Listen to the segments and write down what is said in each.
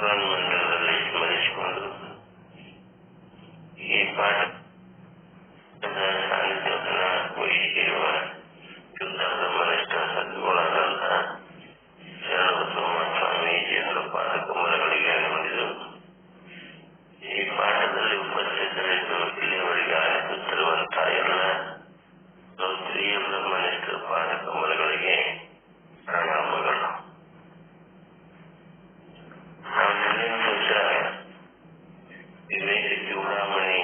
ಮಂಡಲದಲ್ಲಿ ಸ್ಮರಿಸಿಕೊಂಡು ಈ ಪಾಠದ ಸಾನ್ನಿಧ್ಯವನ್ನು ವಹಿಸಿರುವ ಶುದ್ಧ ಬ್ರಹ್ಮನಿಷ್ಠ ಸದ್ಗುಣಾನಂದ ಶರಣಬಸವ ಸ್ವಾಮೀಜಿಯವರ ಪಾದಕಮಲಗಳಿಗೆ ಅನುಮತಿದು ಈ ಪಾಠದಲ್ಲಿ ಉಪಸ್ಥಿತರಿದ್ದು ಇಲ್ಲಿಯವರೆಗೆ ಆಲಿಸುತ್ತಿರುವಂತಹ ಎಲ್ಲ ಶ್ರೋತ್ರಿಯ ಬ್ರಹ್ಮನಿಷ್ಠ ಪಾದಕಮಲಗಳಿಗೆ ಪ್ರಣಾಮಗಳು. ನಾವು ಮುಂದಿನ ವರ್ಷ ವಿವೇಕ ಚೂಡಾಮಣಿ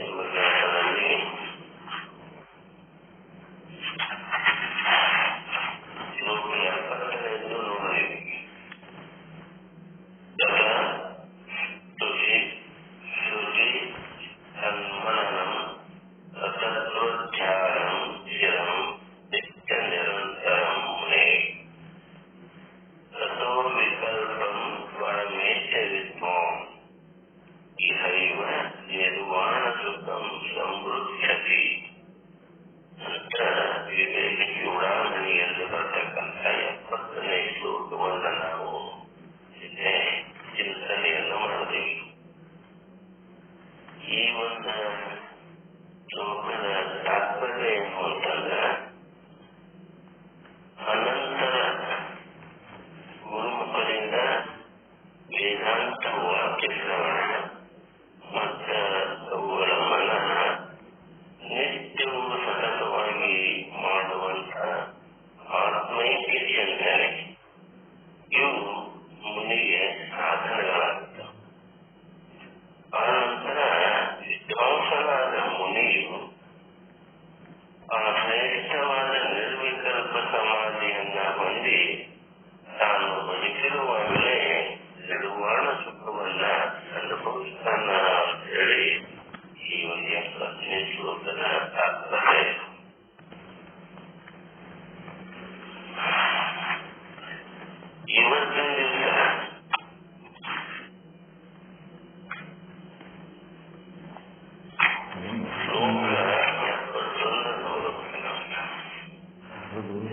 ಎಂಬ ಗ್ರಂಥದಲ್ಲಿ ಶ್ಲೋಕ 70 ನೋಡಿದ್ವಿ. ಶುಚಿ ಸನ್ಮನನಂ ಸತತ್ವಧ್ಯಾನಂ ಚಿರಂ ನಿತ್ಯ ನಿರಂತರಂ ಮುನೇ ತಥೋ ವಿಕಲ್ಪಂ ಪರಮೇಶ ವಿದ್ಮೋ ಇಹೈವ ನಿರ್ವಾಣ ಸುಖಂ ಸಮೃದ್ಧತಿ ಅಂತ ವಿವೇಕ ಚೂಡಾಮಣಿ ಎಂದು ಬರ್ತಕ್ಕಂಥ 70ನೇ ಶ್ಲೋಕವನ್ನು ನಾವು ಚಿಂತನೆಯನ್ನು ಮಾಡಿದೆವು. ಈ ಒಂದು ಶ್ಲೋಕದ ತಾತ್ಪರ್ಯ ಏನು ಅಂತಂದ್ರೆ, ಅನಂತರ ಗುರುಮುಖರಿಂದ ವೇದಾಂತ ವಾಕ್ಯ ಶ್ರವಣ ಮತ್ತು ಅವುಗಳ ಮನನ ನಿತ್ಯವೂ ಸತತವಾಗಿ ಮಾಡುವಂತ ಆತ್ಮೈಕ್ಯ ಚಿಂತನೆ ಇವು ಮುನಿಗೆ ಸಾಧನಗಳಾಗುತ್ತವೆ. ಆನಂತರ ವಿದ್ವಾಂಸನಾದ ಮುನಿಯು ಆ ಶ್ರೇಷ್ಠವಾದ ನಿರ್ವಿಕಲ್ಪ ಸಮಾಧಿಯನ್ನ ಹೊಂದಿ ತಾನು ಬದುಕಿರುವಾಗಲೇ ನಿರ್ವಾಣ ಸುಖವನ್ನ ಅನುಭವಿಸ್ತಾನ ಅಂತ ಹೇಳಿ ಈ ಒಂದು 70ನೇ ಶ್ಲೋಕದ ತಾತ್ಪರ್ಯ. ಇವತ್ತಿನ ದಿವಸ ಶ್ಲೋಕ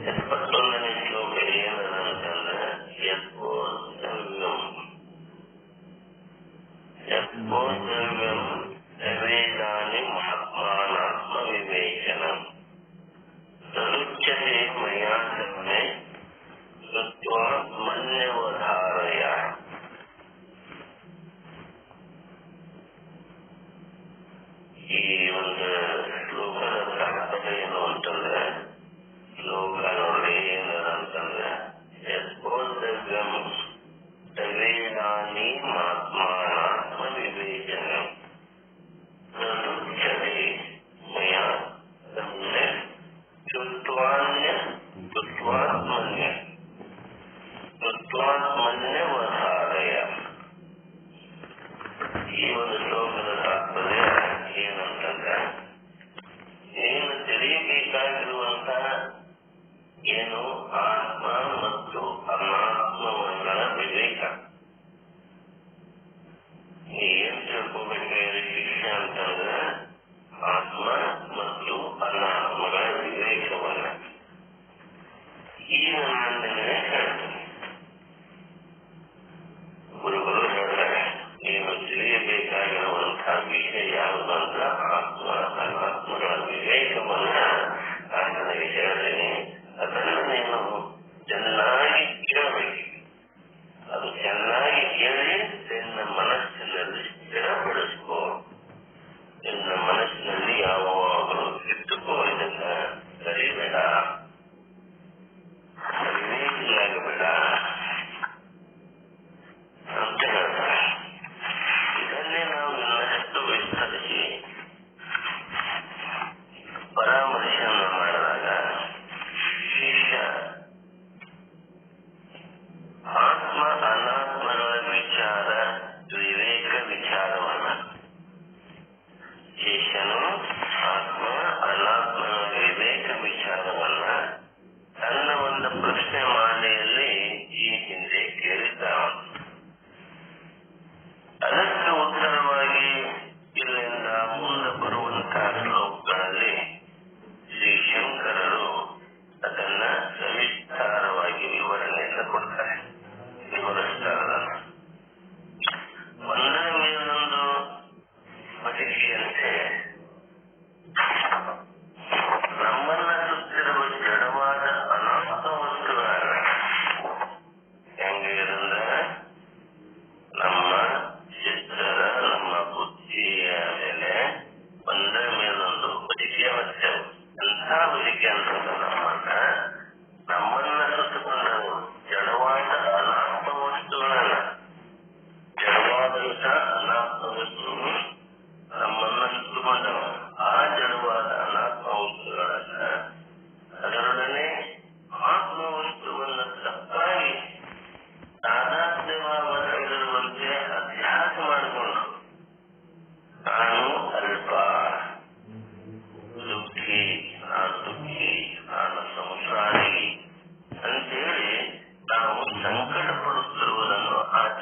71ನೇ ಶ್ಲೋಕ ಏನದ ಅಂತಂದ್ರೆ ಯತ್ಪೋದ್ರವ್ಯಂ ವೇದಾನಿ ಮಹಾತ್ಮಾನಾತ್ಮ ವಿವೇಚನಂ ತದುಚ್ಯತೆ ಮಯಾ ಶ್ರವಣೆ ಕೃತ್ವಾ ಮನ್ಯವಧಾರಯ. ಈ ಒಂದು ಶ್ಲೋಕದ ತಾತ್ಪರ್ಯ ಏನು ಅಂತಂದ್ರೆ, ಶ್ಲೋಕ ನೋಡಿ ಏನದಂತಂದ್ರೆ ಯತ್ಪೋದ್ರವ್ಯಂ ವೇದಾನಿ ಮಹಾತ್ಮಾನಾತ್ಮ ವಿವೇಚನಂ ತದುಚ್ಯತೆ ಮಯಾ ಶ್ರವಣೆ ಕೃತ್ವಾತ್ಮನ್ಯವಧಾರಯ. ಈ ಒಂದು ಶ್ಲೋಕದ ತಾತ್ಪರ್ಯ ಏನಂತಂದ್ರೆ, ನೀನು ತಿಳಿಯಬೇಕಾಗಿರುವಂತ ಏನು ಆತ್ಮ ಮತ್ತು ಅನಾತ್ಮಗಳ ವಿವೇಕ,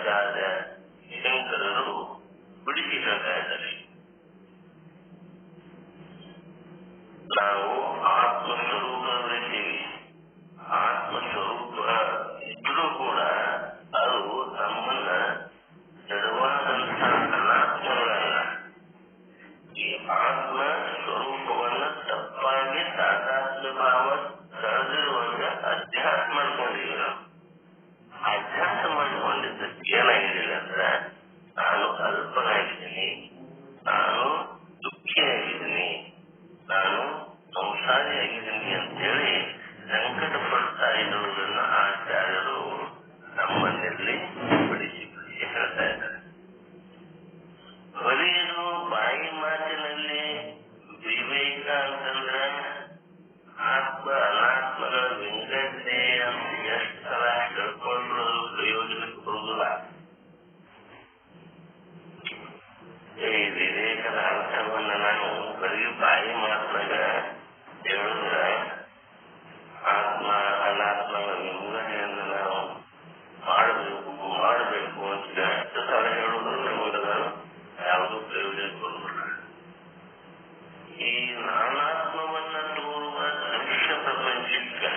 ಆಚಾರ್ಯ ಶಂಕರರು ಬಿಡಿಸಿ ಹೇಳ್ತಾ ಇದ್ದಾರೆ. ನಾವು ಆತ್ಮಸ್ವರೂಪದಲ್ಲಿದ್ದೀವಿ. ಆತ್ಮಸ್ವರೂಪ ಇದ್ರೂ ಕೂಡ ಅದು ನಮ್ಮನ್ನ ಜಡವಾದಂಥ ಅನಾತ್ಮಗಳಲ್ಲ. ಈ ಆತ್ಮ ಸ್ವರೂಪವನ್ನ ತಪ್ಪಾಗಿ ತಾದಾತ್ಮ್ಯ ಭಾವ ತಳೆದಿರುವಾಗ ಅಧ್ಯಾಸ ಮಾಡ್ಕೊಂಡಿದ್ದೀವಿ. ನಾವು ಅಧ್ಯಾಸ ಮಾಡಿಕೊಂಡಿದ್ದಕ್ಕೆ ಏನಾಗಿದ್ದೀನಿ ಅಂದ್ರೆ, ನಾನು ಅಲ್ಪನಾಗಿದ್ದೀನಿ, ನಾನು ದುಃಖಿಯಾಗಿದ್ದೀನಿ, ನಾನು ಸಂಸಾರಿಯಾಗಿದ್ದೀನಿ ಅಂತೇಳಿ ಸಂಕಟ ಪಡ್ತಾ ಇರುವುದನ್ನ ಆಚಾರ್ಯರು ನಮ್ಮನ್ನಲ್ಲಿ ಬಿಡಿಸಿ ಹೇಳ್ತಾ ಇದ್ದಾರೆ. ಬರೆಯಲು ಬಾಯಿ ಮಾತಿನಲ್ಲಿ ವಿವೇಕ ಅಂತಂದ್ರೆ ಆತ್ಮ ಅನಾತ್ಮಗಳ ವಿಂಗಡಣೆ ಅಂತ ಎಷ್ಟು ಸಲ ಹೇಳ್ಕೊಂಡ್ರು ಪ್ರಯೋಜನಕ್ಕೆ ಬರುವುದಿಲ್ಲ. ಈ ವಿವೇಕದ ಅರ್ಥವನ್ನ ನಾನು ಬರೀ ಬಾಯಿ ಮಾತನಾಗ ಹೇಳಿದ್ರೆ ಆತ್ಮ ಅನಾತ್ಮಗಳ ವಿಂಗಡಣೆಯನ್ನು ನಾವು ಮಾಡಬೇಕು ಅಂತ ಎಷ್ಟು ಸಲ ಹೇಳುವುದು ನಮಗ ಯಾವುದೂ ಪ್ರಯೋಜನ ಬರುವುದಿಲ್ಲ. ಈ ನಾನಾತ್ಮವನ್ನ ತೋರುವ ದೃಶ್ಯ ಪ್ರಪಂಚಕ್ಕೆ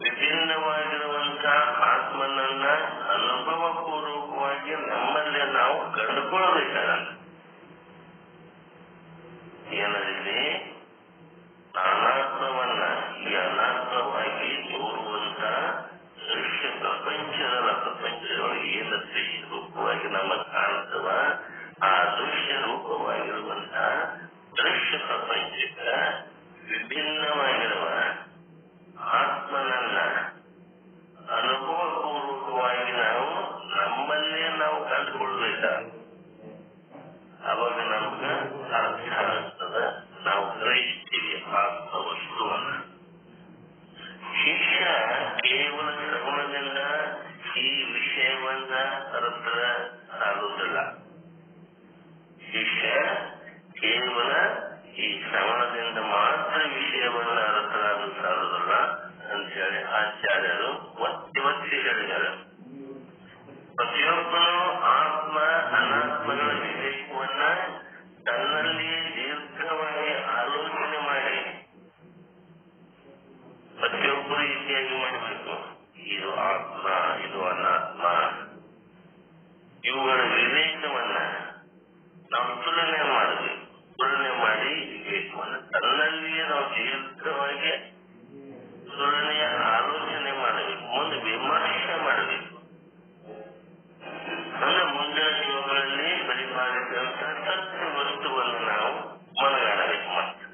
ವಿಭಿನ್ನವಾಗಿರುವಂತ ಆತ್ಮನನ್ನ ಅನುಭವ ಪೂರ್ವಕವಾಗಿ ನಮ್ಮಲ್ಲೇ ನಾವು ಕಂಡುಕೊಳ್ಳಬೇಕಾಗಲ್ಲ. ಏನರಲ್ಲಿ ನಾನಾತ್ಮವನ್ನ ಈ ಅನಾತ್ಮವಾಗಿ ತೋರುವಂತ ದೃಶ್ಯ ಪ್ರಪಂಚಗಳು ಏನ ದೃಶ್ಯ ರೂಪವಾಗಿ ನಮಗೆ ಕಾಣುತ್ತವ, ಆ ದೃಶ್ಯ ರೂಪವಾಗಿರುವಂತ ದೃಶ್ಯ ಪ್ರಪಂಚಕ್ಕೆ ವಿಭಿನ್ನವಾಗಿರುವ ಆತ್ಮನನ್ನ ಅನುಭವ ಪೂರ್ವಕವಾಗಿ ನಾವು ನಮ್ಮಲ್ಲೇ ನಾವು ಕಂಡುಕೊಳ್ಬೇಕಾಗ ಅವಾಗ ನಮ್ಗ ಅರ್ಥ ಆಗ್ತದ, ನಾವು ಗ್ರಹಿಸ್ತೀವಿ ಆತ್ಮ ವಸ್ತುವನ್ನ. ಶಿಷ್ಯ ಕೇವಲ ಶ್ರವಣದಿಂದ ಈ ವಿಷಯವನ್ನ ಅರ್ಥದ ಸಾಗುವುದಿಲ್ಲ. ಶಿಷ್ಯ ಕೇವಲ ಈ ಶ್ರವಣದಿಂದ ಮಾತ್ರ ವಿಷಯವನ್ನ ಅರ್ಥರಾಗಲು ಸಾಗುವುದಿಲ್ಲ ಅಂತೇಳಿ ಆಚಾರ್ಯರು ಒತ್ತಿ ಹೇಳಿದ್ದಾರೆ. ಪ್ರತಿಯೊಬ್ಬನು ಆತ್ಮ ಅನಾತ್ಮಗಳ ವಿವೇಕವನ್ನ ತನ್ನಲ್ಲಿಯೇ ದೀರ್ಘವಾಗಿ ಆಲೋಚನೆ ಮಾಡಿ ಪ್ರತಿಯೊಬ್ಬರು ರೀತಿಯಾಗಿ ಮಾಡಬೇಕು. ಇದು ಆತ್ಮ, ಇದು ಅನಾತ್ಮ, ಇವುಗಳ ವಿವೇಕವನ್ನ ನಾವು ತುಲನೆ ಮಾಡಬೇಕು. ತುಲನೆ ಮಾಡಿ ವಿವೇಕವನ್ನ ತನ್ನಲ್ಲಿಯೇ ನಾವು ದೀರ್ಘವಾಗಿ ತುಲನೆಯ ಆಲೋಚನೆ ಮಾಡಬೇಕು, ಮುಂದೆ ವಿಮರ್ಶೆ ಮಾಡಬೇಕು. ಅಂದ್ರೆ ಮುಂದಿನ ಶ್ಲೋಕಗಳಲ್ಲಿ ಪ್ರತಿಪಾದಿಸಿದಂತ ಸತ್ಯ ವಸ್ತುವನ್ನು ನಾವು ಮನಗಾಣಬೇಕು. ಮತ್ತೆ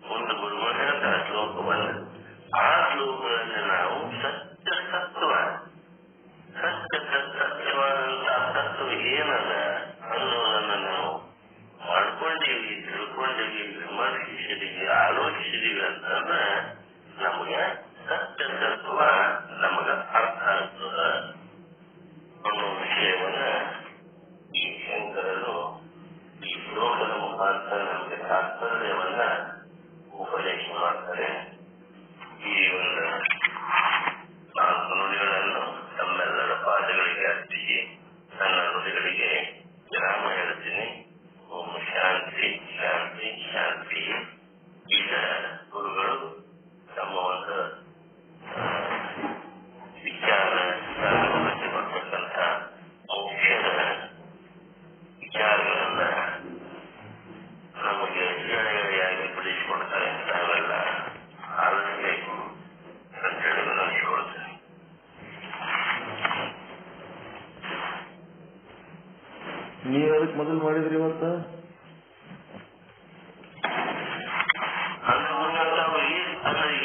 ಮುಂದೆ ಬರುವ ಹೇಳ್ತಾರೆ ಶ್ಲೋಕವನ್ನು, ಆ ಶ್ಲೋಕಗಳಲ್ಲಿ ನಾವು ಸತ್ಯವಾದಂತಹ ತತ್ವ ಏನದ ಅನ್ನೋದನ್ನು ನಾವು ಮಾಡ್ಕೊಂಡಿವಿ, ತಿಳ್ಕೊಂಡಿವಿ, ವಿಮರ್ಶಿಸಿದೀವಿ, ಆಲೋಚಿಸಿದೀವಿ ಅಂತಂದ್ರೆ ನಮಗೆ ಸತ್ಯ ತತ್ವ ನಮಗ ಅರ್ಥ ಆಗ್ತದ ಅನ್ನೋ ವಿಷಯವನ್ನ ಈ ಶಂಕರರು ಈ ಶ್ಲೋಕದ ಮುಖಾಂತರ ನಮಗೆ ತಾತ್ಪರ್ಯವನ್ನ ಉಪದೇಶ ಮಾಡ್ತಾರೆ. ಈ ಒಂದು 4 ನುಡಿಗಳನ್ನು ತಮ್ಮೆಲ್ಲರ ಪಾದಗಳಿಗೆ ಅರ್ಪಿಸಿ ನನ್ನ ನುಡಿಗಳಿಗೆ ವಿರಾಮ ಹೇಳ್ತೀನಿ. ಓಂ ಶಾಂತಿ ಶಾಂತಿ ಶಾಂತಿ. ಈಗ ಗುರುಗಳು ತಮ್ಮ ಒಂದು ವಿಚಾರ ಬರ್ತಕ್ಕಂಥ ಮೋಕ್ಷದ ವಿಚಾರಗಳನ್ನ ನಮಗೆ ಎಳೆಯಾಗಿ ಬಿಡಿಸಿಕೊಡ್ತಾರೆ. ನಾವೆಲ್ಲ ಆಲಿಸಬೇಕು ಅಂತೇಳಿ ವಿನಂತಿಸಿಕೊಳ್ತೇನೆ. ನೀವು ಅದಕ್ಕೆ ಮೊದಲು ಮಾಡಿದ್ರಿ ಇವತ್ತು?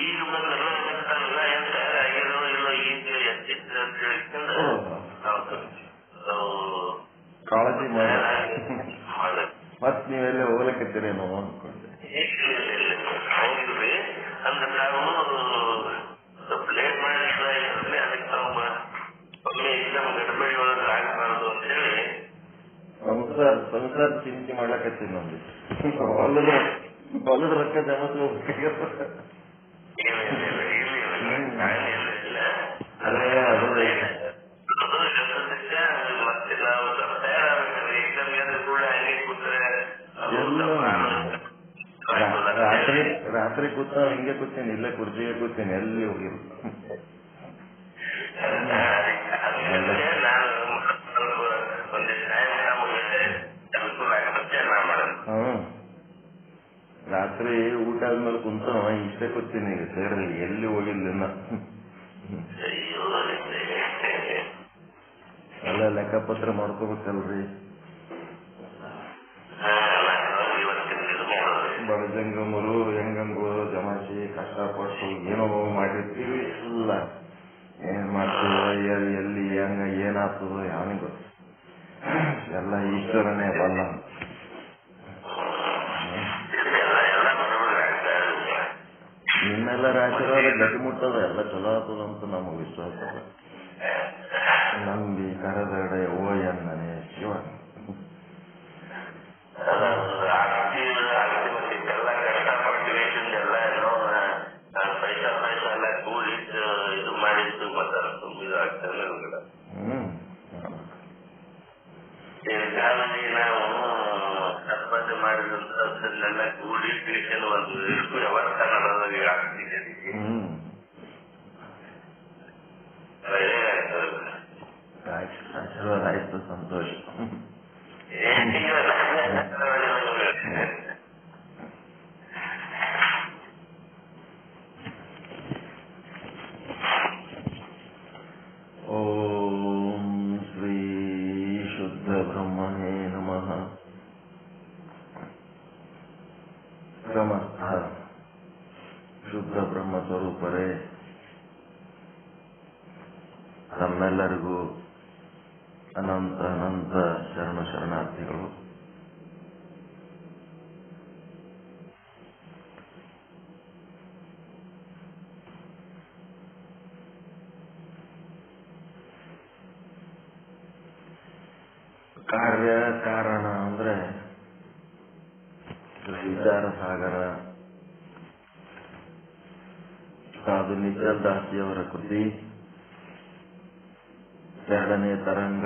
ಈಗ ಬಂದಲ್ಲ ಏನ್ ತಯಾರಾಗಿರೋ ಇಲ್ಲೋ ಈಗ ಎತ್ತಿದ್ರು ಅಂತ ಹೇಳಿಕೊಂಡು ಕಾಳಜಿ ಮಾಡಿ ಮತ್ ನೀವೆಲ್ಲ ಹೋಗ್ಲಿಕ್ಕಿದ್ದೀರೇನೋ ಅನ್ಕೊಂಡೆ. ಹಂಗಿಲ್ರಿ ಅಂದ್ರೆ ನಾವು ಸ್ವಲ್ಪ ಲೇಟ್ ಮಾಡಿದ್ರೆ ಅದಕ್ಕೆ ನಾವು ಒಮ್ಮೆ ಎಕ್ಸಾಮ್ ಗಡ್ಬಡಿ ಒಳಗೆ ಆಗಬಾರ್ದು ಅಂತ ಹೇಳಿ ಸಂಸಾರ ಚಿಂತೆ ಮಾಡ್ಲಕತ್ತೀವಿ ನಮ್ದು. ಹೊಲದ ರೊಕ್ಕ ಜಮ ತಗೋಬೇಕಾಗ ಇಲ್ಲ ಅದೇ ಅದು ರಾತ್ರಿ ಕೂತ ಹಿಂಗೆ ಕೂತೀನಿ, ಇಲ್ಲೇ ಕುರ್ಚಿಗೆ ಕೂತೀನಿ, ಎಲ್ಲಿ ಹೋಗಿರು. ರಾತ್ರಿ ಊಟ ಆದ್ಮೇಲೆ ಕುಂತ ಇಷ್ಟೇ ಕೂತೀನಿ, ಈಗ ಸೇರಿ ಎಲ್ಲಿ ಹೋಗಿಲ್ಲ. ಎಲ್ಲ ಲೆಕ್ಕಪತ್ರ ಮಾಡ್ಕೋಬೇಕಲ್ರಿ. ಬಡಜಂಗಮರು ಹೆಂಗಂಗೋರು ಜಮಾಸಿ ಕಷ್ಟಪಟ್ಟು ಏನೋ ಮಾಡಿರ್ತೀವಿ. ಇಲ್ಲ ಏನ್ ಮಾಡ್ತೀವ, ಎಲ್ಲಿ ಹೆಂಗ ಏನಾಗ್ತದೋ ಯಾವನಿಗೆ ಗೊತ್ತು. ಎಲ್ಲ ಈಶ್ವರನೇ ಬಲ್ಲ. ನಿಮ್ಮೆಲ್ಲರ ಆಶೀರ್ವಾದ ಗಟ್ಟಿ ಮುಟ್ಟದ, ಎಲ್ಲ ಚಲೋ ಆಗ್ತದಂತ ನಮಗೆ ವಿಶ್ವಾಸ. ನಂಬಿ ಕರೆದಡೆ ಓಯಣ್ಣನೇ ಶಿವ. ಇದು ಮಾಡಿದ್ದು ನಾವು ಸಂಪಾದನೆ ಮಾಡಿದಂತದ್ದನ್ನೆಲ್ಲ ಕೂಡಿ ಒಂದು ವ್ಯವಸ್ಥೆ ನಡೆದಾಗ ಆಗ್ತಿದೆ. ಆಶೀರ್ವಾದ ಆಯ್ತು, ಸಂತೋಷ. ಓಂ ಶ್ರೀ ಶುದ್ಧ ಬ್ರಹ್ಮಣೇ ನಮಃ. ಸಮಸ್ತ ಶುದ್ಧ ಬ್ರಹ್ಮ ಸ್ವರೂಪರೇ, ತಮ್ಮೆಲ್ಲರಿಗೂ ಅನಂತ ಅನಂತ ಶರಣ ಶರಣಾರ್ಥಿಗಳು. ಕಾರ್ಯ ಕಾರಣ ಅಂದ್ರೆ ವಿಚಾರ ಸಾಗರ, ಸಾಧು ನಿಖಿಲ್ ದಾಸಿಯವರ ಕೃತಿ. ಎರಡನೇ ತರಂಗ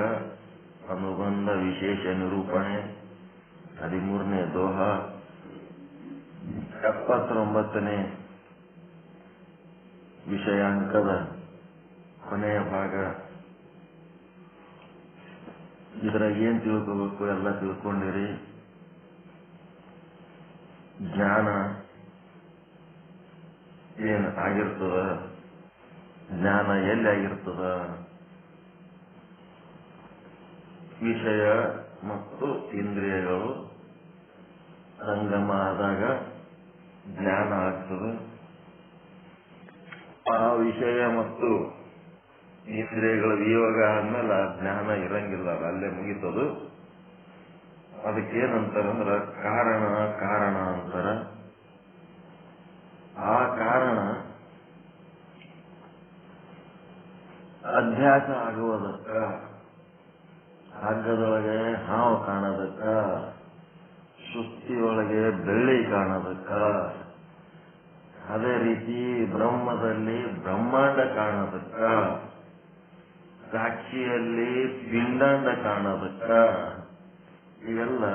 ಅನುಬಂಧ ವಿಶೇಷ ನಿರೂಪಣೆ, 13ನೇ ದೋಹ, 79ನೇ ವಿಷಯಾಂಕದ ಕೊನೆಯ ಭಾಗ. ಇದ್ರಾಗ ಏನ್ ತಿಳ್ಕೋಬೇಕು ಎಲ್ಲ ತಿಳ್ಕೊಂಡಿರಿ. ಜ್ಞಾನ ಏನ್ ಆಗಿರ್ತದ, ಜ್ಞಾನ ಎಲ್ಲಿ ಆಗಿರ್ತದ, ವಿಷಯ ಮತ್ತು ಇಂದ್ರಿಯಗಳು ಸಂಗಮ ಆದಾಗ ಜ್ಞಾನ ಆಗ್ತದೆ. ಆ ವಿಷಯ ಮತ್ತು ಇಂದ್ರಿಯಗಳ ವಿಯೋಗ ಆದ್ಮೇಲೆ ಆ ಜ್ಞಾನ ಇರಂಗಿಲ್ಲ, ಅಲ್ಲೇ ಮುಗಿತದು. ಅದಕ್ಕೇನಂತಾರಂದ್ರ ಕಾರಣ ಕಾರಣ ಅಂತಾರ. ಆ ಕಾರಣ ಅಧ್ಯಾಸ ಆಗುವುದಕ್ಕ, ಹಗ್ಗದೊಳಗೆ ಹಾವು ಕಾಣೋದಕ್ಕ, ಸುಸ್ತಿಯೊಳಗೆ ಬೆಳ್ಳಿ ಕಾಣೋದಕ್ಕ, ಅದೇ ರೀತಿ ಬ್ರಹ್ಮದಲ್ಲಿ ಬ್ರಹ್ಮಾಂಡ ಕಾಣೋದಕ್ಕ, ಸಾಕ್ಷಿಯಲ್ಲಿ ಪಿಂಡಾಂಡ ಕಾಣೋದಕ್ಕ, ಇವೆಲ್ಲ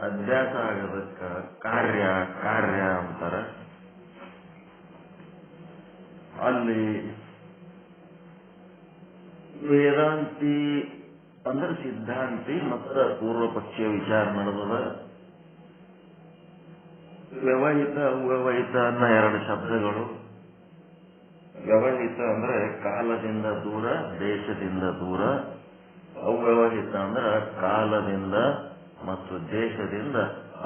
ಅಧ್ಯಾಸ ಆಗೋದಕ್ಕ ಕಾರ್ಯ ಕಾರ್ಯ ಅಂತಾರ. ಅಲ್ಲಿ ವೇದಾಂತಿ ಅಂದ್ರೆ ಸಿದ್ಧಾಂತಿ ಮತ್ತು ಪೂರ್ವ ಪಕ್ಷೀಯ ವಿಚಾರ ನಡೆದದ. ವ್ಯವಹಿತ ಅವ್ಯವಹಿತ ಅನ್ನೋ ಎರಡು ಶಬ್ದಗಳು. ವ್ಯವಹಿತ ಅಂದ್ರೆ ಕಾಲದಿಂದ ದೂರ, ದೇಶದಿಂದ ದೂರ. ಅವ್ಯವಹಿತ ಅಂದ್ರೆ ಕಾಲದಿಂದ ಮತ್ತು ದೇಶದಿಂದ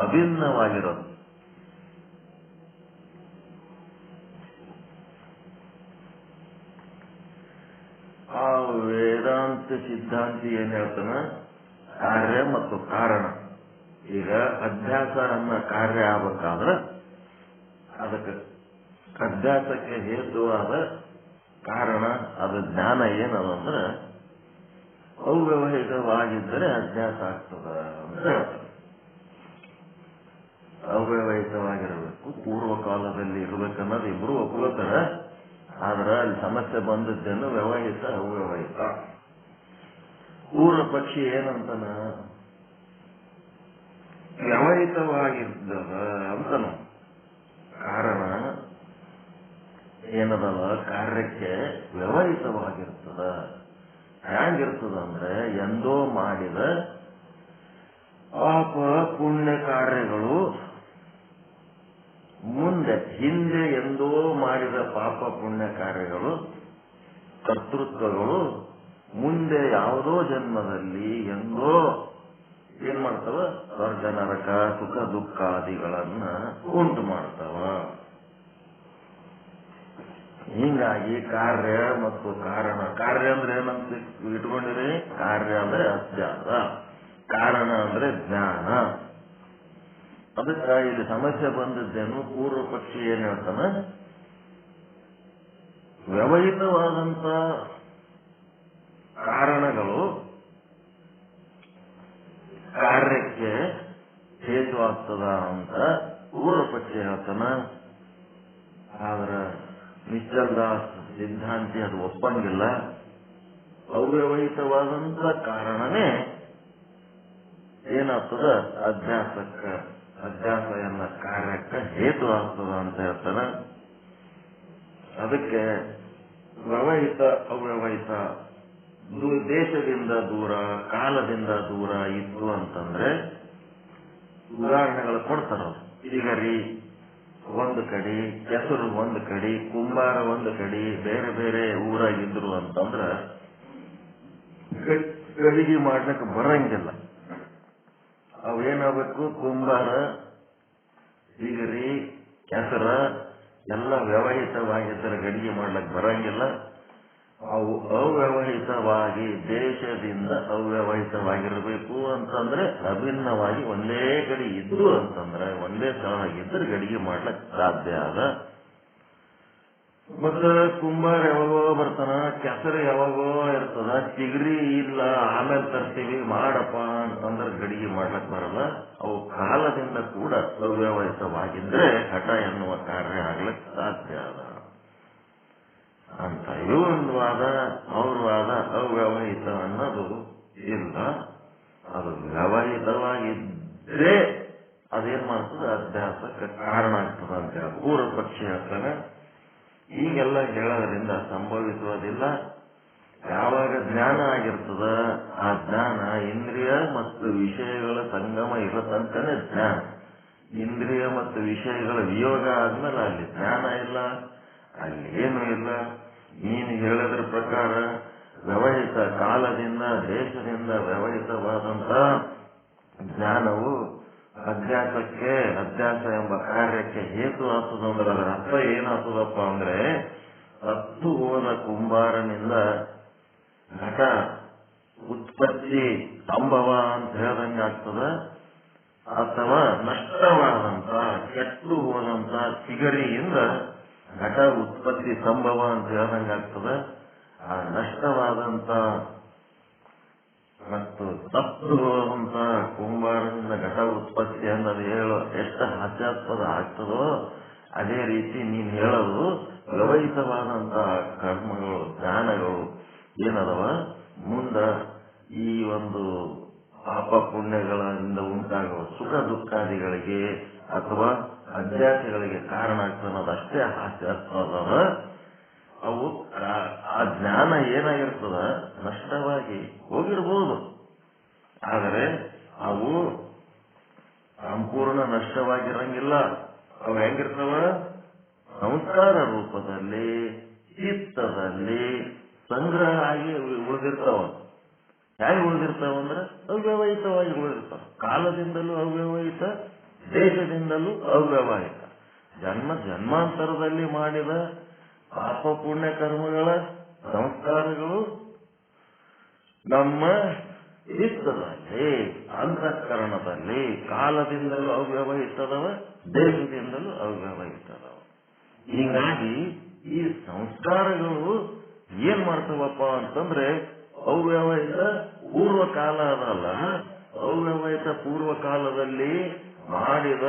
ಅಭಿನ್ನವಾಗಿರೋದು. ಆ ವೇದಾಂತ ಸಿದ್ಧಾಂತಿ ಏನ್ ಹೇಳ್ತಾನ, ಕಾರ್ಯ ಮತ್ತು ಕಾರಣ. ಈಗ ಅಧ್ಯಾಸ ಅನ್ನೋ ಕಾರ್ಯ ಆಗ್ಬೇಕಾದ್ರೆ ಅದಕ್ಕೆ ಅಧ್ಯಾಸಕ್ಕೆ ಹೇತುವಾದ ಕಾರಣ, ಅದು ಜ್ಞಾನ ಏನದಂದ್ರೆ ಅವ್ಯವಹಿತವಾಗಿದ್ದರೆ ಅಧ್ಯಾಸ ಆಗ್ತದ ಅಂತ ಹೇಳ್ತಾರೆ. ಅವ್ಯವಹಿತವಾಗಿರಬೇಕು, ಪೂರ್ವಕಾಲದಲ್ಲಿ ಇರಬೇಕನ್ನೋದು ಇಬ್ರು ಒಪ್ಕೋತಾರ. ಆದ್ರೆ ಅಲ್ಲಿ ಸಮಸ್ಯೆ ಬಂದದ್ದೇನು ವ್ಯವಹಿತ ಅವ್ಯವಹಿತ. ಪೂರ್ವ ಪಕ್ಷಿ ಏನಂತಾನ, ವ್ಯವಹಿತವಾಗಿದ್ದದ ಅಂತನು. ಕಾರಣ ಏನದಲ್ಲ ಕಾರ್ಯಕ್ಕೆ ವ್ಯವಹಿತವಾಗಿರ್ತದ. ಹ್ಯಾಂಗಿರ್ತದ ಅಂದ್ರೆ ಎಂದೋ ಮಾಡಿದ ಪಾಪ ಪುಣ್ಯ ಕಾರ್ಯಗಳು ಹಿಂದೆ ಎಂದೋ ಮಾಡಿದ ಪಾಪ ಪುಣ್ಯ ಕಾರ್ಯಗಳು ಕರ್ತೃತ್ವಗಳು ಮುಂದೆ ಯಾವುದೋ ಜನ್ಮದಲ್ಲಿ ಎಂದೋ ಏನ್ ಮಾಡ್ತಾವ, ಸ್ವರ್ಗ ನರಕ ಸುಖ ದುಃಖಾದಿಗಳನ್ನ ಉಂಟು ಮಾಡ್ತಾವ. ಹೀಗಾಗಿ ಕಾರ್ಯ ಮತ್ತು ಕಾರಣ, ಕಾರ್ಯ ಅಂದ್ರೆ ಏನಂತ ಇಟ್ಕೊಂಡಿರಿ, ಕಾರ್ಯ ಅಂದ್ರೆ ಅಜ್ಞಾನ, ಕಾರಣ ಅಂದ್ರೆ ಜ್ಞಾನ. ಅದಕ್ಕೆ ಇಲ್ಲಿ ಸಮಸ್ಯೆ ಬಂದದ್ದೇನು, ಪೂರ್ವ ಪಕ್ಷಿ ಏನ್ ಹೇಳ್ತಾನ, ವ್ಯವಹಿತವಾದಂತ ಕಾರಣಗಳು ಕಾರ್ಯಕ್ಕೆ ಹೇತು ಆಗ್ತದ ಅಂತ ಪೂರ್ವ ಪಕ್ಷಿ ಹೇಳ್ತಾನ. ಆದ್ರೆ ನಿಶ್ಚಲ್ ದಾಸ್ ಸಿದ್ಧಾಂತಿ ಅದು ಒಪ್ಪಂಗಿಲ್ಲ. ಅವ್ಯವಹಿತವಾದಂತ ಕಾರಣನೇ ಏನಾಗ್ತದ, ಅಧ್ಯಾಸ ಎನ್ನ ಕಾರ್ಯಕ್ಕೆ ಹೇತು ಆಗ್ತದ ಅಂತ ಹೇಳ್ತಾನ. ಅದಕ್ಕೆ ವ್ಯವಹಿತ ಅವ್ಯವಹಿತ ದೇಶದಿಂದ ದೂರ ಕಾಲದಿಂದ ದೂರ ಇತ್ತು ಅಂತಂದ್ರೆ ಉದಾಹರಣೆಗಳು ಕೊಡ್ತಾರ. ಈಗ ರೀ ಒಂದು ಕಡೆ, ಕೆಸರು ಒಂದು ಕಡೆ, ಕುಂಬಾರ ಒಂದು ಕಡೆ, ಬೇರೆ ಬೇರೆ ಊರಾಗಿದ್ರು ಅಂತಂದ್ರ ಗಡಿಗೆ ಮಾಡ್ಲಿಕ್ಕೆ ಬರಂಗಿಲ್ಲ. ಅವೇನಾಗಬೇಕು, ಕುಂಬಾರ ಈಗ ರೀ ಕೆಸರ ಎಲ್ಲ ವ್ಯವಹಿತವಾಗಿದ್ದರೆ ಗಡಿಗೆ ಮಾಡ್ಲಿಕ್ಕೆ ಬರಂಗಿಲ್ಲ. ಅವು ಅವ್ಯವಹಿತವಾಗಿ ದೇಶದಿಂದ ಅವ್ಯವಹಿತವಾಗಿರಬೇಕು ಅಂತಂದ್ರೆ ಅಭಿನ್ನವಾಗಿ ಒಂದೇ ಕಡೆ ಇದ್ರು ಅಂತಂದ್ರೆ ಒಂದೇ ಸ್ಥಳವಾಗಿದ್ದರೆ ಗಡಿಗೆ ಮಾಡ್ಲಿಕ್ಕೆ ಸಾಧ್ಯ ಅದ. ಮತ್ತೆ ಕುಂಬಾರ ಯಾವಾಗೋ ಬರ್ತಾನ, ಕೆಸರು ಯಾವಾಗೋ ಇರ್ತದ, ಚಿಗರಿ ಇಲ್ಲ ಆಮೇಲೆ ತರ್ತೀವಿ ಮಾಡಪ್ಪ ಅಂತಂದ್ರೆ ಗಡಿಗೆ ಮಾಡ್ಲಕ್ ಬರಲ್ಲ. ಅವು ಕಾಲದಿಂದ ಕೂಡ ಅವ್ಯವಹಿತವಾಗಿದ್ರೆ ಹಠ ಎನ್ನುವ ಕಾರ್ಯ ಆಗ್ಲಿಕ್ಕೆ ಸಾಧ್ಯ ಅದ ಅಂತ ಇವೊಂದು ವಾದ. ಅವ್ರ ವಾದ ಅವ್ಯವಹಿತ ಅನ್ನೋದು ಇಲ್ಲ, ಅದು ವ್ಯವಹಿತವಾಗಿದ್ರೆ ಅದೇನ್ ಮಾಡ್ತದೆ, ಅಧ್ಯಾಸಕ್ಕೆ ಕಾರಣ ಆಗ್ತದ ಅಂತ ಹೇಳಿ ಪೂರ್ವ ಪಕ್ಷಿ ಹೇಳ್ತಾನೆ. ಈಗೆಲ್ಲ ಹೇಳೋದ್ರಿಂದ ಸಂಭವಿಸುವುದಿಲ್ಲ. ಯಾವಾಗ ಜ್ಞಾನ ಆಗಿರ್ತದ ಆ ಜ್ಞಾನ ಇಂದ್ರಿಯ ಮತ್ತು ವಿಷಯಗಳ ಸಂಗಮ ಇರೋ ತನಕನೇ ಜ್ಞಾನ. ಇಂದ್ರಿಯ ಮತ್ತು ವಿಷಯಗಳ ವಿಯೋಗ ಆದ್ಮೇಲೆ ಅಲ್ಲಿ ಜ್ಞಾನ ಇಲ್ಲ, ಅಲ್ಲಿ ಏನು ಇಲ್ಲ. ನೀನು ಹೇಳೋದ್ರ ಪ್ರಕಾರ ವ್ಯವಹಿತ ಕಾಲದಿಂದ ದೇಶದಿಂದ ವ್ಯವಹಿತವಾದಂತ ಜ್ಞಾನವು ಅಧ್ಯಾಸ ಎಂಬ ಕಾರ್ಯಕ್ಕೆ ಹೇತು ಆಗ್ತದಂದ್ರೆ ಅದರ ಅರ್ಥ ಏನಾಗ್ತದಪ್ಪ ಅಂದ್ರೆ, ಹತ್ತು ಹೋದ ಕುಂಬಾರನಿಂದ ಘಟ ಉತ್ಪತ್ತಿ ಸಂಭವ ಅಂತ ಹೇಳ್ದಂಗೆ ಆಗ್ತದ, ಅಥವಾ ನಷ್ಟವಾದಂತ ಕೆಟ್ಟು ಹೋದಂತ ಚಿಗರಿಯಿಂದ ಘಟ ಉತ್ಪತ್ತಿ ಸಂಭವ ಅಂತ ಹೇಳ್ದಂಗೆ ಆಗ್ತದ. ಆ ನಷ್ಟವಾದಂತ ಮತ್ತು ತಪ್ಪು ಹೋದಂತ ಕುಂಬಾರನಿಂದ ಘಟ ಉತ್ಪತ್ತಿ ಅನ್ನೋದು ಹೇಳೋ ಎಷ್ಟು ಹಾಸ್ಯಾಸ್ಪದ ಆಗ್ತದೋ ಅದೇ ರೀತಿ ನೀನ್ ಹೇಳೋದು ವ್ಯವಹಿತವಾದಂತಹ ಕರ್ಮಗಳು ಜ್ಞಾನಗಳು ಏನದವ ಮುಂದ ಈ ಒಂದು ಪಾಪ ಪುಣ್ಯಗಳಿಂದ ಉಂಟಾಗುವ ಸುಖ ದುಃಖಾದಿಗಳಿಗೆ ಅಥವಾ ಅಧ್ಯಾಸಗಳಿಗೆ ಕಾರಣ ಆಗ್ತದೆ ಅನ್ನೋದಷ್ಟೇ ಹಾಸ್ಯಾಸ್ಪದ. ಅವು ಆ ಜ್ಞಾನ ಏನಾಗಿರ್ತದ ನಷ್ಟವಾಗಿ ಹೋಗಿರ್ಬೋದು, ಆದರೆ ಅವು ಸಂಪೂರ್ಣ ನಷ್ಟವಾಗಿರಂಗಿಲ್ಲ. ಅವು ಹೆಂಗಿರ್ತಾವ, ಸಂಸ್ಕಾರ ರೂಪದಲ್ಲಿ ಚಿತ್ತದಲ್ಲಿ ಸಂಗ್ರಹ ಆಗಿ ಉಳಿದಿರ್ತಾವ. ಹೇಗೆ ಉಳಿದಿರ್ತಾವ ಅಂದ್ರೆ ಅವ್ಯವಹಿತವಾಗಿ ಉಳಿದಿರ್ತಾವ. ಕಾಲದಿಂದಲೂ ಅವ್ಯವಹಿತ, ದೇಶದಿಂದಲೂ ಅವ್ಯವಹಿತ. ಜನ್ಮಾಂತರದಲ್ಲಿ ಮಾಡಿದ ಪಾಪ ಪುಣ್ಯ ಕರ್ಮಗಳ ಸಂಸ್ಕಾರಗಳು ನಮ್ಮ ಚಿತ್ತದಲ್ಲಿ ಅಂತಃಕರಣದಲ್ಲಿ ಕಾಲದಿಂದಲೂ ಅವ್ಯವಹಿತದವ, ದೇಶದಿಂದಲೂ ಅವ್ಯವಹಿತದವ. ಹೀಗಾಗಿ ಈ ಸಂಸ್ಕಾರಗಳು ಏನ್ ಮಾಡ್ತಾವಪ್ಪ ಅಂತಂದ್ರೆ ಅವ್ಯವಹಿತ ಪೂರ್ವಕಾಲ ಅದಲ್ಲ, ಅವ್ಯವಹಿತ ಪೂರ್ವಕಾಲದಲ್ಲಿ ಮಾಡಿದ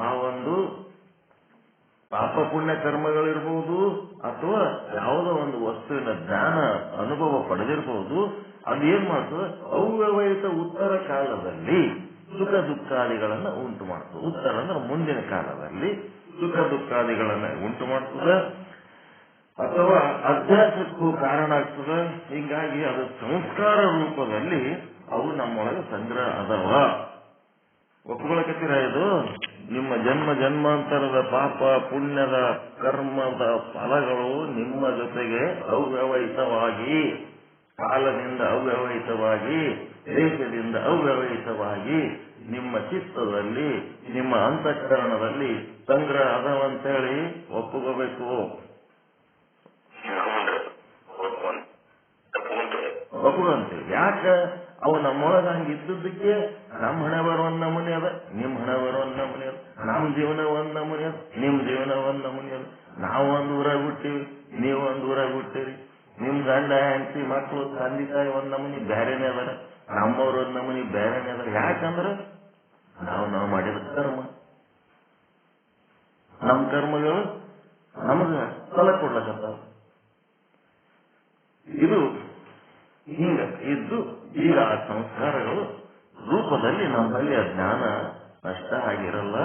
ಆ ಒಂದು ಪಾಪ ಪುಣ್ಯ ಕರ್ಮಗಳಿರ್ಬೋದು ಅಥವಾ ಯಾವುದೋ ಒಂದು ವಸ್ತುವಿನ ಜ್ಞಾನ ಅನುಭವ ಪಡೆದಿರ್ಬೋದು. ಅದೇನ್ ಮಾಡ್ತದೆ, ಅವ್ಯವಹಿತ ಉತ್ತರ ಕಾಲದಲ್ಲಿ ಸುಖ ದುಃಖಾದಿಗಳನ್ನ ಉಂಟು ಮಾಡ್ತದೆ. ಉತ್ತರ ಅಂದ್ರೆ ಮುಂದಿನ ಕಾಲದಲ್ಲಿ ಸುಖ ದುಃಖಾದಿಗಳನ್ನ ಉಂಟು ಮಾಡ್ತದೆ ಅಥವಾ ಅಭ್ಯಾಸಕ್ಕೂ ಕಾರಣ ಆಗ್ತದೆ. ಹೀಗಾಗಿ ಅದು ಸಂಸ್ಕಾರ ರೂಪದಲ್ಲಿ ಅವು ನಮ್ಮೊಳಗೆ ಸಂಗ್ರಹ ಅದವ. ಒಪ್ಕೊಳಕತ್ತೀರ? ಇದು ನಿಮ್ಮ ಜನ್ಮ ಜನ್ಮಾಂತರದ ಪಾಪ ಪುಣ್ಯದ ಕರ್ಮದ ಫಲಗಳು ನಿಮ್ಮ ಜೊತೆಗೆ ಅವ್ಯವಹಿತವಾಗಿ, ಕಾಲದಿಂದ ಅವ್ಯವಹಿತವಾಗಿ, ದೇಶದಿಂದ ಅವ್ಯವಹಿತವಾಗಿ ನಿಮ್ಮ ಚಿತ್ತದಲ್ಲಿ, ನಿಮ್ಮ ಅಂತಃಕರಣದಲ್ಲಿ ಸಂಗ್ರಹ ಅದವಂತೇಳಿ ಒಪ್ಪುಕೋಬೇಕು. ಒಪ್ಪುವಂತೆ. ಯಾಕೆ? ಅವು ನಮ್ಮೊಳಗ ಹಂಗಿದ್ದಕ್ಕೆ ನಮ್ಮ ಹಣೆ ಬರೋ ಒಂದ್ ನಮೂನಿ ಅದ, ನಿಮ್ ಹಣೆ ಬರೋ ಒಂದ್ ನಮೂನಿ ಅದ, ನಮ್ ಜೀವನ ಒಂದ್ ನಮೂನಿ ಅದ, ನಿಮ್ ಜೀವನ ಒಂದ್ ನಮೂನಿ ಅದ. ನಾವು ಒಂದ್ ಊರಾಗ ಹುಟ್ಟಿವಿ, ನೀವು ಒಂದ್ ಊರಾಗ ಹುಟ್ಟಿರಿ. ನಿಮ್ ಗಂಡ ಹೆಂಡತಿ ಮಕ್ಕಳು ತಂದೆ ತಾಯಿ ಒಂದ್ ನಮೂನಿ ಬೇರೆನೇ ಅದಾರ, ನಮ್ಮವ್ರ ಒಂದ್ ನಮೂನಿ ಬೇರೆನೇ ಅದಾರ. ಯಾಕಂದ್ರ ನಾವು ಮಾಡಿದ ಕರ್ಮ, ನಮ್ ಕರ್ಮಗಳು ನಮಗ ಫಲ ಕೊಡ್ಲಕತ್ತಾವ. ಇದು ಹಿಂಗ ಇದ್ದು ಈಗ ಆ ಸಂಸ್ಕಾರಗಳು ರೂಪದಲ್ಲಿ ನಮ್ಮಲ್ಲಿ ಆ ಜ್ಞಾನ ನಷ್ಟ ಆಗಿರಲ್ಲ,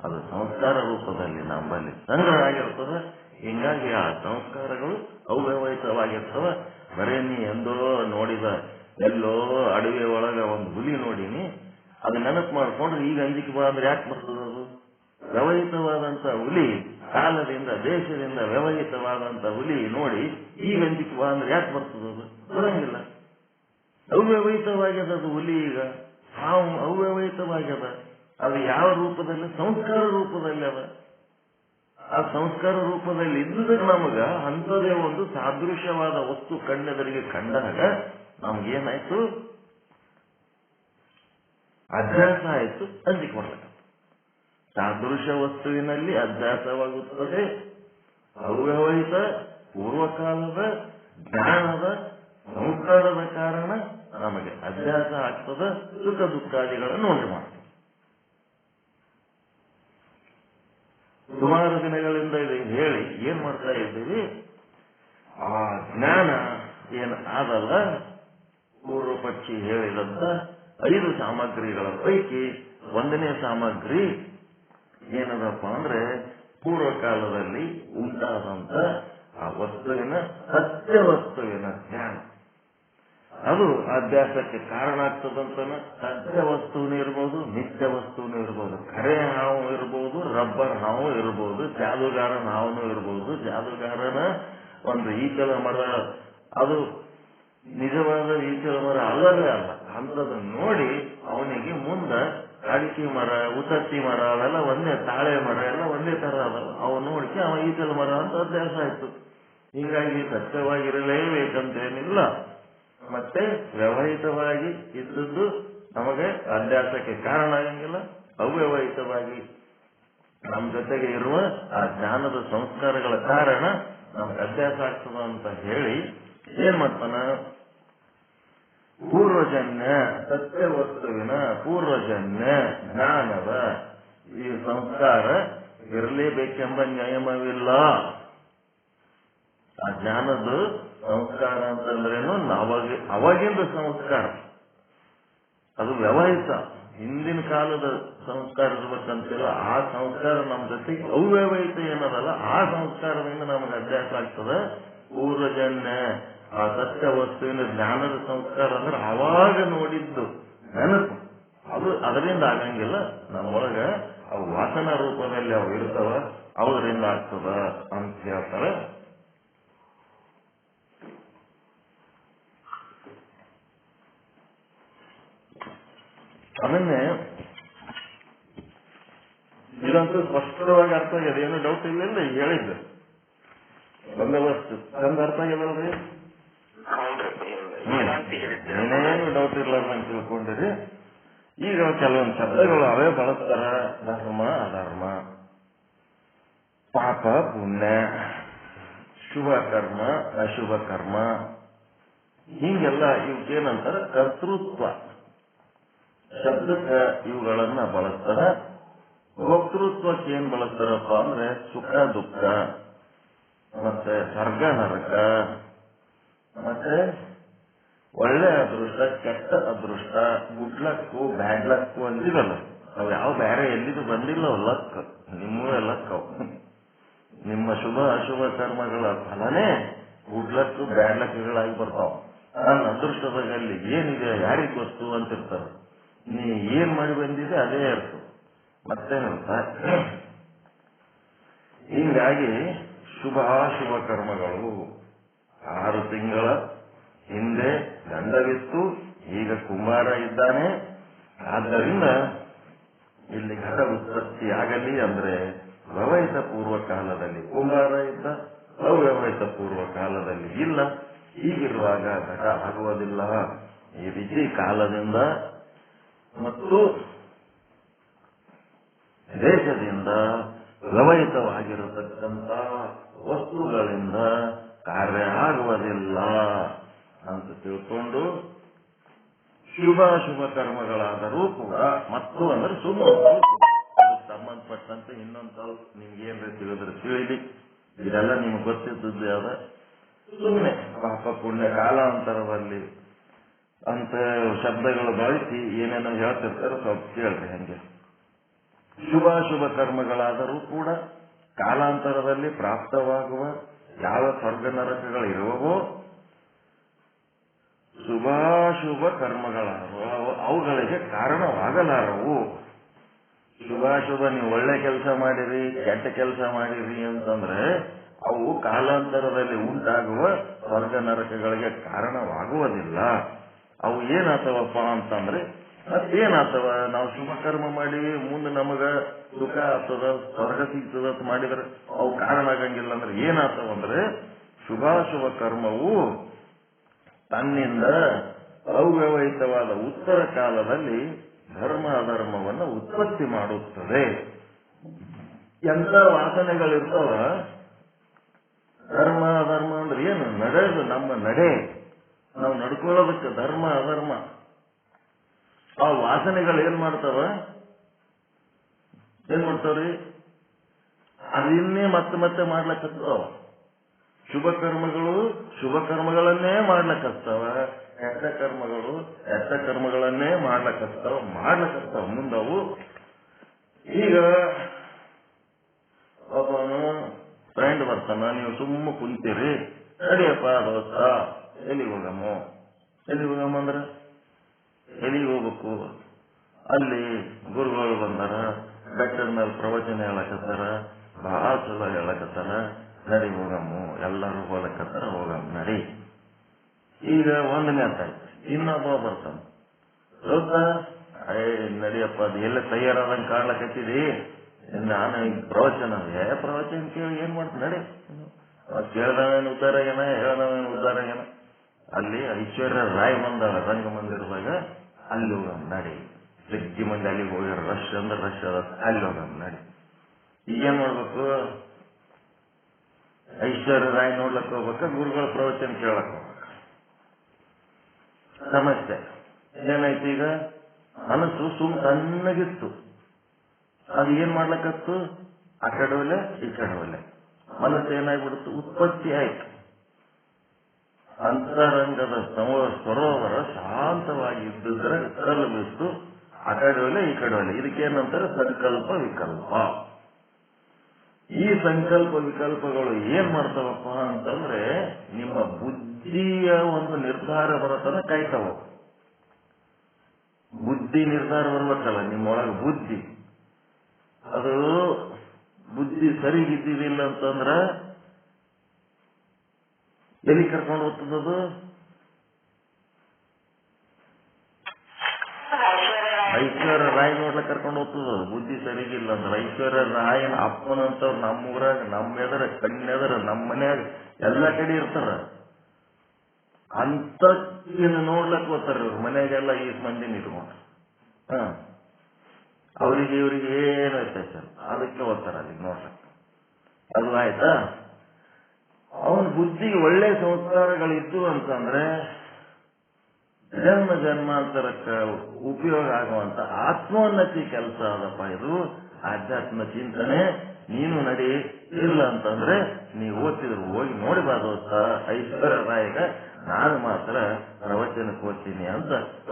ಅದು ಸಂಸ್ಕಾರ ರೂಪದಲ್ಲಿ ನಮ್ಮಲ್ಲಿ ಸಂಗ್ರಹ ಆಗಿರ್ತದೆ. ಹಿಂಗಾಗಿ ಆ ಸಂಸ್ಕಾರಗಳು ಅವ್ಯವಹಿತವಾಗಿರ್ತವ. ಬರೇ ನೀ ಎಂದೋ ನೋಡಿದ ಎಲ್ಲೋ ಅಡವಿ ಒಳಗ ಒಂದು ಹುಲಿ ನೋಡಿನಿ, ಅದು ನೆನಪು ಮಾಡ್ಕೊಂಡ್ರೆ ಈಗ ಅಂಜಿಕೆ ಬಾ ಅಂದ್ರೆ ಯಾಕೆ ಬರ್ತದ? ಅದು ವ್ಯವಹಿತವಾದಂತ ಹುಲಿ, ಕಾಲದಿಂದ ದೇಶದಿಂದ ವ್ಯವಹಿತವಾದಂತ ಹುಲಿ ನೋಡಿ ಈಗ ಅಂಜಿಕೆ ಬಾ ಅಂದ್ರೆ ಯಾಕೆ ಬರ್ತದದು? ಬರಂಗಿಲ್ಲ. ಅವ್ಯವಹಿತವಾಗ್ಯದ ಅದು ಹುಲಿ. ಈಗ ಹಾವು ಅವ್ಯವಹಿತವಾಗ್ಯದ. ಅದು ಯಾವ ರೂಪದಲ್ಲಿ? ಸಂಸ್ಕಾರ ರೂಪದಲ್ಲಿ ಅದ. ಆ ಸಂಸ್ಕಾರ ರೂಪದಲ್ಲಿ ಇದ್ದುದಕ್ಕೆ ನಮಗ ಅಂಥದೇ ಒಂದು ಸಾದೃಶ್ಯವಾದ ವಸ್ತು ಕಣ್ಣೆದರಿಗೆ ಕಂಡಾಗ ನಮ್ಗೇನಾಯ್ತು? ಅಭ್ಯಾಸ ಆಯ್ತು, ಅಂಜಿಕೆ ಮಾಡ್ಲಕ್ಕ. ಸಾದೃಶ್ಯ ವಸ್ತುವಿನಲ್ಲಿ ಅಭ್ಯಾಸವಾಗುತ್ತದೆ. ಅವ್ಯವಹಿತ ಪೂರ್ವಕಾಲದ ಜ್ಞಾನದ ಸಂಸ್ಕಾರದ ಕಾರಣ ನಮಗೆ ಅಭ್ಯಾಸ ಆಗ್ತದ, ಸುಖ ದುಃಖಾದಿಗಳನ್ನು ಉಂಟು ಮಾಡ್ತದೆ. ಸುಮಾರು ದಿನಗಳಿಂದ ಇದು ಹೇಳಿ ಏನ್ ಮಾಡ್ತಾ ಇದ್ದೀವಿ? ಆ ಜ್ಞಾನ ಏನ್ ಆದಲ್ಲ, ಪೂರ್ವ ಪಕ್ಷಿ ಹೇಳಿದಂತ 5 ಸಾಮಗ್ರಿಗಳ ಪೈಕಿ 1ನೇ ಸಾಮಗ್ರಿ ಏನದಪ್ಪ ಅಂದ್ರೆ ಪೂರ್ವಕಾಲದಲ್ಲಿ ಉಂಟಾದಂತ ಆ ವಸ್ತುವಿನ ಸತ್ಯ ವಸ್ತುವಿನ ಜ್ಞಾನ. ಅದು ಅಭ್ಯಾಸಕ್ಕೆ ಕಾರಣ ಆಗ್ತದಂತನ. ಸತ್ಯ ವಸ್ತುನೂ ಇರ್ಬೋದು, ನಿತ್ಯ ವಸ್ತುನೂ ಇರ್ಬೋದು, ಕರೆ ಹಾವು ಇರ್ಬೋದು, ರಬ್ಬರ್ ಹಾವು ಇರ್ಬೋದು, ಜಾದುಗಾರನ ಹಾವನು ಇರ್ಬೋದು. ಜಾದುಗಾರನ ಒಂದು ಈಚಲ ಮರ, ಅದು ನಿಜವಾದ ಈಚಲ ಮರ ಅಲ್ಲವೇ ಅಲ್ಲ. ಅಂಥದನ್ನು ನೋಡಿ ಅವನಿಗೆ ಮುಂದ ಅಡಿಕೆ ಮರ, ಉತ್ತತ್ತಿ ಮರ ಅವೆಲ್ಲ ಒಂದೇ, ತಾಳೆ ಮರ ಎಲ್ಲ ಒಂದೇ ತರ ಅದಲ್ಲ. ಅವು ನೋಡಿಕೆ ಅವ ಈಚಲ ಮರ ಅಂತ ಅಭ್ಯಾಸ ಆಯ್ತು. ಹೀಗಾಗಿ ಸತ್ಯವಾಗಿರಲೇಬೇಕಂತೇನಿಲ್ಲ. ಮತ್ತೆ ವ್ಯವಹಿತವಾಗಿ ಇದ್ದದ್ದು ನಮಗೆ ಅಭ್ಯಾಸಕ್ಕೆ ಕಾರಣ ಆಗಂಗಿಲ್ಲ. ಅವ್ಯವಹಿತವಾಗಿ ನಮ್ಮ ಜೊತೆಗೆ ಇರುವ ಆ ಜ್ಞಾನದ ಸಂಸ್ಕಾರಗಳ ಕಾರಣ ನಮ್ಗೆ ಅಭ್ಯಾಸ ಆಗ್ತದ ಅಂತ ಹೇಳಿ ಏನ್ ಮಾಡ್ತಾನ? ಪೂರ್ವಜನ್ಯ ಸತ್ಯ ವಸ್ತುವಿನ ಪೂರ್ವಜನ್ಯ ಜ್ಞಾನದ ಈ ಸಂಸ್ಕಾರ ಇರಲೇಬೇಕೆಂಬ ನಿಯಮವಿಲ್ಲ. ಆ ಜ್ಞಾನದ ಸಂಸ್ಕಾರ ಅಂತಂದ್ರೇನು? ಅವಾಗಿಂದ ಸಂಸ್ಕಾರ ಅದು ವ್ಯವಹಿತ. ಹಿಂದಿನ ಕಾಲದ ಸಂಸ್ಕಾರ ಇರ್ಬೇಕಂತಿಲ್ಲ. ಆ ಸಂಸ್ಕಾರ ನಮ್ಮ ಜೊತೆಗೆ ಅವ್ಯವಹಿತ ಏನದಲ್ಲ, ಆ ಸಂಸ್ಕಾರದಿಂದ ನಮಗೆ ಅಭ್ಯಾಸ ಆಗ್ತದೆ. ಪೂರ್ವಜನ್ಯ ಆ ಸತ್ಯ ವಸ್ತುವಿನ ಜ್ಞಾನದ ಸಂಸ್ಕಾರ ಅಂದ್ರೆ ಅವಾಗ ನೋಡಿದ್ದು ನೆನಪು, ಅದು ಅದರಿಂದ ಆಗಂಗಿಲ್ಲ. ನಮ್ಮೊಳಗ ಅವು ವಾಸನ ರೂಪದಲ್ಲಿ ಅವು ಇರ್ತಾವ, ಅವರಿಂದ ಆಗ್ತದ ಅಂತ ಹೇಳ್ತಾರೆ. ಅದನ್ನೇ ಇದಂತೂ ಸ್ಪಷ್ಟವಾಗಿ ಅರ್ಥ ಆಗಿದೆ, ಏನು ಡೌಟ್ ಇಲ್ಲ. ಹೇಳಿದ್ದು ಬಂದೋಬಸ್ತು ಚಂದ ಅರ್ಥ ಆಗಿದಲ್ರಿ? ಏನೇನು ಡೌಟ್ ಇರ್ಲಾರ್ದು ಅಂತ ತಿಳ್ಕೊಂಡಿರಿ. ಈಗ ಕೆಲವೊಂದು ಶಬ್ದಗಳು ಅವೇ ಬಳಸ್ತಾರ. ಧರ್ಮ ಅಧರ್ಮ, ಪಾಪ ಪುಣ್ಯ, ಶುಭ ಕರ್ಮ ಅಶುಭ ಕರ್ಮ, ಹಿಂಗೆಲ್ಲ ಇವಕ್ಕೇನಂತಾರ ಕರ್ತೃತ್ವ ಶಬ್ದಕ್ಕೆ ಇವುಗಳನ್ನ ಬಳಸ್ತಾರ. ವಕ್ತೃತ್ವಕ್ಕೆ ಏನ್ ಬಳಸ್ತಾರಪ್ಪ ಅಂದ್ರೆ ಸುಖ ದುಃಖ, ಮತ್ತೆ ಸ್ವರ್ಗ ನರಕ, ಮತ್ತೆ ಒಳ್ಳೆ ಅದೃಷ್ಟ ಕೆಟ್ಟ ಅದೃಷ್ಟ, ಗುಡ್ ಲಕ್ಕು ಬ್ಯಾಡ್ ಲಕ್ಕು ಅಂದಿರಲ್ಲ, ಅವು ಯಾವ ಬೇರೆ ಎಲ್ಲಿದು ಬಂದಿಲ್ಲ ಲಕ್, ನಿಮ್ಮವೇ ಲಕ್ ಅವು. ನಿಮ್ಮ ಶುಭ ಅಶುಭ ಕರ್ಮಗಳ ಫಲನೇ ಗುಡ್ ಲಕ್ ಬ್ಯಾಡ್ ಲಕ್ಗಳಾಗಿ ಬರ್ತಾವ. ನನ್ನ ಅದೃಷ್ಟದಲ್ಲಿ ಏನಿದೆ ಯಾರಿಗ್ ಗೊತ್ತು ಅಂತಿರ್ತಾರ. ನೀ ಏನ್ ಮಾಡಿ ಬಂದಿದೆ ಅದೇ ಇರ್ತದೆ, ಮತ್ತೇನಿರ್ತ. ಹೀಗಾಗಿ ಶುಭಾಶುಭ ಕರ್ಮಗಳು 6 ತಿಂಗಳ ಹಿಂದೆ ಗಂಡವಿತ್ತು, ಈಗ ಕುಮಾರ ಇದ್ದಾನೆ. ಆದ್ದರಿಂದ ಇಲ್ಲಿ ಘಟ ಉತ್ಪತ್ತಿ ಆಗಲಿ ಅಂದ್ರೆ ವ್ಯವಹಿತ ಪೂರ್ವ ಕಾಲದಲ್ಲಿ ಕುಮಾರ ಇದ್ದ, ಅವ್ಯವಹಿತ ಪೂರ್ವ ಕಾಲದಲ್ಲಿ ಇಲ್ಲ. ಹೀಗಿರುವಾಗ ಘಟ ಆಗುವುದಿಲ್ಲ. ಈ ರೀತಿ ಕಾಲದಿಂದ ಮತ್ತು ದೇಶದಿಂದ ವ್ಯವಹಿತವಾಗಿರತಕ್ಕಂಥ ವಸ್ತುಗಳಿಂದ ಕಾರ್ಯ ಆಗುವುದಿಲ್ಲ ಅಂತ ತಿಳ್ಕೊಂಡು ಶುಭಾಶುಭ ಕರ್ಮಗಳಾದರೂ ಕೂಡ ಮತ್ತು ಅಂದ್ರೆ ಸುಮ್ಮನೆ ಸಂಬಂಧಪಟ್ಟಂತೆ ಇನ್ನೊಂದು ಸ್ವಲ್ಪ ನಿಮ್ಗೇನ್ರಿ ತಿಳಿದ್ರೆ ತಿಳಿಲಿ. ಇದೆಲ್ಲ ನಿಮ್ಗೆ ಗೊತ್ತಿದ್ದದ್ದು ಯಾವ್ದ ಸುಮ್ಮನೆ ಪಾಪ ಪುಣ್ಯ ಕಾಲಾಂತರದಲ್ಲಿ ಅಂತ ಶಬ್ದಗಳು ಬಳಸಿ ಏನೇನೋ ಹೇಳ್ತಿರ್ತಾರೆ, ಸ್ವಲ್ಪ ಕೇಳ್ರಿ. ಹಂಗೆ ಶುಭಾಶುಭ ಕರ್ಮಗಳಾದರೂ ಕೂಡ ಕಾಲಾಂತರದಲ್ಲಿ ಪ್ರಾಪ್ತವಾಗುವ ಯಾವ ಸ್ವರ್ಗ ನರಕಗಳಿರುವವೋ ಶುಭಾಶುಭ ಕರ್ಮಗಳಾದವು ಅವುಗಳಿಗೆ ಕಾರಣವಾಗಲಾರವು. ಶುಭಾಶುಭ ನೀವು ಒಳ್ಳೆ ಕೆಲಸ ಮಾಡಿರಿ ಕೆಟ್ಟ ಕೆಲಸ ಮಾಡಿರಿ ಅಂತಂದ್ರೆ ಅವು ಕಾಲಾಂತರದಲ್ಲಿ ಉಂಟಾಗುವ ಸ್ವರ್ಗ ನರಕಗಳಿಗೆ ಕಾರಣವಾಗುವುದಿಲ್ಲ. ಅವು ಏನಾತವಪ್ಪ ಅಂತಂದ್ರೆ ಮತ್ತೇನಾತವ, ನಾವು ಶುಭ ಕರ್ಮ ಮಾಡಿ ಮುಂದೆ ನಮಗ ಸುಖ ಆಗ್ತದ ಸ್ವರ್ಗ ಸಿಗ್ತದ ಅಂತ ಮಾಡಿದ್ರೆ ಅವು ಕಾರಣ ಆಗಂಗಿಲ್ಲ. ಅಂದ್ರೆ ಏನಾತವ ಅಂದ್ರೆ ಶುಭಾಶುಭ ಕರ್ಮವು ತನ್ನಿಂದ ಅವ್ಯವಹಿತವಾದ ಉತ್ತರ ಕಾಲದಲ್ಲಿ ಧರ್ಮ ಅಧರ್ಮವನ್ನು ಉತ್ಪತ್ತಿ ಮಾಡುತ್ತದೆ. ಎಂತ ವಾಸನೆಗಳಿರ್ತಾವ. ಧರ್ಮ ಅಧರ್ಮ ಅಂದ್ರೆ ಏನು? ನಡೆದು ನಮ್ಮ ನಡೆ, ನಾವು ನಡ್ಕೊಳ್ಳೋದಕ್ಕೆ ಧರ್ಮ ಅಧರ್ಮ. ಆ ವಾಸನೆಗಳು ಏನ್ ಮಾಡ್ತಾವ್ರಿ? ಅದಿನ್ನೇ ಮತ್ತೆ ಮಾಡ್ಲಕ್ಕತ್ತಾವ. ಶುಭ ಕರ್ಮಗಳು ಶುಭ ಕರ್ಮಗಳನ್ನೇ ಮಾಡ್ಲಕ್ಕತ್ತಾವ, ಕೆಟ್ಟ ಕರ್ಮಗಳು ಕೆಟ್ಟ ಕರ್ಮಗಳನ್ನೇ ಮಾಡ್ಲಕ್ಕತ್ತಾವ ಮುಂದವು. ಈಗ ಒಬ್ಬನು ಫ್ರೆಂಡ್ ಬರ್ತಾನ, ನೀವು ಸುಮ್ಮ ಕುಂತೀರಿ, ನಡಿಯಪ್ಪ ದೋಸ್ತ ಎಲ್ಲಿಗೆ ಹೋಗಮ್ಮ ಅಂದ್ರೆ ಎಲ್ಲಿಗೆ ಹೋಗ್ಬೇಕು? ಅಲ್ಲಿ ಗುರುಗಳು ಬಂದಾರ, ಬೆಟ್ಟದ ಮೇಲೆ ಪ್ರವಚನ ಹೇಳಕತ್ತಾರ, ಬಹಳ ಚಲೋ ಹೇಳಕತ್ತಾರ, ನಡಿ ಹೋಗಮ್ಮ, ಎಲ್ಲರೂ ಹೋಗಕತ್ತಾರ, ಹೋಗಮ್ಮ ನಡಿ. ಈಗ ಒಂದನೇ ಆಯ್ತು, ಇನ್ನೊಬ್ಬ ಬರ್ತಾನ, ನಡಿಯಪ್ಪ ಅದು ಎಲ್ಲ ತಯಾರಾದಂಗೆ ಕಾಣ್ಲಕತ್ತಿದಿ, ನಾನು ಈಗ ಪ್ರವಚನ ಕೇಳಿ ಏನ್ ಮಾಡ್ತೀನಿ ನಡಿ. ಕೇಳ್ದವೇನು ಉದ್ದಾರ ಏನ, ಹೇಳ್ದವೇನು ಉದ್ದಾರ ಏನ. ಅಲ್ಲಿ ಐಶ್ವರ್ಯ ರಾಯ್ ಬಂದಾಳ ರಂಗಮಂದಿರದಾಗ, ಅಲ್ಲಿ ಹೋಗಮ್ಮ ನಡಿ. ಜಗ್ಗಿ ಮಂದಿ ಅಲ್ಲಿಗೆ ಹೋಗ್ಯಾರ, ರಶ್ ಅಂದ್ರೆ ರಶ್ ಅದ, ಅಲ್ಲಿ ಹೋಗಮ್ಮ ನಡಿ. ಈಗೇನ್ ಮಾಡ್ಬೇಕು? ಐಶ್ವರ್ಯ ರಾಯ್ ನೋಡ್ಲಕ್ ಹೋಗ್ಬೇಕ, ಗುರುಗಳ ಪ್ರವಚನ ಕೇಳಕ್ ಹೋಗ್ಬೇಕ. ಸಮಸ್ಯೆ ಏನಾಯ್ತು? ಈಗ ಮನಸ್ಸು ತಣ್ಣಗಿತ್ತು, ಅದು ಏನ್ ಮಾಡ್ಲಕ್ಕತ್ತು? ಆ ಕಡೆ ಒಲೆ ಈ ಕಡೆ ಒಲೆ, ಮನಸ್ಸು ಏನಾಗ್ಬಿಡುತ್ತು? ಉತ್ಪತ್ತಿ ಆಯ್ತು. ಅಂತರಂಗದ ಸರೋವರ ಶಾಂತವಾಗಿದ್ದರೆ ಕಲ್ಲು ಬಿತ್ತು, ಆ ಕಡೆ ಒಲೆ ಈ ಕಡೆ ಒಲೆ. ಇದಕ್ಕೇನಂತಾರೆ? ಸಂಕಲ್ಪ ವಿಕಲ್ಪ. ಈ ಸಂಕಲ್ಪ ವಿಕಲ್ಪಗಳು ಏನ್ ಮಾಡ್ತಾವಪ್ಪ ಅಂತಂದ್ರೆ ನಿಮ್ಮ ಬುದ್ಧಿಯ ಒಂದು ನಿರ್ಧಾರ ಬರತನ ಕಾಯ್ತಾವ. ಬುದ್ಧಿ ನಿರ್ಧಾರ ಬರ್ಬೇಕಲ್ಲ ನಿಮ್ಮೊಳಗೆ ಬುದ್ಧಿ. ಅದು ಬುದ್ಧಿ ಸರಿಗಿದ್ದಿಲ್ಲ ಅಂತಂದ್ರ ಎಲ್ಲಿ ಕರ್ಕೊಂಡು ಹೋಗ್ತದದು? ಐಶ್ವರ್ಯ ರಾಯ್ ನೋಡ್ಲಿಕ್ಕೆ ಕರ್ಕೊಂಡು ಹೋಗ್ತದ. ಬುದ್ಧಿ ಸರಿಗಿಲ್ಲ ಅಂದ್ರೆ ಐಶ್ವರ್ಯ ರಾಯನ ಅಪ್ಪನಂತವ್ರು ನಮ್ಮೂರಾಗ, ನಮ್ಮ ಎದರ ಕಣ್ಣೆದರ, ನಮ್ಮ ಮನ್ಯಾಗ ಎಲ್ಲ ಕಡೆ ಇರ್ತಾರ. ಅಂತ ನೋಡ್ಲಕ್ ಹೋಗ್ತಾರ ಇವ್ರು. ಮನೆಯಾಗೆಲ್ಲ ಈ ಮಂದಿನ ಇಟ್ಕೊಂಡು ಅವರಿಗೆ ಇವ್ರಿಗೆ ಏನು ವ್ಯತ್ಯಾಸ, ಅದಕ್ಕೆ ಹೋಗ್ತಾರ ಅಲ್ಲಿಗೆ ನೋಡ್ಲಕ್. ಅದು ಆಯ್ತಾ? ಅವನ ಬುದ್ಧಿಗೆ ಒಳ್ಳೆ ಸಂಸ್ಕಾರಗಳಿದ್ದು ಅಂತಂದ್ರೆ ಜನ್ಮ ಜನ್ಮಾಂತರಕ್ಕೆ ಉಪಯೋಗ ಆಗುವಂತ ಆತ್ಮೋನ್ನತಿ ಕೆಲಸ ಅದಪ್ಪ ಇದು. ಆಧ್ಯಾತ್ಮ ಚಿಂತನೆ ನೀನು ನಡಿ. ಇಲ್ಲ ಅಂತಂದ್ರೆ ನೀವು ಓದ್ತಿದ್ರು ಹೋಗಿ ನೋಡಿಬಾರ್ದು ಐಶ್ವರ್ಯ ರಾಯಗ ನಾನು ಮಾತ್ರ ಪ್ರವಚನಕ್ಕೆ ಓದ್ತೀನಿ ಅಂತ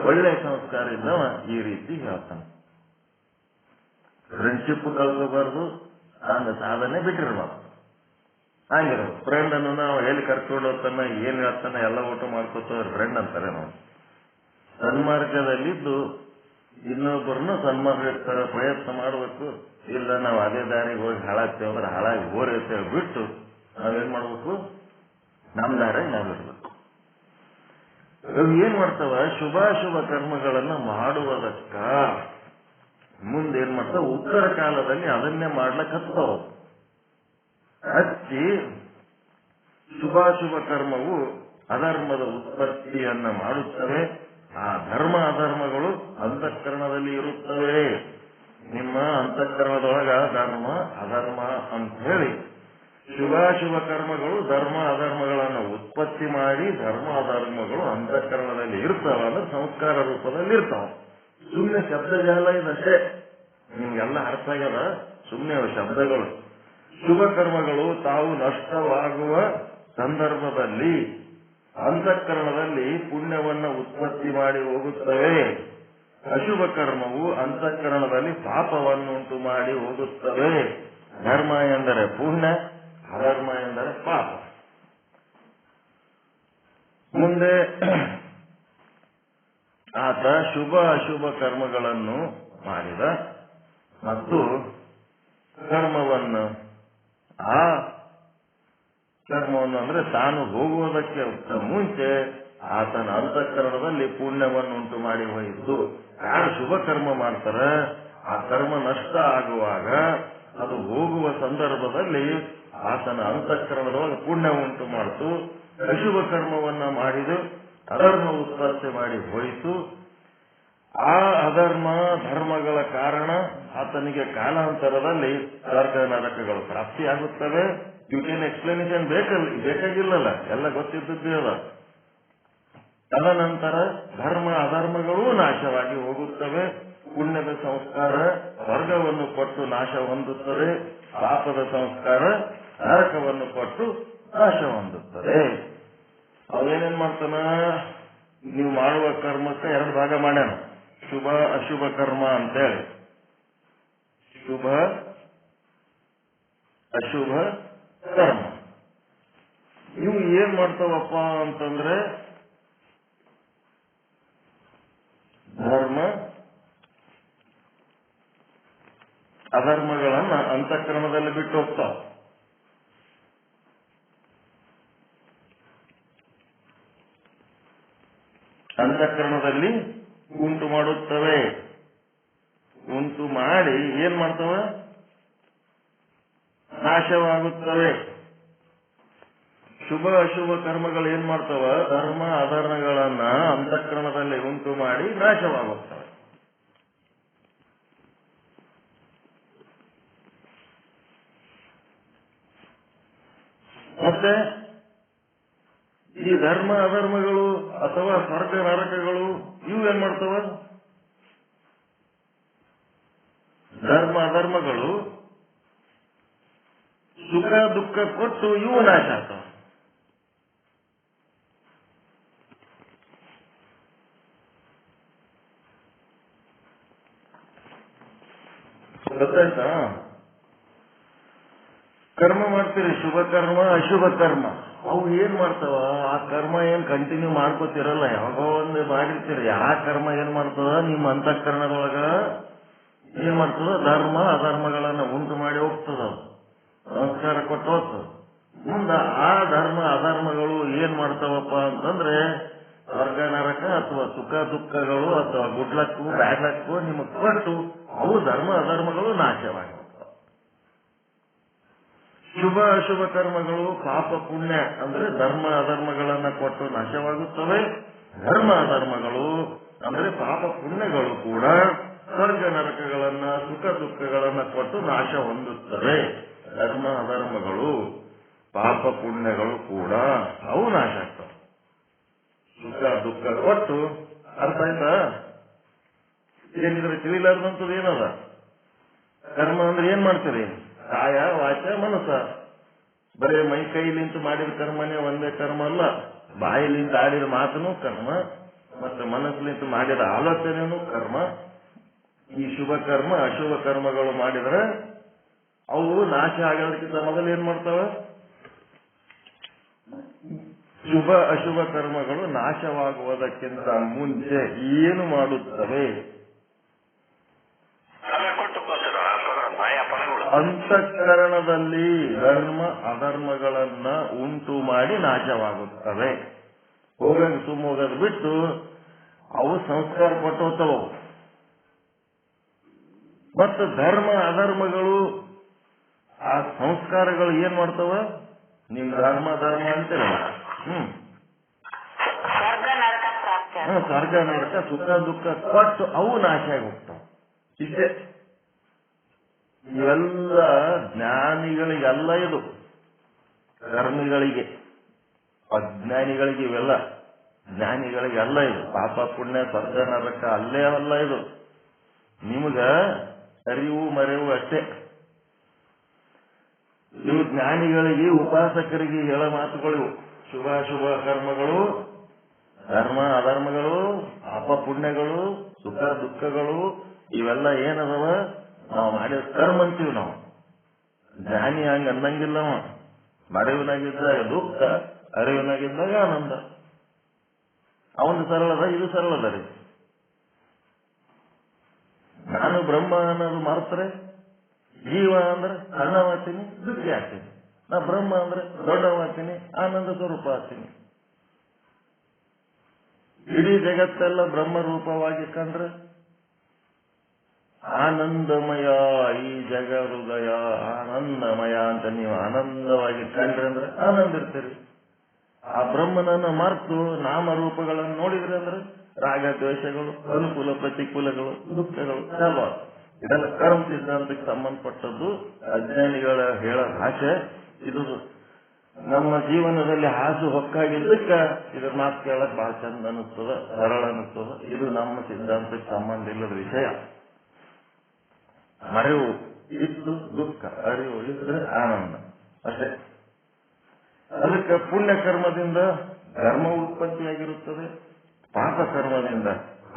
ಒಳ್ಳೆ ಸಂಸ್ಕಾರ ಇದ್ದವ ಈ ರೀತಿ ಹೇಳ್ತಾನೆ. ಫ್ರೆಂಡ್ಶಿಪ್ ಕಳ್ಕೋಬಾರ್ದು, ಹಂಗ ಸಾಧನೆ ಬಿಟ್ಟಿರ್ಬಾರ್ದು. ಹಂಗಿರೋದು ಫ್ರೆಂಡ್ ಅನ್ನು ನಾವು ಎಲ್ಲಿ ಕರ್ಕೊಂಡು ಹೋಗ್ತಾನ, ಏನ್ ಹೇಳ್ತಾನ ಎಲ್ಲ ಊಟ ಮಾಡ್ಕೊತವ್ರ ಫ್ರೆಂಡ್ ಅಂತಾರೆ. ನಾವು ಸನ್ಮಾರ್ಗದಲ್ಲಿದ್ದು ಇನ್ನೊಬ್ಬರನ್ನು ಸನ್ಮಾರ್ಗಕ್ಕೆ ಪ್ರಯತ್ನ ಮಾಡಬೇಕು. ಇಲ್ಲ ನಾವು ಅದೇ ದಾರಿಗೆ ಹೋಗಿ ಹಾಳಾಗ್ತೇವೆ ಅಂದ್ರೆ ಹಾಳಾಗಿ ಓರೇತೇವೆ ಬಿಟ್ಟು ನಾವೇನ್ ಮಾಡ್ಬೇಕು, ನಮ್ ದಾರಿಗೆ ನಾವಿರ್ಬೇಕು. ಏನ್ ಮಾಡ್ತಾವ, ಶುಭಾಶುಭ ಕರ್ಮಗಳನ್ನ ಮಾಡುವುದಕ್ಕ ಮುಂದೇನ್ ಮಾಡ್ತಾವ, ಉತ್ತರ ಕಾಲದಲ್ಲಿ ಅದನ್ನೇ ಮಾಡ್ಲಕ್ ಹತ್ತಾವ. ಹಚ್ಚಿ ಶುಭಾಶುಭ ಕರ್ಮವು ಅಧರ್ಮದ ಉತ್ಪತ್ತಿಯನ್ನ ಮಾಡುತ್ತವೆ. ಆ ಧರ್ಮ ಅಧರ್ಮಗಳು ಅಂತಃಕರಣದಲ್ಲಿ ಇರುತ್ತವೆ. ನಿಮ್ಮ ಅಂತಃಕರಣದೊಳಗ ಧರ್ಮ ಅಧರ್ಮ ಅಂತ ಹೇಳಿ ಶುಭಾಶುಭ ಕರ್ಮಗಳು ಧರ್ಮ ಅಧರ್ಮಗಳನ್ನು ಉತ್ಪತ್ತಿ ಮಾಡಿ ಧರ್ಮ ಅಧರ್ಮಗಳು ಅಂತಃಕರಣದಲ್ಲಿ ಇರ್ತಾವ. ಅಂದ್ರೆ ಸಂಸ್ಕಾರ ರೂಪದಲ್ಲಿ ಇರ್ತಾವ. ಸುಮ್ಮನೆ ಶಬ್ದಜಾಲ ಇದಷ್ಟೇ, ನಿಮ್ಗೆಲ್ಲ ಅರ್ಥ ಆಗ್ಯದ. ಸುಮ್ಮನೆ ಶಬ್ದಗಳು. ಶುಭ ಕರ್ಮಗಳು ತಾವು ನಷ್ಟವಾಗುವ ಸಂದರ್ಭದಲ್ಲಿ ಅಂತಃಕರಣದಲ್ಲಿ ಪುಣ್ಯವನ್ನ ಉತ್ಪತ್ತಿ ಮಾಡಿ ಹೋಗುತ್ತವೆ. ಅಶುಭ ಕರ್ಮವು ಅಂತಃಕರಣದಲ್ಲಿ ಪಾಪವನ್ನುಂಟು ಮಾಡಿ ಹೋಗುತ್ತವೆ. ಧರ್ಮ ಎಂದರೆ ಪುಣ್ಯ, ಅಧರ್ಮ ಎಂದರೆ ಪಾಪ. ಮುಂದೆ ಆತ ಶುಭ ಅಶುಭ ಕರ್ಮಗಳನ್ನು ಮಾಡಿದ ಮತ್ತು ಕರ್ಮವನ್ನು ಆ ಕರ್ಮವನ್ನು ಅಂದ್ರೆ ತಾನು ಹೋಗುವುದಕ್ಕೆ ಮುಂಚೆ ಆತನ ಅಂತಃಕರಣದಲ್ಲಿ ಪುಣ್ಯವನ್ನು ಉಂಟು ಮಾಡಿ ಹೋಯಿತು. ಯಾರು ಶುಭ ಕರ್ಮ ಮಾಡ್ತಾರ ಆ ಕರ್ಮ ನಷ್ಟ ಆಗುವಾಗ ಅದು ಹೋಗುವ ಸಂದರ್ಭದಲ್ಲಿ ಆತನ ಅಂತಃಕರಣದೊಳಗೆ ಪುಣ್ಯ ಉಂಟು ಮಾಡಿತು. ಅಶುಭ ಕರ್ಮವನ್ನ ಮಾಡಿದು ಅಧರ್ಮ ಉತ್ಪತ್ತಿ ಮಾಡಿ ಹೋಯಿತು. ಆ ಅಧರ್ಮ ಧರ್ಮಗಳ ಕಾರಣ ಆತನಿಗೆ ಕಾಲಾಂತರದಲ್ಲಿ ಸ್ವರ್ಗ ನರಕಗಳು ಪ್ರಾಪ್ತಿಯಾಗುತ್ತವೆ. ಇವಕ್ಕೇನು ಎಕ್ಸ್ಪ್ಲನೇಷನ್ ಬೇಕಾಗಿಲ್ಲಲ್ಲ, ಎಲ್ಲ ಗೊತ್ತಿದ್ದದ್ದೇ ಅಲ್ಲ. ತದನಂತರ ಧರ್ಮ ಅಧರ್ಮಗಳೂ ನಾಶವಾಗಿ ಹೋಗುತ್ತವೆ. ಪುಣ್ಯದ ಸಂಸ್ಕಾರ ಸ್ವರ್ಗವನ್ನು ಕೊಟ್ಟು ನಾಶ ಹೊಂದುತ್ತದೆ. ಪಾಪದ ಸಂಸ್ಕಾರ ನರಕವನ್ನು ಕೊಟ್ಟು ನಾಶ ಹೊಂದುತ್ತದೆ. ಅವೇನೇನ್ ಮಾಡ್ತಾನ, ನೀವು ಮಾಡುವ ಕರ್ಮಕ್ಕೆ 2 ಭಾಗ ಮಾಡ್ಯಾನ, ಶುಭ ಅಶುಭ ಕರ್ಮ ಅಂತೇಳಿ. ಶುಭ ಅಶುಭ ಕರ್ಮ ಇವು ಏನ್ ಮಾಡ್ತಾವಪ್ಪ ಅಂತಂದ್ರೆ ಧರ್ಮ ಅಧರ್ಮಗಳನ್ನ ಅಂತಃಕರಣದಲ್ಲಿ ಬಿಟ್ಟು ಹೋಗ್ತಾವ. ಅಂತಃಕರಣದಲ್ಲಿ ಉಂಟು ಮಾಡುತ್ತವೆ. ಉಂಟು ಮಾಡಿ ಏನ್ ಮಾಡ್ತವ, ನಾಶವಾಗುತ್ತವೆ. ಶುಭ ಅಶುಭ ಕರ್ಮಗಳು ಏನ್ ಮಾಡ್ತವ, ಧರ್ಮ ಅಧರ್ಮಗಳನ್ನ ಅಂತಃಕರಣದಲ್ಲಿ ಉಂಟು ಮಾಡಿ ನಾಶವಾಗುತ್ತವೆ. ಮತ್ತೆ ಈ ಧರ್ಮ ಅಧರ್ಮಗಳು ಅಥವಾ ಸ್ವರ್ಗ ನರಕಗಳು ಇವು ಏನ್ ಮಾಡ್ತವ, ಧರ್ಮ ಅಧರ್ಮಗಳು ಸುಖ ದುಃಖ ಕೊಟ್ಟು ಇವು ನಾಶ ಆಗ್ತವೆ. ಗೊತ್ತಾಯ್ತಾ? ಕರ್ಮ ಮಾಡ್ತೀರಿ, ಶುಭ ಕರ್ಮ ಅಶುಭ ಕರ್ಮ, ಅವು ಏನ್ ಮಾಡ್ತಾವ, ಆ ಕರ್ಮ ಏನ್ ಕಂಟಿನ್ಯೂ ಮಾಡ್ಕೋತಿರಲ್ಲ, ಯಾವಾಗೋ ಒಂದು ಮಾಡಿರ್ತೀರಿ. ಆ ಕರ್ಮ ಏನ್ ಮಾಡ್ತದ, ನಿಮ್ಮ ಅಂತಃಕರಣದೊಳಗ ಏನ್ ಮಾಡ್ತದ, ಧರ್ಮ ಅಧರ್ಮಗಳನ್ನ ಉಂಟು ಮಾಡಿ ಹೋಗ್ತದ, ಸಂಸ್ಕಾರ ಕೊಟ್ಟು ಹೋಗ್ತದ. ಮುಂದ ಆ ಧರ್ಮ ಅಧರ್ಮಗಳು ಏನ್ ಮಾಡ್ತಾವಪ್ಪ ಅಂತಂದ್ರೆ ಸ್ವರ್ಗ ನರಕ ಅಥವಾ ಸುಖ ದುಃಖಗಳು ಅಥವಾ ಗುಡ್ ಲಕ್ಕು ಬ್ಯಾಡ್ ಲಕ್ಕು ನಿಮಗ್ ಕೊಟ್ಟು ಅವು ಧರ್ಮ ಅಧರ್ಮಗಳು ನಾಶವಾಗಿರ್ತವೆ. ಶುಭ ಅಶುಭ ಕರ್ಮಗಳು ಪಾಪ ಪುಣ್ಯ ಅಂದ್ರೆ ಧರ್ಮ ಅಧರ್ಮಗಳನ್ನ ಕೊಟ್ಟು ನಾಶವಾಗುತ್ತವೆ. ಧರ್ಮ ಅಧರ್ಮಗಳು ಅಂದ್ರೆ ಪಾಪ ಪುಣ್ಯಗಳು ಕೂಡ ಸ್ವರ್ಗ ನರಕಗಳನ್ನ ಸುಖ ದುಃಖಗಳನ್ನ ಕೊಟ್ಟು ನಾಶ ಹೊಂದುತ್ತವೆ. ಧರ್ಮ ಅಧರ್ಮಗಳು ಪಾಪ ಪುಣ್ಯಗಳು ಕೂಡ ಅವು ನಾಶ ಆಗ್ತವೆ, ಸುಖ ದುಃಖ ಕೊಟ್ಟು. ಅರ್ಥ ಆಯ್ತಾ? ಏನಿದ್ರೆ ತಿಳಿಲಾರ್ದಂಥದ್ದು ಏನದ, ಕರ್ಮ ಅಂದ್ರೆ ಏನ್ ಮಾಡ್ತೀರಿ, ಕಾಯ ವಾಚ ಮನಸ್ಸ. ಬರೇ ಮೈ ಕೈಲಿಂತ ಮಾಡಿದ ಕರ್ಮನೇ ಒಂದೇ ಕರ್ಮ ಅಲ್ಲ, ಬಾಯಿಲಿಂತ ಆಡಿದ ಮಾತನು ಕರ್ಮ, ಮತ್ತೆ ಮನಸ್ಸಿನಿಂದ ಮಾಡಿದ ಆಲೋಚನೆನೂ ಕರ್ಮ. ಈ ಶುಭ ಕರ್ಮ ಅಶುಭ ಕರ್ಮಗಳು ಮಾಡಿದ್ರೆ ಅವು ನಾಶ ಆಗೋದಕ್ಕಿಂತ ಮೊದಲು ಏನ್ ಮಾಡ್ತಾವ? ಶುಭ ಅಶುಭ ಕರ್ಮಗಳು ನಾಶವಾಗುವುದಕ್ಕಿಂತ ಮುಂಚೆ ಏನು ಮಾಡುತ್ತವೆ? ಅಂತಃಕರಣದಲ್ಲಿ ಧರ್ಮ ಅಧರ್ಮಗಳನ್ನ ಉಂಟು ಮಾಡಿ ನಾಶವಾಗುತ್ತವೆ. ಹೋಗಂಗ್ ಸುಮ್ಮೋಗದ್ ಬಿಟ್ಟು ಅವು ಸಂಸ್ಕಾರ ಕೊಟ್ಟೋಗ್ತವು. ಮತ್ತು ಧರ್ಮ ಅಧರ್ಮಗಳು ಆ ಸಂಸ್ಕಾರಗಳು ಏನ್ ಮಾಡ್ತಾವ? ನಿಮ್ ಧರ್ಮ ಅಂತೀರ, ಸ್ವರ್ಗ ನರಕ ಸುಖ ದುಃಖ ಕೊಟ್ಟು ಅವು ನಾಶ ಆಗಿ ಹೋಗ್ತಾವ. ಇದೇ ಇವೆಲ್ಲ ಜ್ಞಾನಿಗಳಿಗೆಲ್ಲ ಇದು, ಕರ್ಮಿಗಳಿಗೆ ಅಜ್ಞಾನಿಗಳಿಗೆ ಇವೆಲ್ಲ, ಜ್ಞಾನಿಗಳಿಗೆಲ್ಲ ಇದು. ಪಾಪ ಪುಣ್ಯ ಸ್ವರ್ಗ ನರಕ ಅಲ್ಲೇ ಅಲ್ಲ ಇದು. ನಿಮಗ ಅರಿವು ಮರೆವು ಅಷ್ಟೇ. ಇವು ಜ್ಞಾನಿಗಳಿಗೆ ಉಪಾಸಕರಿಗೆ ಹೇಳೋ ಮಾತುಗಳು. ಶುಭಾಶುಭ ಕರ್ಮಗಳು, ಧರ್ಮ ಅಧರ್ಮಗಳು, ಪಾಪ ಪುಣ್ಯಗಳು, ಸುಖ ದುಃಖಗಳು ಇವೆಲ್ಲ ಏನದವ? ನಾವು ಮಾಡಿದ ಕರ್ಮ ಅಂತೀವಿ ನಾವು. ಜ್ಞಾನಿ ಹಂಗ ಅನ್ನಂಗಿಲ್ಲ. ಮರೆವಿನಾಗಿದ್ದಾಗ ದುಃಖ, ಅರಿವಿನಾಗಿದ್ದಾಗ ಆನಂದ. ಅವನು ಸರಳದ, ಇದು ಸರಳದ ರೀ. ನಾನು ಬ್ರಹ್ಮ ಅನ್ನೋದು ಮರೆತರೆ ಜೀವ ಅಂದ್ರೆ ಸಣ್ಣವಾಗ್ತೀನಿ, ದುಃಖಿ ಆಗ್ತೀನಿ. ನಾ ಬ್ರಹ್ಮ ಅಂದ್ರೆ ದೊಡ್ಡವಾಗ್ತೀನಿ, ಆನಂದ ಸ್ವರೂಪ ಆಗ್ತೀನಿ. ಇಡೀ ಜಗತ್ತೆಲ್ಲ ಬ್ರಹ್ಮ ರೂಪವಾಗಿ ಕಂಡ್ರೆ ಆನಂದಮಯ, ಈ ಜಗ ಹೃದಯ ಆನಂದಮಯ ಅಂತ ನೀವು ಆನಂದವಾಗಿ ಕಂಡ್ರೆ ಅಂದ್ರೆ ಆನಂದ ಇರ್ತೀರಿ. ಆ ಬ್ರಹ್ಮನನ್ನು ಮರೆತು ನಾಮರೂಪಗಳನ್ನು ನೋಡಿದ್ರೆ ಅಂದ್ರೆ ರಾಗ ದ್ವೇಷಗಳು, ಅನುಕೂಲ ಪ್ರತಿಕೂಲಗಳು, ದುಃಖಗಳು ಚಾಲು. ಇದೆಲ್ಲ ಕರ್ಮ ಸಿದ್ಧಾಂತಕ್ಕೆ ಸಂಬಂಧಪಟ್ಟದ್ದು. ಅಜ್ಞಾನಿಗಳ ಹೇಳೋ ಭಾಷೆ ಇದು. ನಮ್ಮ ಜೀವನದಲ್ಲಿ ಹಾಸು ಹೊಕ್ಕಾಗಿದ್ದಕ್ಕ ಇದ್ರ ಮಾತು ಕೇಳಕ್ ಬಹಳ ಚಂದ ಅನಿಸ್ತದ, ಸರಳ ಅನಿಸ್ತದ. ಇದು ನಮ್ಮ ಸಿದ್ಧಾಂತಕ್ಕೆ ಸಂಬಂಧ ಇಲ್ಲದ ವಿಷಯ. ಮರೆವು ಇದ್ದು ದುಃಖ, ಅರಿವು ಇದ್ರೆ ಆನಂದ ಅಷ್ಟೇ. ಅದಕ್ಕೆ ಪುಣ್ಯ ಕರ್ಮದಿಂದ ಧರ್ಮ ಉತ್ಪತ್ತಿಯಾಗಿರುತ್ತದೆ, ಪಾಪ ಕರ್ಮದಿಂದ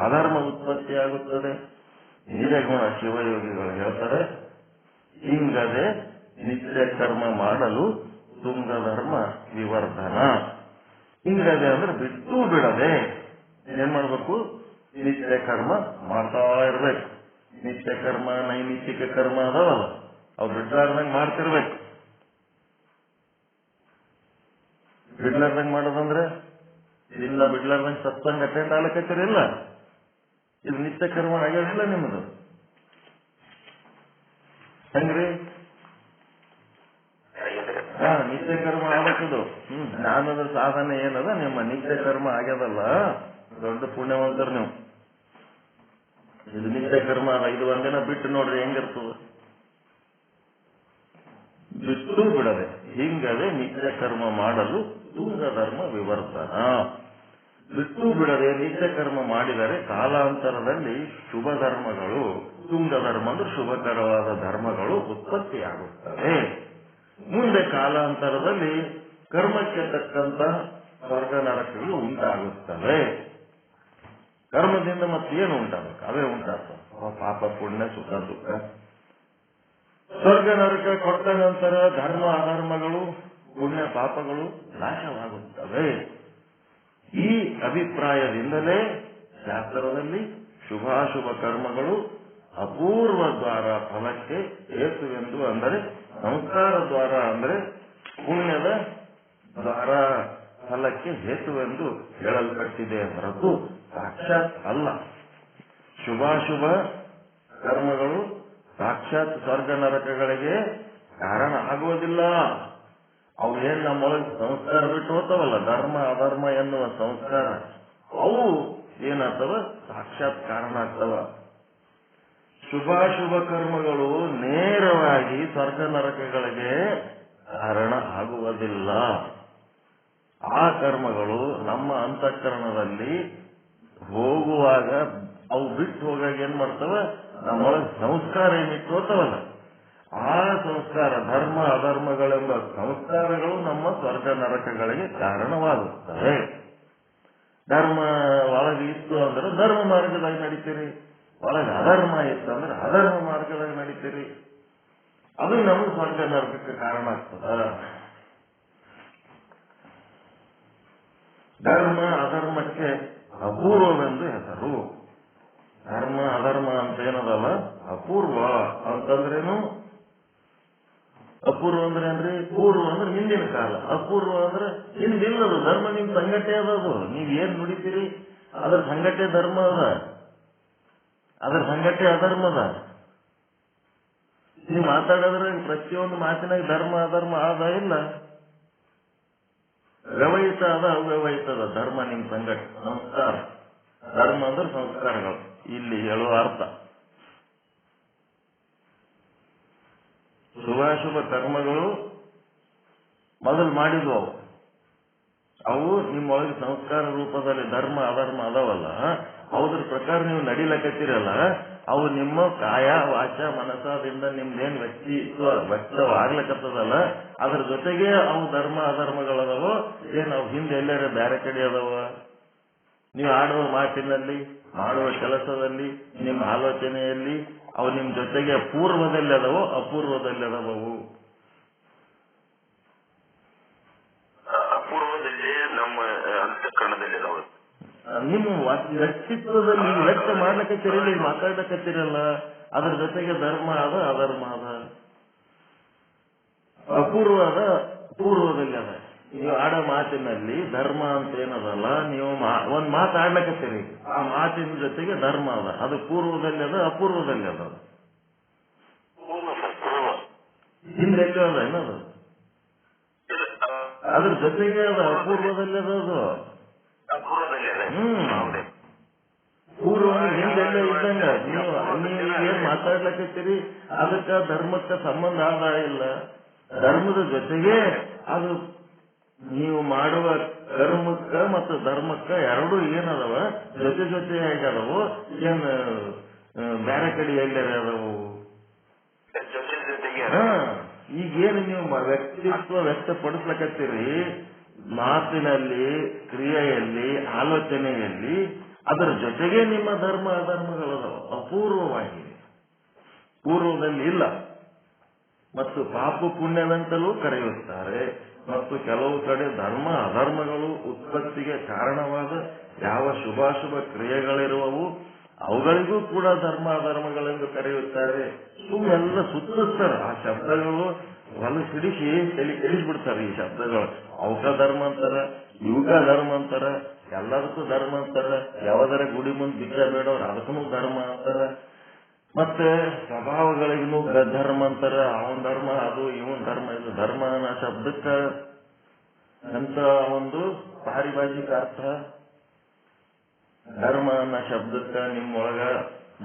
ಅಧರ್ಮ ಉತ್ಪತ್ತಿಯಾಗುತ್ತದೆ. ನಿಜಗುಣ ಶಿವಯೋಗಿಗಳು ಹೇಳ್ತಾರೆ, ಹಿಂಗದೆ ನಿತ್ಯ ಕರ್ಮ ಮಾಡಲು ತುಂಗ ಧರ್ಮ ವಿವರ್ಧನ. ಹಿಂಗದೆ ಅಂದ್ರೆ ಬಿಟ್ಟು ಬಿಡದೆ ಏನ್ ಮಾಡ್ಬೇಕು? ನಿತ್ಯ ಕರ್ಮ ಮಾಡ್ತಾ ಇರ್ಬೇಕು. ನಿತ್ಯ ಕರ್ಮ, ನೈಮಿತ್ತಿಕ ಕರ್ಮ ಅದಾವಲ್ಲ, ಅವು ಬಿಡ್ಲಾರ್ದಂಗ್ ಮಾಡ್ತಿರ್ಬೇಕು. ಬಿಡ್ಲಾರ್ದಂಗ್ ಮಾಡೋದಂದ್ರೆ ಇಲ್ಲ, ಬಿಡ್ಲಾರ್ದಂಗ್ ಸತ್ಸಂಗ ಅಟೆಂಡ್ ಆಗ್ಲಕತ್ತಿರಿಲ್ಲ, ಇದು ನಿತ್ಯ ಕರ್ಮ ಆಗಿರಲಿಲ್ಲ ನಿಮ್ಮದು. ಹೆಂಗ್ರಿ? ನಿತ್ಯ ಕರ್ಮ ಆಗ್ಬೇಕದು. ಜ್ಞಾನದ ಸಾಧನೆ ಏನದ? ನಿಮ್ಮ ನಿತ್ಯ ಕರ್ಮ ಆಗ್ಯದಲ್ಲ, ದೊಡ್ಡ ಪುಣ್ಯವಂತರು ನೀವು. ಇದು ನಿತ್ಯ ಕರ್ಮ ಅಲ್ಲ. ಇದು ಒಂದಿನ ಬಿಟ್ಟು ನೋಡ್ರಿ ಹೆಂಗಿರ್ತದ. ಬಿಟ್ಟು ಬಿಡದೆ ಹಿಂಗದೆ ನಿತ್ಯ ಕರ್ಮ ಮಾಡಲು ತುಂಗ ಧರ್ಮ ವಿವರ್ತನ. ಬಿಟ್ಟು ಬಿಡದೆ ನಿತ್ಯ ಕರ್ಮ ಮಾಡಿದರೆ ಕಾಲಾಂತರದಲ್ಲಿ ಶುಭ ಧರ್ಮಗಳು, ತುಂಗ ಧರ್ಮ ಅಂದ್ರೆ ಶುಭಕರವಾದ ಧರ್ಮಗಳು ಉತ್ಪತ್ತಿಯಾಗುತ್ತವೆ. ಮುಂದೆ ಕಾಲಾಂತರದಲ್ಲಿ ಕರ್ಮಕ್ಕೆ ತಕ್ಕಂತ ಸ್ವರ್ಗ ನರಕಗಳು ಉಂಟಾಗುತ್ತವೆ. ಕರ್ಮದಿಂದ ಮತ್ತೇನು ಉಂಟಾಗಬೇಕು? ಅವೇ ಉಂಟಾಗ್ತವೆ, ಪಾಪ ಪುಣ್ಯ ಸುಖ ದುಃಖ. ಸ್ವರ್ಗ ನರಕ ಕೊಟ್ಟ ನಂತರ ಧರ್ಮ ಅಧರ್ಮಗಳು, ಪುಣ್ಯ ಪಾಪಗಳು ನಾಶವಾಗುತ್ತವೆ. ಈ ಅಭಿಪ್ರಾಯದಿಂದಲೇ ಶಾಸ್ತ್ರದಲ್ಲಿ ಶುಭಾಶುಭ ಕರ್ಮಗಳು ಅಪೂರ್ವ ದ್ವಾರ ಫಲಕ್ಕೆ ಹೇತುವೆಂದು, ಅಂದರೆ ಸಂಸ್ಕಾರ ದ್ವಾರ ಅಂದರೆ ಪುಣ್ಯದ ದ್ವಾರ ಫಲಕ್ಕೆ ಹೇತುವೆಂದು ಹೇಳಲ್ಪಟ್ಟಿದೆ ಹೊರತು ಸಾಕ್ಷಾತ್ ಅಲ್ಲ. ಶುಭಾಶುಭ ಕರ್ಮಗಳು ಸಾಕ್ಷಾತ್ ಸ್ವರ್ಗ ನರಕಗಳಿಗೆ ಕಾರಣ ಆಗುವುದಿಲ್ಲ. ಅವು ಏನ್ ನಮ್ಮೊಳಗೆ ಸಂಸ್ಕಾರ ಬಿಟ್ಟು ಹೋಗ್ತಾವಲ್ಲ, ಧರ್ಮ ಅಧರ್ಮ ಎನ್ನುವ ಸಂಸ್ಕಾರ, ಅವು ಏನಾಗ್ತವ? ಸಾಕ್ಷಾತ್ ಕಾರಣ ಆಗ್ತವ. ಶುಭಾಶುಭ ಕರ್ಮಗಳು ನೇರವಾಗಿ ಸ್ವರ್ಗ ನರಕಗಳಿಗೆ ಕಾರಣ ಆಗುವುದಿಲ್ಲ. ಆ ಕರ್ಮಗಳು ನಮ್ಮ ಅಂತಃಕರಣದಲ್ಲಿ ಹೋಗುವಾಗ ಅವು ಬಿಟ್ಟು ಹೋಗಾಗ ಏನ್ ಮಾಡ್ತಾವ? ನಮ್ಮೊಳಗೆ ಸಂಸ್ಕಾರ ಏನಿಟ್ಟು ಹೋಗ್ತಾವಲ್ಲ, ಆ ಸಂಸ್ಕಾರ ಧರ್ಮ ಅಧರ್ಮಗಳೆಂಬ ಸಂಸ್ಕಾರಗಳು ನಮ್ಮ ಸ್ವರ್ಗ ನರಕಗಳಿಗೆ ಕಾರಣವಾಗುತ್ತವೆ. ಧರ್ಮ ಒಳಗೆ ಇತ್ತು ಅಂದ್ರೆ ಧರ್ಮ ಮಾರ್ಗದಾಗ ನಡೀತೀರಿ, ಒಳಗೆ ಅಧರ್ಮ ಇತ್ತಂದ್ರೆ ಅಧರ್ಮ ಮಾರ್ಗದಾಗ ನಡೀತೀರಿ, ಅದು ನಮಗೆ ಸ್ವರ್ಗ ನರಕಕ್ಕೆ ಕಾರಣ ಆಗ್ತದ. ಧರ್ಮ ಅಧರ್ಮಕ್ಕೆ ಅಪೂರ್ವವೆಂದು ಹೆಸರು. ಧರ್ಮ ಅಧರ್ಮ ಅಂತ ಏನದಲ್ಲ, ಅಪೂರ್ವ ಅಂತಂದ್ರೇನು? ಅಪೂರ್ವ ಅಂದ್ರೆ ಏನ್ರಿ? ಪೂರ್ವ ಅಂದ್ರೆ ಹಿಂದಿನ ಕಾಲ, ಅಪೂರ್ವ ಅಂದ್ರೆ ಹಿಂದಿಲ್ಲದು. ಧರ್ಮ ನಿಮ್ ಸಂಘಟನೆ ಅದದು. ನೀವ್ ಏನ್ ನುಡಿತೀರಿ ಅದ್ರ ಸಂಘಟನೆ ಧರ್ಮ ಅದ, ಅದ್ರ ಸಂಘಟನೆ ಅಧರ್ಮದ. ನೀವು ಮಾತಾಡೋದ್ರೆ ಪ್ರತಿಯೊಂದು ಮಾತಿನಾಗ ಧರ್ಮ ಅಧರ್ಮ ಆದ ಇಲ್ಲ, ವ್ಯವಹಿತ ಅದ ಅವ್ಯವಹಿತದ. ಧರ್ಮ ನಿಮ್ ಸಂಘಟ ಸಂಸ್ಕಾರ. ಧರ್ಮ ಅಂದ್ರೆ ಸಂಸ್ಕಾರಗಳು ಇಲ್ಲಿ ಹೇಳುವ ಅರ್ಥ. ಶುಭಾಶುಭ ಕರ್ಮಗಳು ಮೊದಲು ಮಾಡಿದ್ವು, ಅವು ನಿಮ್ಮೊಳಗೆ ಸಂಸ್ಕಾರ ರೂಪದಲ್ಲಿ ಧರ್ಮ ಅಧರ್ಮ ಅದಾವಲ್ಲ, ಅವ್ರ ಪ್ರಕಾರ ನೀವು ನಡಿಲಕತ್ತೀರಲ್ಲ, ಅವು ನಿಮ್ಮ ಕಾಯ ವಾಚ ಮನಸ್ಸದಿಂದ ನಿಮ್ದೇನ್ ವ್ಯಕ್ತವಾಗ್ಲಕತ್ತದಲ್ಲ, ಅದ್ರ ಜೊತೆಗೆ ಅವು ಧರ್ಮ ಅಧರ್ಮಗಳದಾವೋ ಏನ್ ಅವು ಹಿಂದೆ ಎಲ್ಲಾರ ಬೇರೆ ಕಡೆ ಅದಾವ? ನೀವು ಆಡುವ ಮಾತಿನಲ್ಲಿ, ಮಾಡುವ ಕೆಲಸದಲ್ಲಿ, ನಿಮ್ಮ ಆಲೋಚನೆಯಲ್ಲಿ ಅವು ನಿಮ್ ಜೊತೆಗೆ ಪೂರ್ವದಲ್ಲಿ ಅದಾವೋ ಅಪೂರ್ವದಲ್ಲಿ ಅದಾವವು? ಅಪೂರ್ವದಲ್ಲಿ ನಮ್ಮ ಅಂತಃಕರಣದಲ್ಲಿ ಅದಾವ. ನಿಮ್ಮ ವ್ಯಕ್ತಿತ್ವದಲ್ಲಿ ವ್ಯಕ್ತ ಮಾಡ್ಲಕತ್ತೀರಲ್ಲ, ಈಗ ಮಾತಾಡ್ಲಕತ್ತೀರಲ್ಲ, ಅದ್ರ ಜೊತೆಗೆ ಧರ್ಮ ಅದ ಅಧರ್ಮ ಅದ, ಅಪೂರ್ವ ಅದ ಪೂರ್ವದಲ್ಲಿ ಅದ. ನೀವು ಆಡೋ ಮಾತಿನಲ್ಲಿ ಧರ್ಮ ಅಂತ ಏನದಲ್ಲ, ನೀವು ಒಂದ್ ಮಾತಾಡ್ಲಕತ್ತೀರಿ, ಆ ಮಾತಿನ ಜೊತೆಗೆ ಧರ್ಮ ಅದ, ಅದು ಪೂರ್ವದಲ್ಲಿ ಅದ ಅಪೂರ್ವದಲ್ಲಿ ಅದ. ಹಿಂದೆಲ್ಲೂ ಅದ ಏನದು? ಅದ್ರ ಜೊತೆಗೆ ಅದ ಅಪೂರ್ವದಲ್ಲಿ ಅದದು. ಪೂರ್ವ ಹಿಂದೆಲ್ಲ ಇದ್ದಂಗ. ನೀವು ಏನ್ ಮಾತಾಡ್ಲಕತ್ತೀರಿ ಅದಕ್ಕ ಧರ್ಮಕ್ಕ ಸಂಬಂಧ ಆದ ಇಲ್ಲ. ಧರ್ಮದ ಜೊತೆಗೆ ಅದು ನೀವು ಮಾಡುವ ಕರ್ಮಕ್ಕ ಮತ್ತು ಧರ್ಮಕ್ಕ ಎರಡೂ ಏನದವ ಜೊತೆ ಜೊತೆಯಾಗಿ ಅದಾವು, ಏನ್ ಬೇರೆ ಕಡೆ ಎಲ್ಲಾರ ಅದಾವು? ಈಗೇನು ನೀವು ವ್ಯಕ್ತಿತ್ವ ವ್ಯಕ್ತಪಡಿಸ್ಲಕತ್ತೀರಿ, ಮಾತಿನಲ್ಲಿ, ಕ್ರಿಯೆಯಲ್ಲಿ, ಆಲೋಚನೆಯಲ್ಲಿ, ಅದರ ಜೊತೆಗೆ ನಿಮ್ಮ ಧರ್ಮ ಅಧರ್ಮಗಳದಾವ ಅಪೂರ್ವವಾಗಿ, ಪೂರ್ವದಲ್ಲಿ ಇಲ್ಲ. ಮತ್ತು ಪಾಪ ಪುಣ್ಯವೆಂತಲೂ ಕರೆಯುತ್ತಾರೆ. ಮತ್ತು ಕೆಲವು ಕಡೆ ಧರ್ಮ ಅಧರ್ಮಗಳು ಉತ್ಪತ್ತಿಗೆ ಕಾರಣವಾದ ಯಾವ ಶುಭಾಶುಭ ಕ್ರಿಯೆಗಳಿರುವವು ಅವುಗಳಿಗೂ ಕೂಡ ಧರ್ಮ ಅಧರ್ಮಗಳೆಂದು ಕರೆಯುತ್ತಾರೆ. ಸುಮ್ಮೆಲ್ಲ ಸುತ್ತಿಸ್ತಾರೆ ಆ ಶಬ್ದಗಳು, ಹೊಲಸಿಡಿಸಿ ತಲೆ ಕೆಡಿಸ್ಬಿಡ್ತಾರೆ ಈ ಶಬ್ದಗಳು. ಅವಕ ಧರ್ಮ ಅಂತಾರ, ಇವಕ ಧರ್ಮ ಅಂತಾರ, ಎಲ್ಲದಕ್ಕೂ ಧರ್ಮ ಅಂತಾರ. ಯಾವ್ದಾರ ಗುಡಿ ಮುಂದೆ ಬಿಚ್ಚ ಬೇಡವ್ರ ಅದಕ್ಕೂ ಧರ್ಮ ಅಂತಾರ. ಮತ್ತೆ ಸ್ವಭಾವಗಳಿಗೂ ಧರ್ಮ ಅಂತಾರ. ಅವನ್ ಧರ್ಮ ಅದು, ಇವನ್ ಧರ್ಮ ಇದು. ಧರ್ಮ ಅನ್ನೋ ಶಬ್ದಕ್ಕ ಅಂತ ಒಂದು ಪಾರಿಭಾಷಿಕ ಅರ್ಥ. ಧರ್ಮ ಅನ್ನೋ ಶಬ್ದಕ್ಕ ನಿಮ್ಮೊಳಗ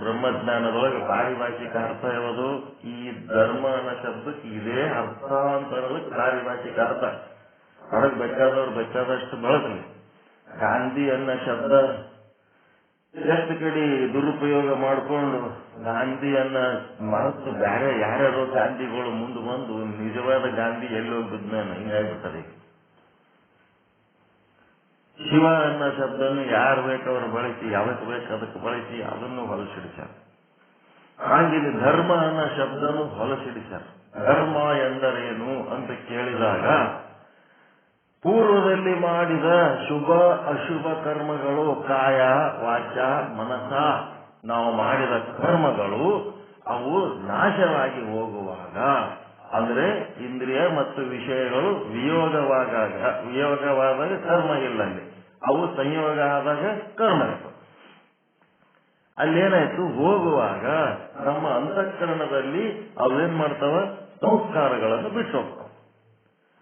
ಬ್ರಹ್ಮಜ್ಞಾನದೊಳಗೆ ಪಾರಿಭಾಷಿಕ ಅರ್ಥ ಯಾವುದು? ಈ ಧರ್ಮ ಅನ್ನೋ ಶಬ್ದಕ್ಕೆ ಇದೇ ಅರ್ಥ ಅಂತ ಅನ್ನೋದಕ್ಕೆ ಪಾರಿಭಾಷಿಕ ಅರ್ಥ. ಹೊರಗೆ ಬೇಕಾದವ್ರು ಬೇಕಾದಷ್ಟು ಬಳಸ್ಲಿ. ಗಾಂಧಿ ಅನ್ನೋ ಶಬ್ದ ಎಷ್ಟು ಕಡೆ ದುರುಪಯೋಗ ಮಾಡಿಕೊಂಡು ಗಾಂಧಿಯನ್ನ ಮರೆತು ಬೇರೆ ಯಾರ್ಯಾರೋ ಗಾಂಧಿಗಳು ಮುಂದೆ ಬಂದು ನಿಜವಾದ ಗಾಂಧಿ ಎಲ್ಲಿ ಹೋಗ್ಬಿದ್ನ ಹಿಂಗಾಗ್ಬಿಡ್ತಾರೆ. ಶಿವ ಅನ್ನೋ ಶಬ್ದನ್ನು ಯಾರು ಬೇಕವ್ರು ಬಳಸಿ, ಯಾವತ್ತು ಬೇಕು ಅದಕ್ಕೆ ಬಳಸಿ ಅದನ್ನು ಹೊಲಸಿಡಿಸ್ಯಾರ. ಹಾಗೆ ಧರ್ಮ ಅನ್ನೋ ಶಬ್ದನು ಹೊಲಸಿಡಿಸ್ಯಾರ. ಧರ್ಮ ಎಂದರೇನು ಅಂತ ಕೇಳಿದಾಗ ಪೂರ್ವದಲ್ಲಿ ಮಾಡಿದ ಶುಭ ಅಶುಭ ಕರ್ಮಗಳು, ಕಾಯ ವಾಚ ಮನಸ ನಾವು ಮಾಡಿದ ಕರ್ಮಗಳು ಅವು ನಾಶವಾಗಿ ಹೋಗುವಾಗ, ಅಂದ್ರೆ ಇಂದ್ರಿಯ ಮತ್ತು ವಿಷಯಗಳು ವಿಯೋಗವಾದಾಗ ಕರ್ಮ ಇಲ್ಲಲ್ಲಿ, ಅವು ಸಂಯೋಗ ಆದಾಗ ಕರ್ಮ ಇತ್ತು. ಅಲ್ಲೇನಾಯ್ತು? ಹೋಗುವಾಗ ನಮ್ಮ ಅಂತಃಕರಣದಲ್ಲಿ ಅವೇನ್ ಮಾಡ್ತಾವ? ಸಂಸ್ಕಾರಗಳನ್ನು ಬಿಟ್ಟು ಹೋಗ್ತಾವ.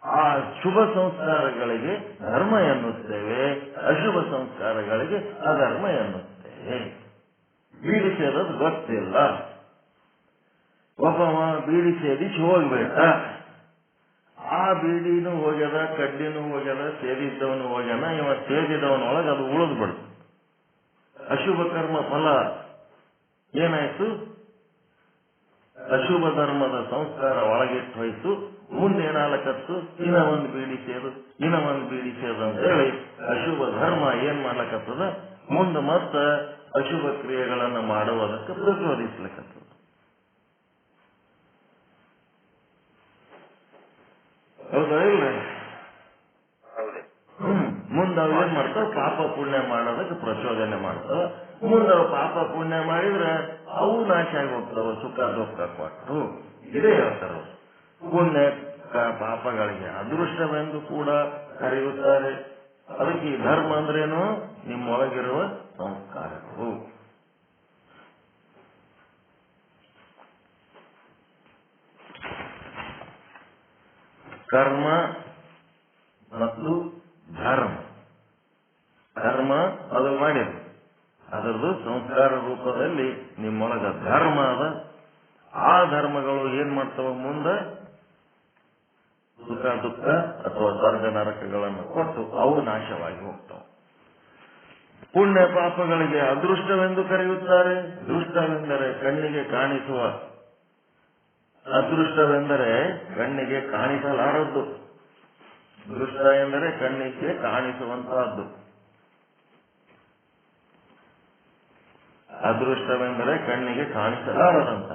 ಆ ಶುಭ ಸಂಸ್ಕಾರಗಳಿಗೆ ಧರ್ಮ ಎನ್ನುತ್ತೇವೆ, ಅಶುಭ ಸಂಸ್ಕಾರಗಳಿಗೆ ಅಧರ್ಮ ಎನ್ನುತ್ತೇವೆ. ಬೀಡಿ ಸೇದೋದು ಗೊತ್ತಿಲ್ಲ, ಒಬ್ಬ ಬೀಡಿ ಸೇದಿಸಿ ಹೋಗ್ಬೇಕ, ಆ ಬೀಡಿನೂ ಹೋಗ್ಯದ, ಕಡ್ಡಿನೂ ಹೋಗ್ಯದ, ಸೇದಿದ್ದವನು ಹೋಗ್ಯಾನ, ಇವ ಸೇದಿದವನೊಳಗೆ ಅದು ಉಳಿದು ಬಿಡ್ತು. ಅಶುಭ ಕರ್ಮ ಫಲ ಏನಾಯ್ತು? ಅಶುಭ ಧರ್ಮದ ಸಂಸ್ಕಾರ ಒಳಗಿಟ್ಟು ಹೋಯ್ತು. ಮುಂದೆ ಏನಾಲಕತ್ತು? ಇನ್ನ ಒಂದು ಬೀಡಿ ಸೇದು, ಇನ್ನ ಒಂದು ಬೀಡಿ ಸೇದು ಅಂತ ಹೇಳಿ ಅಶುಭ ಧರ್ಮ ಏನ್ ಮಾಡ್ಲಕತ್ತದ? ಮುಂದೆ ಮತ್ತ ಅಶುಭ ಕ್ರಿಯೆಗಳನ್ನು ಮಾಡುವುದಕ್ಕೆ ಪ್ರಚೋದಿಸ್ಲಿಕ್ಕತ್ತದ. ಹೌದಾ ಇಲ್ಲ? ಮುಂದೆ ಅವ್ ಏನ್ ಮಾಡ್ತಾವ? ಪಾಪ ಪುಣ್ಯ ಮಾಡೋದಕ್ಕೆ ಪ್ರಚೋದನೆ ಮಾಡ್ತಾವ. ಮುಂದೆ ಅವು ಪಾಪ ಪುಣ್ಯ ಮಾಡಿದ್ರೆ ಅವು ನಾಶ ಆಗಿ ಹೋಗ್ತಾವ, ಸುಖ ದುಃಖ ಕೊಟ್ಟು. ಇದೇ ಹೇಳ್ತಾರ. ಪುಣ್ಯ ಪಾಪಗಳಿಗೆ ಅದೃಷ್ಟವೆಂದು ಕೂಡ ಕರೆಯುತ್ತಾರೆ. ಅದಕ್ಕೆ ಈ ಧರ್ಮ ಅಂದ್ರೇನು? ನಿಮ್ಮೊಳಗಿರುವ ಸಂಸ್ಕಾರಗಳು. ಕರ್ಮ ಮತ್ತು ಧರ್ಮ. ಧರ್ಮ ಅದು ಮಾಡಿದ್ರು, ಅದರದ್ದು ಸಂಸ್ಕಾರ ರೂಪದಲ್ಲಿ ನಿಮ್ಮೊಳಗ ಧರ್ಮ ಅದ. ಆ ಧರ್ಮಗಳು ಏನ್ ಮಾಡ್ತಾವ? ಮುಂದೆ ಸುಖ ದುಃಖ ಅಥವಾ ಸ್ವರ್ಗ ನರಕಗಳನ್ನು ಕೊಟ್ಟು ಅವು ನಾಶವಾಗಿ ಹೋಗ್ತಾವ. ಪುಣ್ಯ ಪಾಪಗಳಿಗೆ ಅದೃಷ್ಟವೆಂದು ಕರೆಯುತ್ತಾರೆ. ದೃಷ್ಟವೆಂದರೆ ಕಣ್ಣಿಗೆ ಕಾಣಿಸುವ, ಅದೃಷ್ಟವೆಂದರೆ ಕಣ್ಣಿಗೆ ಕಾಣಿಸಲಾರದ್ದು. ದೃಷ್ಟ ಎಂದರೆ ಕಣ್ಣಿಗೆ ಕಾಣಿಸುವಂತಹದ್ದು. ಅದೃಷ್ಟವೆಂದರೆ ಕಣ್ಣಿಗೆ ಕಾಣಿಸಲಾರದಂತ.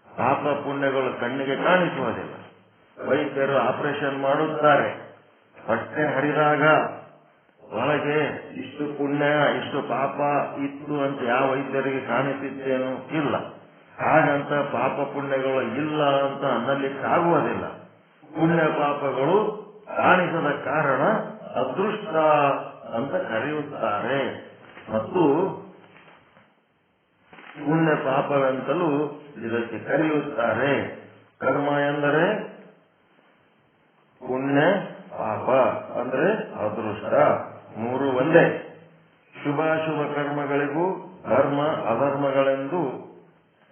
ಪಾಪ ಪುಣ್ಯಗಳು ಕಣ್ಣಿಗೆ ಕಾಣಿಸುವುದಿಲ್ಲ. ವೈದ್ಯರು ಆಪರೇಷನ್ ಮಾಡುತ್ತಾರೆ. ಹೊಟ್ಟೆ ಹರಿದಾಗ ಒಳಗೆ ಇಷ್ಟು ಪುಣ್ಯ ಇಷ್ಟು ಪಾಪ ಇತ್ತು ಅಂತ ಯಾವ ವೈದ್ಯರಿಗೆ ಕಾಣಿಸುತ್ತೇನೋ? ಇಲ್ಲ. ಹಾಗಂತ ಪಾಪ ಪುಣ್ಯಗಳು ಇಲ್ಲ ಅಂತ ಅನ್ನಲಿಕ್ಕಾಗುವುದಿಲ್ಲ. ಪುಣ್ಯ ಪಾಪಗಳು ಕಾಣಿಸದ ಕಾರಣ ಅದೃಷ್ಟ ಅಂತ ಕರೆಯುತ್ತಾರೆ. ಮತ್ತು ಪುಣ್ಯ ಪಾಪವೆಂತಲೂ ಇದಕ್ಕೆ ಕರೆಯುತ್ತಾರೆ. ಕರ್ಮ ಎಂದರೆ ಪುಣ್ಯ ಪಾಪ ಅಂದ್ರೆ ಅದೃಷ್ಟ, ಮೂರು ಒಂದೇ. ಶುಭಾಶುಭ ಕರ್ಮಗಳಿಗೂ ಧರ್ಮ ಅಧರ್ಮಗಳೆಂದು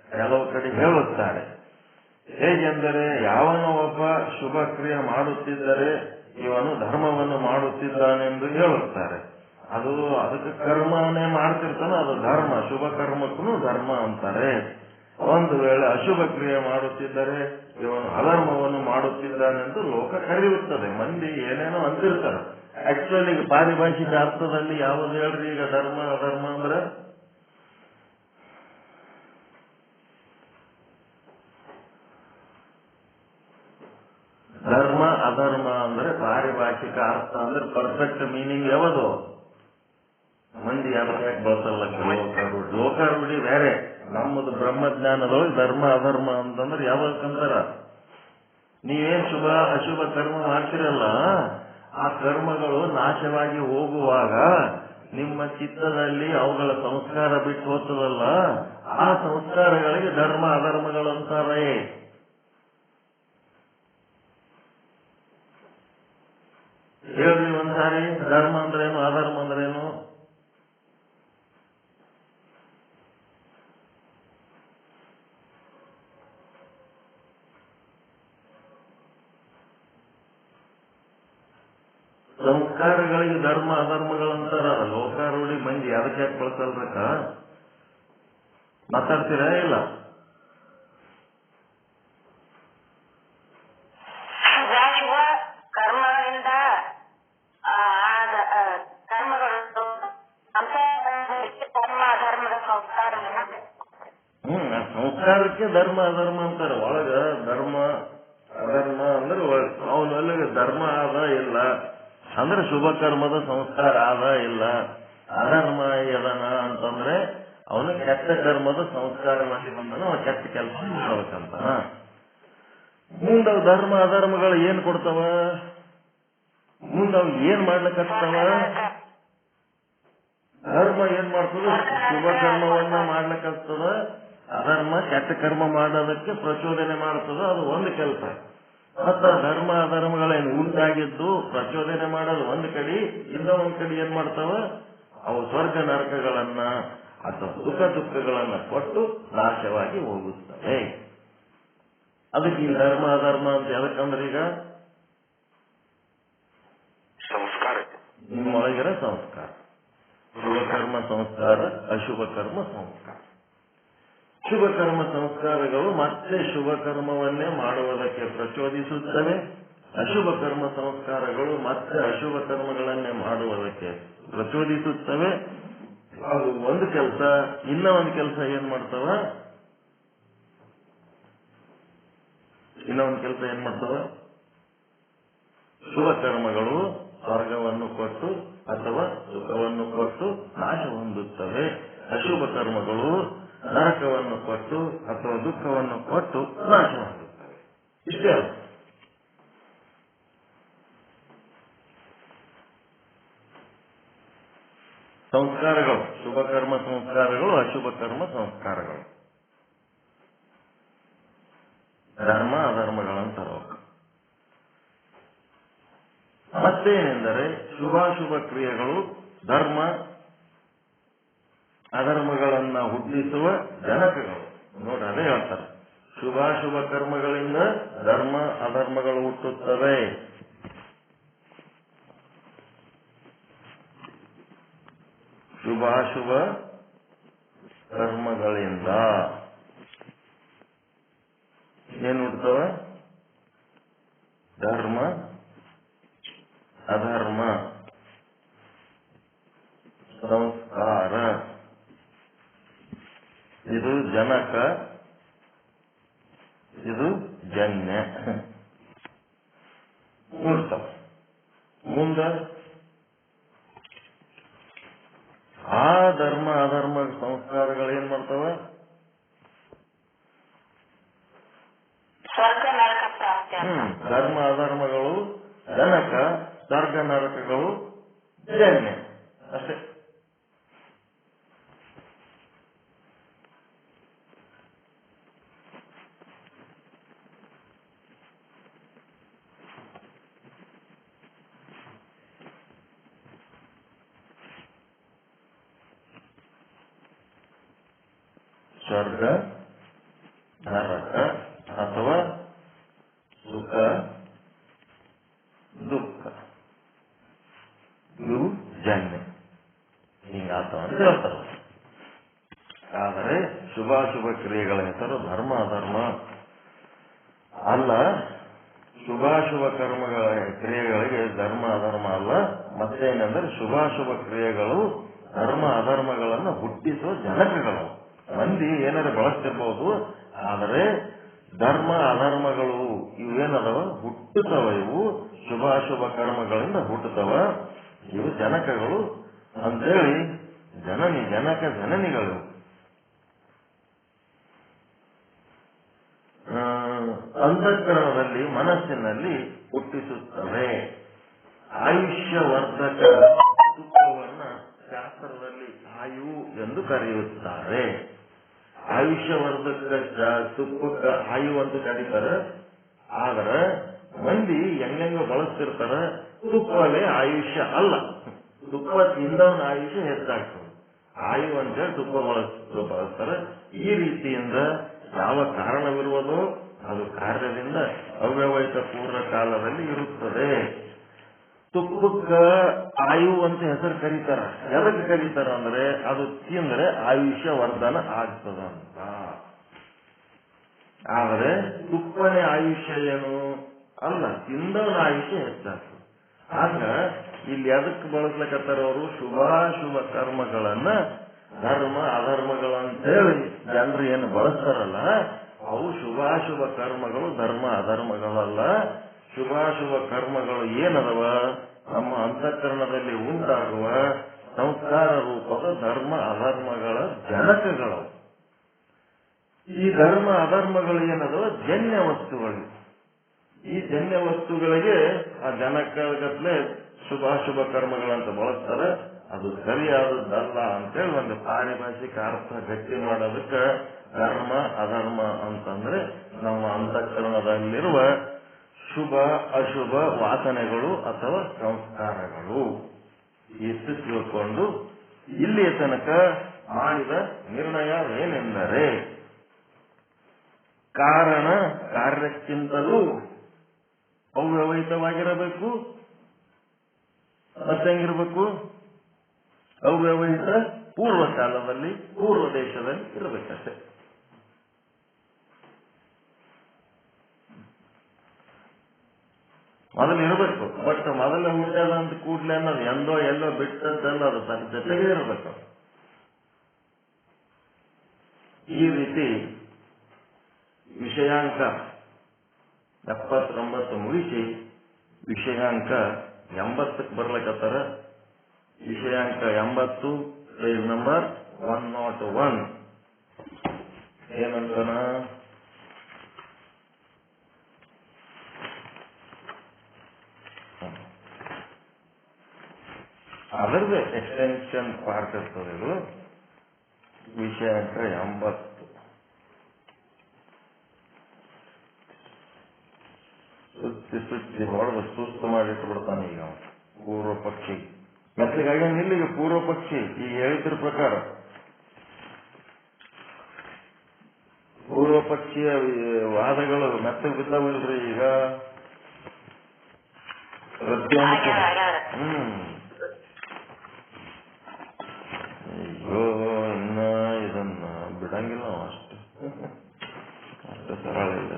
ಕೆಲವು ಕಡೆ ಹೇಳುತ್ತಾರೆ. ಹೇಗೆಂದರೆ ಯಾವನೋ ಒಬ್ಬ ಶುಭ ಕ್ರಿಯೆ ಮಾಡುತ್ತಿದ್ದರೆ ಇವನು ಧರ್ಮವನ್ನು ಮಾಡುತ್ತಿದ್ದಾನೆಂದು ಹೇಳುತ್ತಾರೆ. ಅದಕ್ಕೆ ಕರ್ಮನೇ ಮಾಡ್ತಿರ್ತಾನೆ, ಅದು ಧರ್ಮ. ಶುಭ ಕರ್ಮಕ್ಕೂ ಧರ್ಮ ಅಂತಾರೆ. ಒಂದು ವೇಳೆ ಅಶುಭ ಕ್ರಿಯೆ ಮಾಡುತ್ತಿದ್ದರೆ ಇವನು ಅಧರ್ಮವನ್ನು ಮಾಡುತ್ತಿದ್ದಾನೆಂದು ಲೋಕ ಕರೆಯುತ್ತದೆ. ಮಂದಿ ಏನೇನೋ ಅಂತಿರ್ತಾರೆ. ಆಕ್ಚುಲಿ ಪಾರಿಭಾಷಿಕ ಅರ್ಥದಲ್ಲಿ ಯಾವುದು ಹೇಳ್ರಿ? ಈಗ ಧರ್ಮ ಅಧರ್ಮ ಅಂದ್ರೆ ಧರ್ಮ ಅಧರ್ಮ ಅಂದ್ರೆ ಪಾರಿಭಾಷಿಕ ಅರ್ಥ ಅಂದ್ರೆ ಪರ್ಫೆಕ್ಟ್ ಮೀನಿಂಗ್ ಯಾವುದು? ಮಂದಿ ಯಾಕೆ ಬಳಸಲ್ಲ? ಲೋಕಾರೂಢಿ ಬೇರೆ. ನಮ್ಮದು ಬ್ರಹ್ಮಜ್ಞಾನದೊಳಗೆ ಧರ್ಮ ಅಧರ್ಮ ಅಂತಂದ್ರೆ ಯಾವ್ದಕ್ಕಂತಾರ? ನೀವೇನ್ ಶುಭ ಅಶುಭ ಕರ್ಮ ಮಾಡ್ತಿರಲ್ಲ, ಆ ಕರ್ಮಗಳು ನಾಶವಾಗಿ ಹೋಗುವಾಗ ನಿಮ್ಮ ಚಿತ್ತದಲ್ಲಿ ಅವುಗಳ ಸಂಸ್ಕಾರ ಬಿಟ್ಟು ಹೋಗ್ತದಲ್ಲ, ಆ ಸಂಸ್ಕಾರಗಳಿಗೆ ಧರ್ಮ ಅಧರ್ಮಗಳು ಅಂತಾರೆ. ಹೇಳ್ರಿ ಒಂದ್ಸಾರಿ, ಧರ್ಮ ಅಂದ್ರೇನು ಅಧರ್ಮ ಅಂದ್ರೇನು? ಸಂಸ್ಕಾರಗಳಿಗೆ ಧರ್ಮ ಅಧರ್ಮಗಳಂತಾರ. ಲೋಕಾರೂಢಿ ಮಂದಿ ಅದಕ್ಕೆ ಯಾಕೆ ಬಳಸಲ್ರಕ್ಕ? ಮಾತಾಡ್ತೀರಾ ಇಲ್ಲ? ಸಂಸ್ಕಾರಕ್ಕೆ ಧರ್ಮ ಅಧರ್ಮ ಅಂತಾರೆ. ಒಳಗ ಧರ್ಮ ಅಧರ್ಮ ಅಂದ್ರೆ ಅವನಲ್ಲಿ ಧರ್ಮ ಆದ ಇಲ್ಲ ಅಂದ್ರೆ ಶುಭ ಕರ್ಮದ ಸಂಸ್ಕಾರ ಆದ ಇಲ್ಲ. ಅಧರ್ಮ ಎದನ ಅಂತಂದ್ರೆ ಅವನು ಕೆಟ್ಟ ಕರ್ಮದ ಸಂಸ್ಕಾರ ಮಾಡಿ ಬಂದನ, ಅವನು ಕೆಟ್ಟ ಕೆಲಸ ಮಾಡ್ಬೇಕಂತ. ಮುಂದವ್ ಧರ್ಮ ಅಧರ್ಮಗಳು ಏನ್ ಕೊಡ್ತಾವ? ಮುಂದವ್ ಏನ್ ಮಾಡ್ಲಿಕ್ಕತ್ತಾವ? ಧರ್ಮ ಏನ್ ಮಾಡ್ತದ? ಶುಭ ಕರ್ಮವನ್ನ ಮಾಡ್ಲಿಕ್ಕತ್ತದ. ಅಧರ್ಮ ಕೆಟ್ಟ ಕರ್ಮ ಮಾಡೋದಕ್ಕೆ ಪ್ರಚೋದನೆ ಮಾಡ್ತದ. ಅದು ಒಂದು ಕೆಲಸ. ಮತ್ತ ಧರ್ಮ ಅಧರ್ಮಗಳೇನು ಉಂಟಾಗಿದ್ದು ಪ್ರಚೋದನೆ ಮಾಡೋದು ಒಂದು ಕಡೆ, ಇನ್ನೊಂದ್ ಕಡೆ ಏನ್ ಮಾಡ್ತಾವ? ಅವು ಸ್ವರ್ಗ ನರಕಗಳನ್ನ ಅಥವಾ ಸುಖ ದುಃಖಗಳನ್ನ ಕೊಟ್ಟು ನಾಶವಾಗಿ ಹೋಗುತ್ತವೆ. ಅದಕ್ಕೆ ಈ ಧರ್ಮ ಅಧರ್ಮ ಅಂತ ಯಾಕಂದ್ರೆ ಈಗ ಸಂಸ್ಕಾರ, ನಿಮ್ಮೊಳಗಿರೋ ಸಂಸ್ಕಾರ. ಶುಭ ಕರ್ಮ ಸಂಸ್ಕಾರ, ಅಶುಭ ಕರ್ಮ ಸಂಸ್ಕಾರ. ಶುಭ ಕರ್ಮ ಸಂಸ್ಕಾರಗಳು ಮತ್ತೆ ಶುಭ ಕರ್ಮವನ್ನೇ ಮಾಡುವುದಕ್ಕೆ ಪ್ರಚೋದಿಸುತ್ತವೆ. ಅಶುಭ ಕರ್ಮ ಸಂಸ್ಕಾರಗಳು ಮತ್ತೆ ಅಶುಭ ಕರ್ಮಗಳನ್ನೇ ಮಾಡುವುದಕ್ಕೆ ಪ್ರಚೋದಿಸುತ್ತವೆ. ಅದು ಒಂದು ಕೆಲಸ. ಇನ್ನ ಒಂದು ಕೆಲಸ ಏನ್ ಮಾಡ್ತಾವ? ಶುಭ ಕರ್ಮಗಳು ಸ್ವರ್ಗವನ್ನು ಕೊಟ್ಟು ಅಥವಾ ಸುಖವನ್ನು ಕೊಟ್ಟು ನಾಶ ಹೊಂದುತ್ತವೆ. ಅಶುಭ ಕರ್ಮಗಳು ನರಕವನ್ನು ಕೊಟ್ಟು ಅಥವಾ ದುಃಖವನ್ನು ಕೊಟ್ಟು ನಾಶ ಹೊಂದುತ್ತವೆ. ಇಷ್ಟೇ ಅಲ್ಲ. ಸಂಸ್ಕಾರಗಳು, ಶುಭ ಕರ್ಮ ಸಂಸ್ಕಾರಗಳು, ಅಶುಭ ಕರ್ಮ ಸಂಸ್ಕಾರಗಳು, ಧರ್ಮ ಅಧರ್ಮಗಳಂತಾರ. ಮತ್ತೇನೆಂದರೆ ಶುಭಾಶುಭ ಕ್ರಿಯೆಗಳು ಧರ್ಮ ಅಧರ್ಮಗಳನ್ನ ಹುಟ್ಟಿಸುವ ಜನಕಗಳು. ನೋಡಿ, ಅದೇ ಹೇಳ್ತಾರೆ, ಶುಭಾಶುಭ ಕರ್ಮಗಳಿಂದ ಧರ್ಮ ಅಧರ್ಮಗಳು ಹುಟ್ಟುತ್ತವೆ. ಶುಭಾಶುಭ ಕರ್ಮಗಳಿಂದ ಏನು ಹುಟ್ಟುತ್ತವೆ? ಧರ್ಮ ಅಧರ್ಮ ಸಂಸ್ಕಾರ. ಇದು ಜನಕ, ಇದು ಜನ್ಯ. ಮುಂದೆ ಆ ಧರ್ಮ ಅಧರ್ಮ ಸಂಸ್ಕಾರಗಳು ಏನ್ ಮಾಡ್ತಾವ? ಧರ್ಮ ಅಧರ್ಮಗಳು ಜನಕ, ಸ್ವರ್ಗ ನರಕಗಳು ಜನ್ಯ. ಅಷ್ಟೇ. ಸ್ವರ್ಗ ನರಕ ಅಥವಾ ಸುಖ ದುಃಖ ಇವು ಜನ್ಯ. ಹಿಂಗಾತವ ಅಂತ ಹೇಳ್ತಾರೆ. ಆದರೆ ಶುಭಾಶುಭ ಕ್ರಿಯೆಗಳ ಹೆಸರು ಧರ್ಮ ಅಧರ್ಮ ಅಲ್ಲ. ಶುಭಾಶುಭ ಕರ್ಮಗಳ ಕ್ರಿಯೆಗಳಿಗೆ ಧರ್ಮ ಅಧರ್ಮ ಅಲ್ಲ. ಮತ್ತೇನೆಂದರೆ ಶುಭಾಶುಭ ಕ್ರಿಯೆಗಳು ಧರ್ಮ ಅಧರ್ಮಗಳನ್ನು ಹುಟ್ಟಿಸುವ ಜನಕಗಳು. ಮಂದಿ ಏನಾದ್ರು ಬಳಸ್ತಿರ್ಬಹುದು, ಆದರೆ ಧರ್ಮ ಅಧರ್ಮಗಳು ಇವೇನದವ ಹುಟ್ಟುತ್ತವ. ಇವು ಶುಭಾಶುಭ ಕರ್ಮಗಳಿಂದ ಹುಟ್ಟುತ್ತವ. ಇವು ಜನಕಗಳು ಅಂತೇಳಿ ಜನಕ ಜನನಿಗಳು. ಅಂತಃಕರಣದಲ್ಲಿ ಮನಸ್ಸಿನಲ್ಲಿ ಹುಟ್ಟಿಸುತ್ತವೆ. ಆಯುಷ್ಯವರ್ಧಕ ತುಪ್ಪವನ್ನ ಶಾಸ್ತ್ರದಲ್ಲಿ ಆಯು ಎಂದು ಕರೆಯುತ್ತಾರೆ. ಆಯುಷ್ಯವರ್ಧಕ ತುಪ್ಪಕ್ಕೆ ಆಯು ಅಂತ ಕರೀತಾರೆ. ಆದ್ರೆ ಮಂದಿ ಹೆಂಗ ಬಳಸ್ತಿರ್ತಾರ, ತುಪ್ಪವೇ ಆಯುಷ್ಯ ಅಲ್ಲ. ತುಪ್ಪ ತಿಂದವನ ಆಯುಷ್ಯ ಹೆಚ್ಚಾಗ್ತದೆ. ಆಯು ಅಂತೇಳಿ ತುಪ್ಪ ಬಳಸ್ತಾರೆ. ಈ ರೀತಿಯಿಂದ ಯಾವ ಕಾರಣವಿರುವುದೋ ಅದು ಕಾರ್ಯದಿಂದ ಅವ್ಯವಹಿತ ಪೂರ್ವ ಕಾಲದಲ್ಲಿ ಇರುತ್ತದೆ. ತುಪ್ಪಕ್ಕ ಆಯು ಅಂತ ಹೆಸರು ಕರೀತಾರ. ಎದಕ್ಕೆ ಕರೀತಾರ ಅಂದ್ರೆ ಅದು ತಿಂದ್ರೆ ಆಯುಷ್ಯ ವರ್ಧನ ಆಗ್ತದಂತ. ಆದರೆ ತುಪ್ಪನೇ ಆಯುಷ್ಯ ಏನು ಅಲ್ಲ, ತಿಂದವನ ಆಯುಷ್ಯ ಹೆಚ್ಚಾಗ್ತದೆ. ಆಗ ಇಲ್ಲಿ ಎದಕ್ಕೆ ಬಳಸ್ಲಕತ್ತಾರ ಅವರು? ಶುಭಾಶುಭ ಕರ್ಮಗಳನ್ನ ಧರ್ಮ ಅಧರ್ಮಗಳಂತೇಳಿ ಜನರು ಏನು ಬಳಸ್ತಾರಲ್ಲ, ಅವು ಶುಭಾಶುಭ ಕರ್ಮಗಳು ಧರ್ಮ ಅಧರ್ಮಗಳಲ್ಲ. ಶುಭಾಶುಭ ಕರ್ಮಗಳು ಏನದವ? ನಮ್ಮ ಅಂತಃಕರಣದಲ್ಲಿ ಉಂಟಾಗುವ ಸಂಸ್ಕಾರ ರೂಪದ ಧರ್ಮ ಅಧರ್ಮಗಳ ಜನಕಗಳು. ಈ ಧರ್ಮ ಅಧರ್ಮಗಳು ಏನದವ? ಜನ್ಯ ವಸ್ತುಗಳು. ಈ ಜನ್ಯ ವಸ್ತುಗಳಿಗೆ ಆ ಜನಕಗತ್ಲೆ ಶುಭಾಶುಭ ಕರ್ಮಗಳಂತ ಬಳಸ್ತಾರೆ. ಅದು ಸರಿಯಾದದ್ದಲ್ಲ ಅಂತೇಳಿ ಒಂದು ಪಾರಿಭಾಷಿಕ ಅರ್ಥ ಗಟ್ಟಿ ಮಾಡೋದಕ್ಕೆ ಧರ್ಮ ಅಧರ್ಮ ಅಂತಂದ್ರೆ ನಮ್ಮ ಅಂತಃಕರಣದಲ್ಲಿರುವ ಶುಭ ಅಶುಭ ವಾಸನೆಗಳು ಅಥವಾ ಸಂಸ್ಕಾರಗಳು. ಇಷ್ಟು ತಿಳ್ಕೊಂಡು ಇಲ್ಲಿಯ ತನಕ ಮಾಡಿದ ನಿರ್ಣಯವೇನೆಂದರೆ ಕಾರಣ ಕಾರ್ಯಕ್ಕಿಂತಲೂ ಅವ್ಯವಹಿತವಾಗಿರಬೇಕು. ಮತ್ತೆ ಹೆಂಗಿರ್ಬೇಕು? ಅವ್ಯವಹಿತ ಪೂರ್ವ ಕಾಲದಲ್ಲಿ ಪೂರ್ವ ದೇಶದಲ್ಲಿ ಇರಬೇಕಷ್ಟೆ. ಮೊದಲು ಇರಬೇಕು. ಬಟ್ ಮೊದಲು ಹುಟ್ಟದ ಅಂತ ಕೂಡ್ಲೆ ಅನ್ನೋದು ಎಂದೋ ಎಲ್ಲೋ ಬಿಟ್ಟದ್ದಲ್ಲ, ಅದು ತನ್ನ ಜೊತೆಗೆ ಇರಬೇಕು. ಈ ರೀತಿ ವಿಷಯಾಂಕ 79 ಮುಗಿಸಿ ವಿಷಯಾಂಕ 80ಕ್ಕೆ ಬರ್ಲಕತ್ತಾರ. ವಿಷಯಾಂಕ 80 ಪೇಜ್ ನಂಬರ್ 101 ಏನಂತಾನ, ಅದರದ್ದು ಎಕ್ಸ್ಟೆನ್ಷನ್ ಪಾರ್ಟ್ ಇರ್ತದೆ. ಇದು ವಿಷಯಾಂಕ 80 ಸುತ್ತಿ ಹೊಡೆದು ಸುಸ್ತು ಮಾಡಿಟ್ಬಿಡ್ತಾನೆ. ಈಗ ಪೂರ್ವ ಪಕ್ಷಿ ಮೆತ್ತಗಾಗಿ ನಿಲ್ಲಿಗೆ ಪೂರ್ವ ಪಕ್ಷಿ ಈಗ ಹೇಳಿದ್ರ ಪ್ರಕಾರ ಪೂರ್ವ ಪಕ್ಷಿಯ ವಾದಗಳು ಮೆತ್ತಗೆ ಬಿದ್ದಾವಿಲ್ರಿ. ಈಗ ಪ್ರತಿಯೊಂದು ಅಯ್ಯೋ ಇನ್ನ ಇದನ್ನ ಬಿಡಂಗಿಲ್ಲ ಅಷ್ಟು ಸರಳ ಇಲ್ಲ.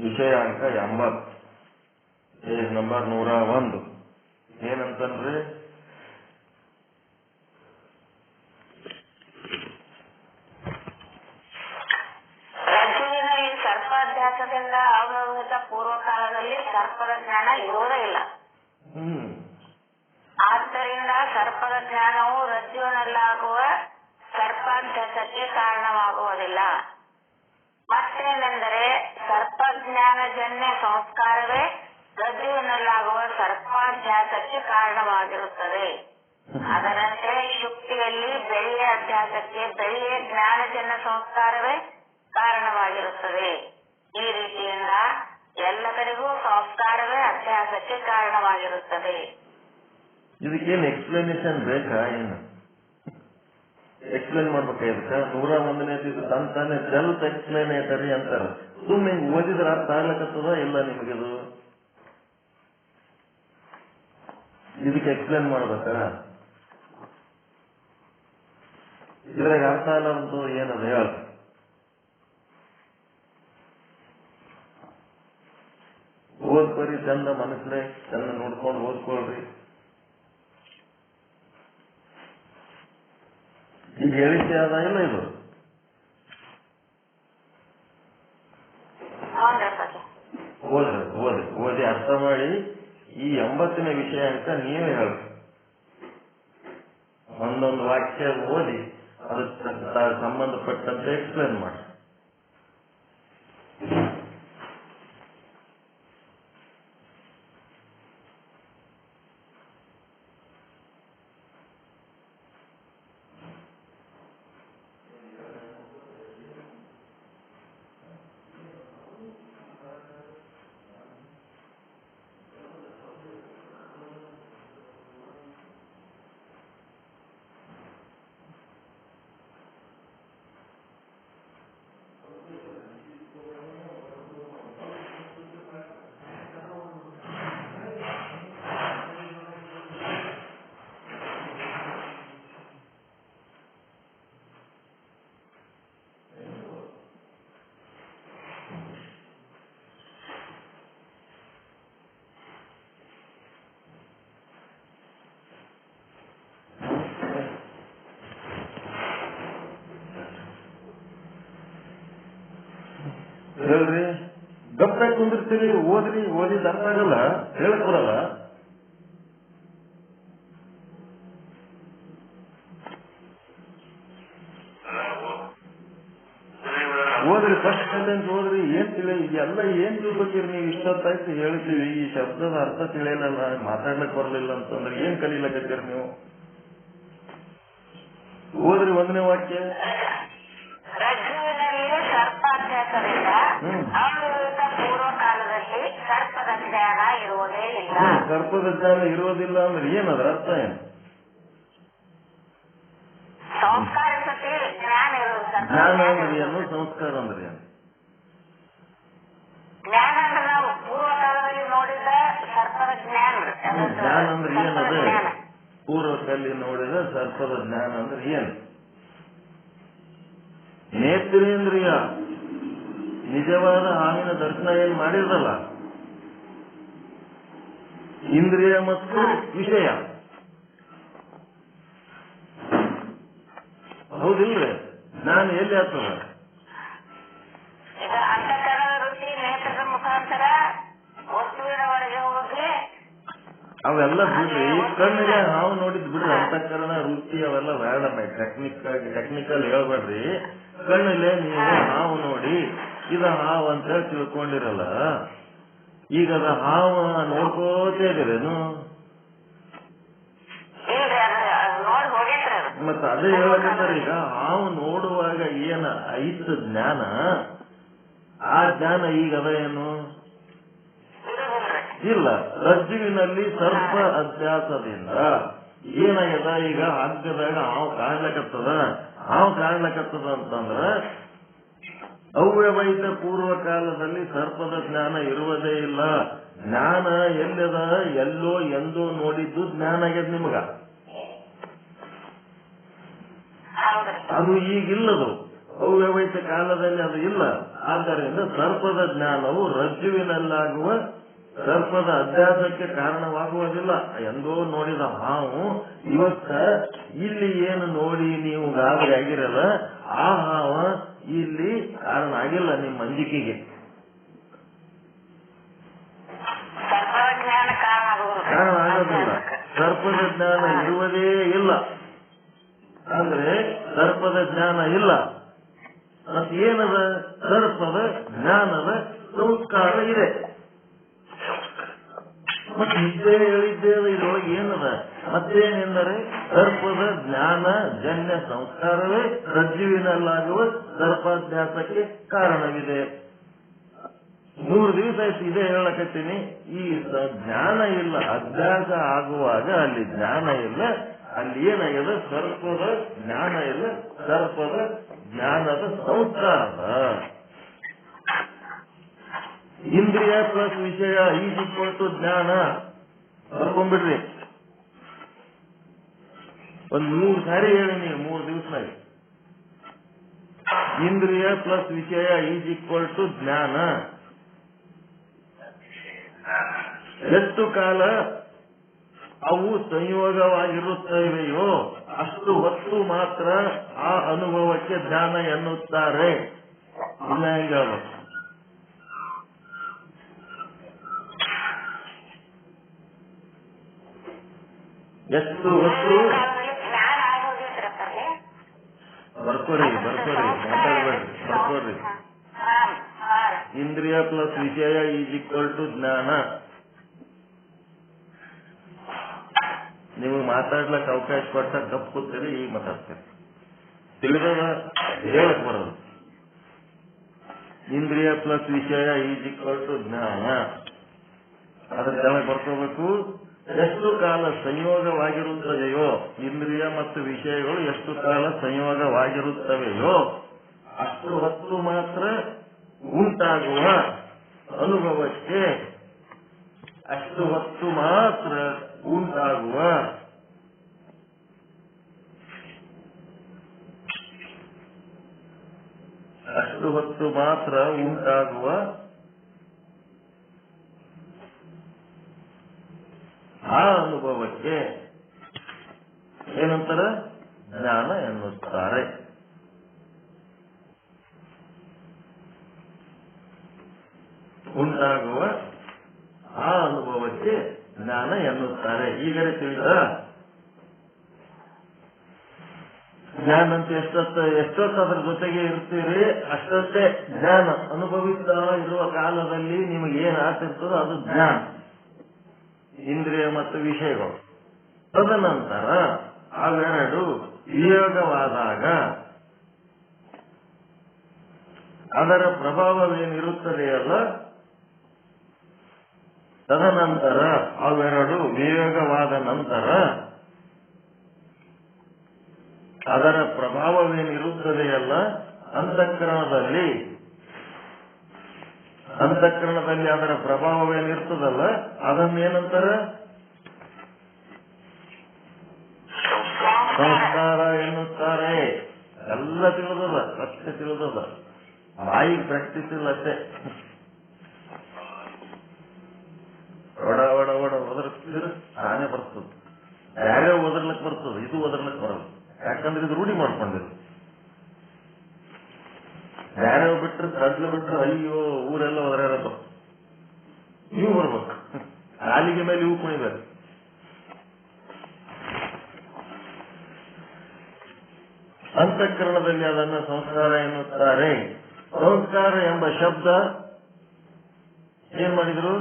ವಿಷಯಾಂಕ 80 ಪೇಜ್ ನಂಬರ್ 101 ಏನಂತಂದ್ರೆ, ರಜ್ಜುವಿನಲ್ಲಿ ಸರ್ಪಾಧ್ಯಾಸದಿಂದ ಅವಭೂತ ಪೂರ್ವಕಾಲದಲ್ಲಿ ಸರ್ಪದ ಜ್ಞಾನ ಇರುವುದೇ ಇಲ್ಲ. ಆದ್ದರಿಂದ ಸರ್ಪದ ಜ್ಞಾನವು ರಜ್ಜುವಿನಲ್ಲಾಗುವ ಸರ್ಪಾಧ್ಯಾಸಕ್ಕೆ ಕಾರಣವಾಗುವುದಿಲ್ಲ. ಮತ್ತೇನೆಂದರೆ ಸರ್ಪಜ್ಞಾನಜನ್ಯ ಸಂಸ್ಕಾರವೇ ರಜ್ಜುವಿನಲ್ಲಾಗುವ ಸರ್ಪಾಧ್ಯಾಸಕ್ಕೆ ಕಾರಣವಾಗಿರುತ್ತದೆ. ಅದರಂತೆ ಶುಕ್ತಿಯಲ್ಲಿ ಬೆಳ್ಳಿಯ ಅಧ್ಯಾಸಕ್ಕೆ ಬೆಳ್ಳಿಯ ಜ್ಞಾನಜನ್ಯ ಸಂಸ್ಕಾರವೇ ಕಾರಣವಾಗಿರುತ್ತದೆ. ಈ ರೀತಿಯಿಂದ ಎಲ್ಲ ಕಡೆಗೂ ಸಂಸ್ಕಾರವೇ ಅಧ್ಯಾಸಕ್ಕೆ ಕಾರಣವಾಗಿರುತ್ತದೆ. ಇದಕ್ಕೇನು ಎಕ್ಸ್ಪ್ಲನೇಷನ್ ಬೇಕಾ? ಏನು ಎಕ್ಸ್ಪ್ಲೇನ್ ಮಾಡ್ಬೇಕಾಯ್ತ? 101ನೇ ತಾನೇ ಸೆಲ್ಫ್ ಎಕ್ಸ್ಪ್ಲೇನೇಟರಿ ಅಂತಾರ. ಸುಮ್ಮನೆ ಓದಿದ್ರೆ ಅರ್ಥ ಆಗ್ಲಕತ್ತದ ಇಲ್ಲ ನಿಮಗಿದು? ಇದಕ್ಕೆ ಎಕ್ಸ್ಪ್ಲೇನ್ ಮಾಡ್ಬೇಕಾ? ಇದ್ರಾಗ ಅರ್ಥ ಆಗಲಾರ್ದು ಏನದು ಹೇಳ? ಓದ್ಕೊರಿ, ಚಂದ ಮನಸ್ಸೇ ಚಂದ ನೋಡ್ಕೊಂಡು ಓದ್ಕೊಳ್ರಿ. ಈಗ ಹೇಳಿಕೆ ಅದ ಇಲ್ಲ ಇದು? ಓದಿ ಅರ್ಥ ಮಾಡಿ ಈ 80ನೇ ವಿಷಯಾಂಕ ನೀವೇ ಹೇಳಿ. ಒಂದೊಂದು ವಾಕ್ಯ ಓದಿ ಅದಕ್ಕೆ ಸಂಬಂಧಪಟ್ಟಂತೆ ಎಕ್ಸ್ಪ್ಲೇನ್ ಮಾಡಿ. ಹೇಳ್ರಿ, ಗಪ್ಪಾಗಿ ಕುಂದಿರ್ತೀರಿ, ಓದಿದ ಅರ್ಥ ಆಗಲ್ಲ, ಹೇಳಕ್ ಬರಲ್ಲ. ಓದ್ರಿ, ಫಸ್ಟ್ ಸೆಂಟೆನ್ಸ್ ಓದ್ರಿ. ಏನ್ ಎಲ್ಲ ಏನ್ ತಿಳ್ಕೊತೀರಿ ನೀವು? ಇಷ್ಟೊತ್ತಾಯ್ತು ಹೇಳ್ತೀವಿ, ಈ ಶಬ್ದದ ಅರ್ಥ ತಿಳಿಯಲ್ಲ, ಮಾತಾಡ್ಲಕ್ ಬರಲಿಲ್ಲ ಅಂತಂದ್ರೆ ಏನ್ ಕಲೀಲಕತ್ತೀರಿ ನೀವು? ಓದ್ರಿ 1ನೇ ವಾಕ್ಯ. ಸರ್ಪಾಧ್ಯಾಸದಿಂದ ಅವಭೂತ ಪೂರ್ವಕಾಲದಲ್ಲಿ ಸರ್ಪದ ಜ್ಞಾನ ಇರುವುದೇ ಇಲ್ಲ. ಸರ್ಪದ ಜ್ಞಾನ ಇರುವುದಿಲ್ಲ ಅಂದ್ರೆ ಏನದ್ರ ಅರ್ಥ? ಏನು ಸಂಸ್ಕಾರ ಜೊತೆ ಜ್ಞಾನ ಇರುವುದು? ಜ್ಞಾನ ಅಂದ್ರೆ ಏನು? ಸಂಸ್ಕಾರ ಅಂದ್ರೆ ಏನು? ಜ್ಞಾನ ಅಂದ್ರೆ ನಾವು ಪೂರ್ವಕಾಲದಲ್ಲಿ ನೋಡಿದ ಸರ್ಪದ ಜ್ಞಾನ. ಜ್ಞಾನ ಅಂದ್ರೆ ಏನದ? ಪೂರ್ವಕಾಲದಲ್ಲಿ ನೋಡಿದ ಸರ್ಪದ ಜ್ಞಾನ ಅಂದ್ರೆ ಏನು? ನೇತ್ರೇಂದ್ರಿಯ ನಿಜವಾದ ಹಾವಿನ ದರ್ಶನ ಏನ್ ಮಾಡಿರಲ್ಲ, ಇಂದ್ರಿಯ ಮತ್ತು ವಿಷಯ. ಹೌದಿಲ್ರಿ? ನಾನು ಎಲ್ಲಿ ಆಗ್ತದ ಅಂತಃಕರಣ ವೃತ್ತಿ ನೇತ್ರದ ಮುಖಾಂತರ ವಸ್ತುವಿನ ಒಳಗೆ ಹೋಗಿ ಅವೆಲ್ಲ ಬಿಡ್ರಿ. ಕಣ್ಣಿಗೆ ಹಾವು ನೋಡಿದ್ ಬಿಡ್ರಿ. ಅಂತಃಕರಣ ವೃತ್ತಿ ಅವೆಲ್ಲ ಬೇಡ. ಟೆಕ್ನಿಕಲ್ ಹೇಳ್ಬೇಡ್ರಿ. ಕಣ್ಣಲ್ಲೇ ನೀವು ಹಾವು ನೋಡಿ ಇದ ಹಾವು ಅಂತ ತಿಳ್ಕೊಂಡಿರಲ್ಲ. ಈಗ ಅದ ಹಾವ ನೋಡ್ಕೋತೇ ಇದ್ದೀರೇನು? ಮತ್ತ ಅದೇ ಹೇಳಕಂತಾರೆ. ಈಗ ಹಾವು ನೋಡುವಾಗ ಏನ ಐತ ಜ್ಞಾನ, ಆ ಜ್ಞಾನ ಈಗ ಅದ ಏನು ಇಲ್ಲ. ರಜ್ಜುವಿನಲ್ಲಿ ಸರ್ಪ ಅಭ್ಯಾಸದಿಂದ ಏನಾಗ್ಯದ? ಈಗ ಹಗ್ಗದಾಗ ಹಾವು ಕಾಣ್ಲಕತ್ತದ ಅಂತಂದ್ರ ಅವ್ಯವಹಿತ ಪೂರ್ವ ಕಾಲದಲ್ಲಿ ಸರ್ಪದ ಜ್ಞಾನ ಇರುವುದೇ ಇಲ್ಲ. ಜ್ಞಾನ ಎಲ್ಲದ? ಎಲ್ಲೋ ಎಂದೋ ನೋಡಿದ್ದು ಜ್ಞಾನ ಆಗ್ಯದ ನಿಮಗ. ಅದು ಈಗಿಲ್ಲದು. ಅವ್ಯವಹಿತ ಕಾಲದಲ್ಲಿ ಅದು ಇಲ್ಲ. ಆದ್ದರಿಂದ ಸರ್ಪದ ಜ್ಞಾನವು ರಜ್ಜುವಿನಲ್ಲಾಗುವ ಸರ್ಪದ ಅಭ್ಯಾಸಕ್ಕೆ ಕಾರಣವಾಗುವುದಿಲ್ಲ. ಎಂದೋ ನೋಡಿದ ಹಾವು ಇವತ್ತ ಇಲ್ಲಿ ಏನು ನೋಡಿ ನೀವು ಗಾಬರಿ ಆಗಿರಲ್ಲ, ಆ ಹಾವ ಇಲ್ಲಿ ಕಾರಣ ಆಗಿಲ್ಲ ನಿಮ್ಮ ಅಂಜಿಕೆಗೆ. ಕಾರಣ ಆಗೋದಿಲ್ಲ. ಸರ್ಪದ ಜ್ಞಾನ ಇರುವುದೇ ಇಲ್ಲ. ಅಂದ್ರೆ ಸರ್ಪದ ಜ್ಞಾನ ಇಲ್ಲ. ಮತ್ತೇನದ? ಸರ್ಪದ ಜ್ಞಾನದ ಸಂಸ್ಕಾರ ಇದೆ. ಮತ್ತೆ ಇದ್ದೇ ಹೇಳಿದ್ದೇವೆ. ಇದ್ರೊಳಗೆ ಏನದ? ಮತ್ತೇನೆಂದರೆ ಸರ್ಪದ ಜ್ಞಾನ ಜನ್ಯ ಸಂಸ್ಕಾರವೇ ರಜ್ಜುವಿನಲ್ಲಾಗುವ ಸರ್ಪಾಭ್ಯಾಸಕ್ಕೆ ಕಾರಣವಿದೆ. 3 ದಿವಸ ಆಯ್ತು ಇದೇ ಹೇಳಕತ್ತೀನಿ. ಈ ಜ್ಞಾನ ಇಲ್ಲ. ಅಭ್ಯಾಸ ಆಗುವಾಗ ಅಲ್ಲಿ ಜ್ಞಾನ ಇಲ್ಲ. ಅಲ್ಲಿ ಏನಾಗಿದೆ? ಸರ್ಪದ ಜ್ಞಾನ ಇಲ್ಲ. ಸರ್ಪದ ಜ್ಞಾನದ ಸಂಸ್ಕಾರ. ಇಂದ್ರಿಯ ಪ್ಲಸ್ ವಿಷಯ ಈಜಿಕ್ವಲ್ಟು ಜ್ಞಾನ. ಬರ್ಕೊಂಡ್ಬಿಡ್ರಿ. ಒಂದ್ 3 ಸಾರಿ ಹೇಳಿ ನೀವು 3 ದಿವಸನಾಗ. ಇಂದ್ರಿಯ ಪ್ಲಸ್ ವಿಷಯ ಈಜಿಕ್ವಲ್ಟು ಜ್ಞಾನ. ಎಷ್ಟು ಕಾಲ ಅವು ಸಂಯೋಗವಾಗಿರುತ್ತವೆಯೋ ಅಷ್ಟು ಹೊತ್ತು ಮಾತ್ರ ಆ ಅನುಭವಕ್ಕೆ ಜ್ಞಾನ ಎನ್ನುತ್ತಾರೆ. ಇಲ್ಲ ಹೆಂಗ? ಎಷ್ಟು ಹೊತ್ತು? ಬರ್ಕೋರಿ ಮಾತಾಡ್ಬೇಡ್ರಿ. ಇಂದ್ರಿಯ ಪ್ಲಸ್ ವಿಷಯ ಈಸ್ ಈಕ್ವಲ್ ಟು ಜ್ಞಾನ. ನೀವು ಮಾತಾಡ್ಲಕ್ ಅವಕಾಶ ಕೊಟ್ಟ ಕಪ್ ಕೂತೀರಿ. ಈಗ ಮಾತಾಡ್ತೀರಿ. ತಿಳಿದದ? ಹೇಳಕ್ ಬರೋದು. ಇಂದ್ರಿಯ ಪ್ಲಸ್ ವಿಷಯ ಈಸ್ ಈಕ್ವಲ್ ಟು ಜ್ಞಾನ. ಅದ್ರ ಕೆಳಗೆ ಬರ್ಕೋಬೇಕು. ಎಷ್ಟು ಕಾಲ ಸಂಯೋಗವಾಗಿರುತ್ತದೆಯೋ, ಇಂದ್ರಿಯ ಮತ್ತು ವಿಷಯಗಳು ಎಷ್ಟು ಕಾಲ ಸಂಯೋಗವಾಗಿರುತ್ತವೆಯೋ ಅಷ್ಟು ಹೊತ್ತು ಮಾತ್ರ ಉಂಟಾಗುವ ಅನುಭವಕ್ಕೆ, ಅಷ್ಟು ಹೊತ್ತು ಮಾತ್ರ ಉಂಟಾಗುವ ಆ ಅನುಭವಕ್ಕೆ ಏನಂತಾರೆ? ಜ್ಞಾನ ಎನ್ನುತ್ತಾರೆ. ಉಂಟಾಗುವ ಆ ಅನುಭವಕ್ಕೆ ಜ್ಞಾನ ಎನ್ನುತ್ತಾರೆ. ಈಗಲೇ ತಿಳಿದ? ಜ್ಞಾನ ಅಂತ ಎಷ್ಟೊತ್ತು ಅದ್ರ ಜೊತೆಗೆ ಇರ್ತೀರಿ ಅಷ್ಟೊತ್ತೇ ಜ್ಞಾನ. ಅನುಭವಿಸ್ತಾ ಇರುವ ಕಾಲದಲ್ಲಿ ನಿಮಗೆ ಏನ್ ಆಗ್ತಿರ್ತದೋ ಅದು ಜ್ಞಾನ, ಇಂದ್ರಿಯ ಮತ್ತು ವಿಷಯಗಳು. ತದನಂತರ ಅವೆರಡು ವಿಯೋಗವಾದಾಗ ಅದರ ಪ್ರಭಾವವೇನಿರುತ್ತದೆಯಲ್ಲ, ತದನಂತರ ಅವೆರಡು ವಿಯೋಗವಾದ ನಂತರ ಅದರ ಪ್ರಭಾವವೇನಿರುತ್ತದೆಯಲ್ಲ ಅಂತಃಕರಣದಲ್ಲಿ ಅದರ ಪ್ರಭಾವವೇನಿರ್ತದಲ್ಲ ಅದನ್ನೇನಂತಾರೆ? ಸಂಸ್ಕಾರ ಎನ್ನುತ್ತಾರೆ. ಎಲ್ಲ ತಿಳಿದದ, ಅಷ್ಟೇ ತಿಳಿದದ. ಬಾಯಿಗೆ ಪ್ರಾಕ್ಟೀಸ್ ಇಲ್ಲ ಅಷ್ಟೇ. ಒಡ ಒಡ ಒಡ ಹೋದ್ರ ತಾನೇ ಬರ್ತದೆ. ಯಾರೇ ಓದರ್ಲಕ್ ಬರ್ತದೆ, ಇದು ಓದರ್ಲಕ್ ಬರಲ್ಲ. ಯಾಕಂದ್ರೆ ಇದು ರೂಢಿ ಮಾಡ್ಕೊಂಡಿರು. ಯಾರೇ ಬಿಟ್ರೆ ಕಡ್ಲು ಬಿಟ್ರೆ ಅಯ್ಯೋ ಊರೆಲ್ಲ ಒದರಾಡೋದು. ನೀವು ಬರ್ಬೇಕು, ಕಾಲಿಗೆ ಮೇಲೆ ಇವು ಕುಣಿಬೇಕು. ಅಂತಃಕರಣದಲ್ಲಿ ಅದನ್ನು ಸಂಸ್ಕಾರ ಎನ್ನುತ್ತಾರೆ. ಸಂಸ್ಕಾರ ಎಂಬ ಶಬ್ದ ಏನ್ ಮಾಡಿದ್ರು?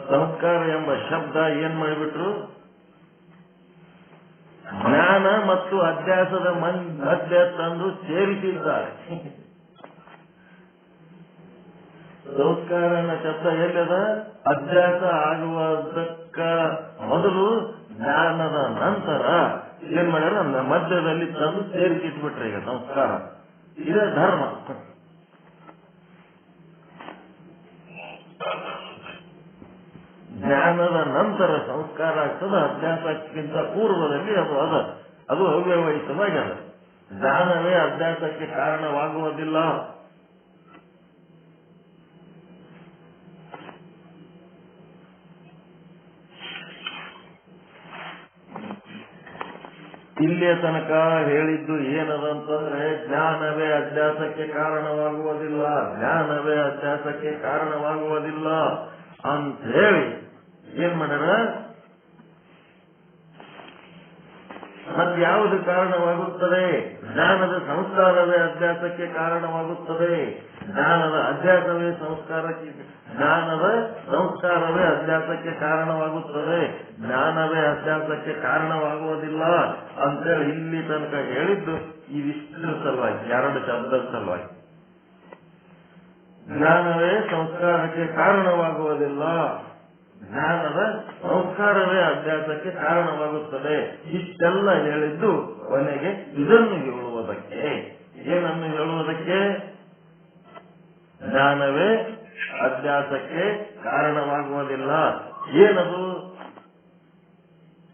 ಸಂಸ್ಕಾರ ಎಂಬ ಶಬ್ದ ಏನ್ ಮಾಡಿಬಿಟ್ರು? ಜ್ಞಾನ ಮತ್ತು ಅಭ್ಯಾಸದ ಮಧ್ಯೆ ತಂದು ಸೇರಿಸಿದ್ದಾರೆ. ಸಂಸ್ಕಾರ ಅನ್ನೋ ಶಬ್ದ ಎಲ್ಲದ? ಅಭ್ಯಾಸ ಆಗುವುದಕ್ಕ ಮೊದಲು, ಜ್ಞಾನದ ನಂತರ ಏನ್ ಮಾಡ್ಯಾರ? ಮಧ್ಯದಲ್ಲಿ ತಂದು ಸೇರಿಸಿಟ್ಬಿಟ್ರೆ ಈಗ ಸಂಸ್ಕಾರ. ಇದೇ ಧರ್ಮ. ಜ್ಞಾನದ ನಂತರ ಸಂಸ್ಕಾರ ಆಗ್ತದೆ. ಅಭ್ಯಾಸಕ್ಕಿಂತ ಪೂರ್ವದಲ್ಲಿ ಅದು ಅವ್ಯವಹಿತವಾಗ್ಯದ. ಜ್ಞಾನವೇ ಅಭ್ಯಾಸಕ್ಕೆ ಕಾರಣವಾಗುವುದಿಲ್ಲ. ಇಲ್ಲಿಯ ತನಕ ಹೇಳಿದ್ದು ಏನದಂತಂದ್ರೆ ಜ್ಞಾನವೇ ಅಭ್ಯಾಸಕ್ಕೆ ಕಾರಣವಾಗುವುದಿಲ್ಲ, ಜ್ಞಾನವೇ ಅಭ್ಯಾಸಕ್ಕೆ ಕಾರಣವಾಗುವುದಿಲ್ಲ ಅಂತ ಹೇಳಿ ಏನ್ ಮಾಡ್ಯಾರ? ಮತ್ತೆ ಯಾವುದು ಕಾರಣವಾಗುತ್ತದೆ? ಜ್ಞಾನದ ಸಂಸ್ಕಾರವೇ ಅಭ್ಯಾಸಕ್ಕೆ ಕಾರಣವಾಗುತ್ತದೆ. ಜ್ಞಾನದ ಅಭ್ಯಾಸವೇ ಸಂಸ್ಕಾರಕ್ಕೆ, ಜ್ಞಾನದ ಸಂಸ್ಕಾರವೇ ಅಭ್ಯಾಸಕ್ಕೆ ಕಾರಣವಾಗುತ್ತದೆ. ಜ್ಞಾನವೇ ಅಭ್ಯಾಸಕ್ಕೆ ಕಾರಣವಾಗುವುದಿಲ್ಲ ಅಂತೇಳಿ ಇಲ್ಲಿ ತನಕ ಹೇಳಿದ್ದು ಇದಿಷ್ಟರ ಸಲುವಾಗಿ, ಎರಡು ಶಬ್ದದ ಸಲುವಾಗಿ. ಜ್ಞಾನವೇ ಸಂಸ್ಕಾರಕ್ಕೆ ಕಾರಣವಾಗುವುದಿಲ್ಲ, ಜ್ಞಾನದ ಸಂಸ್ಕಾರವೇ ಅಭ್ಯಾಸಕ್ಕೆ ಕಾರಣವಾಗುತ್ತದೆ. ಇಷ್ಟೆಲ್ಲ ಹೇಳಿದ್ದು ಕೊನೆಗೆ ಇದನ್ನು ಹೇಳುವುದಕ್ಕೆ. ಏನನ್ನು ಹೇಳುವುದಕ್ಕೆ? ಜ್ಞಾನವೇ ಅಭ್ಯಾಸಕ್ಕೆ ಕಾರಣವಾಗುವುದಿಲ್ಲ. ಏನದು?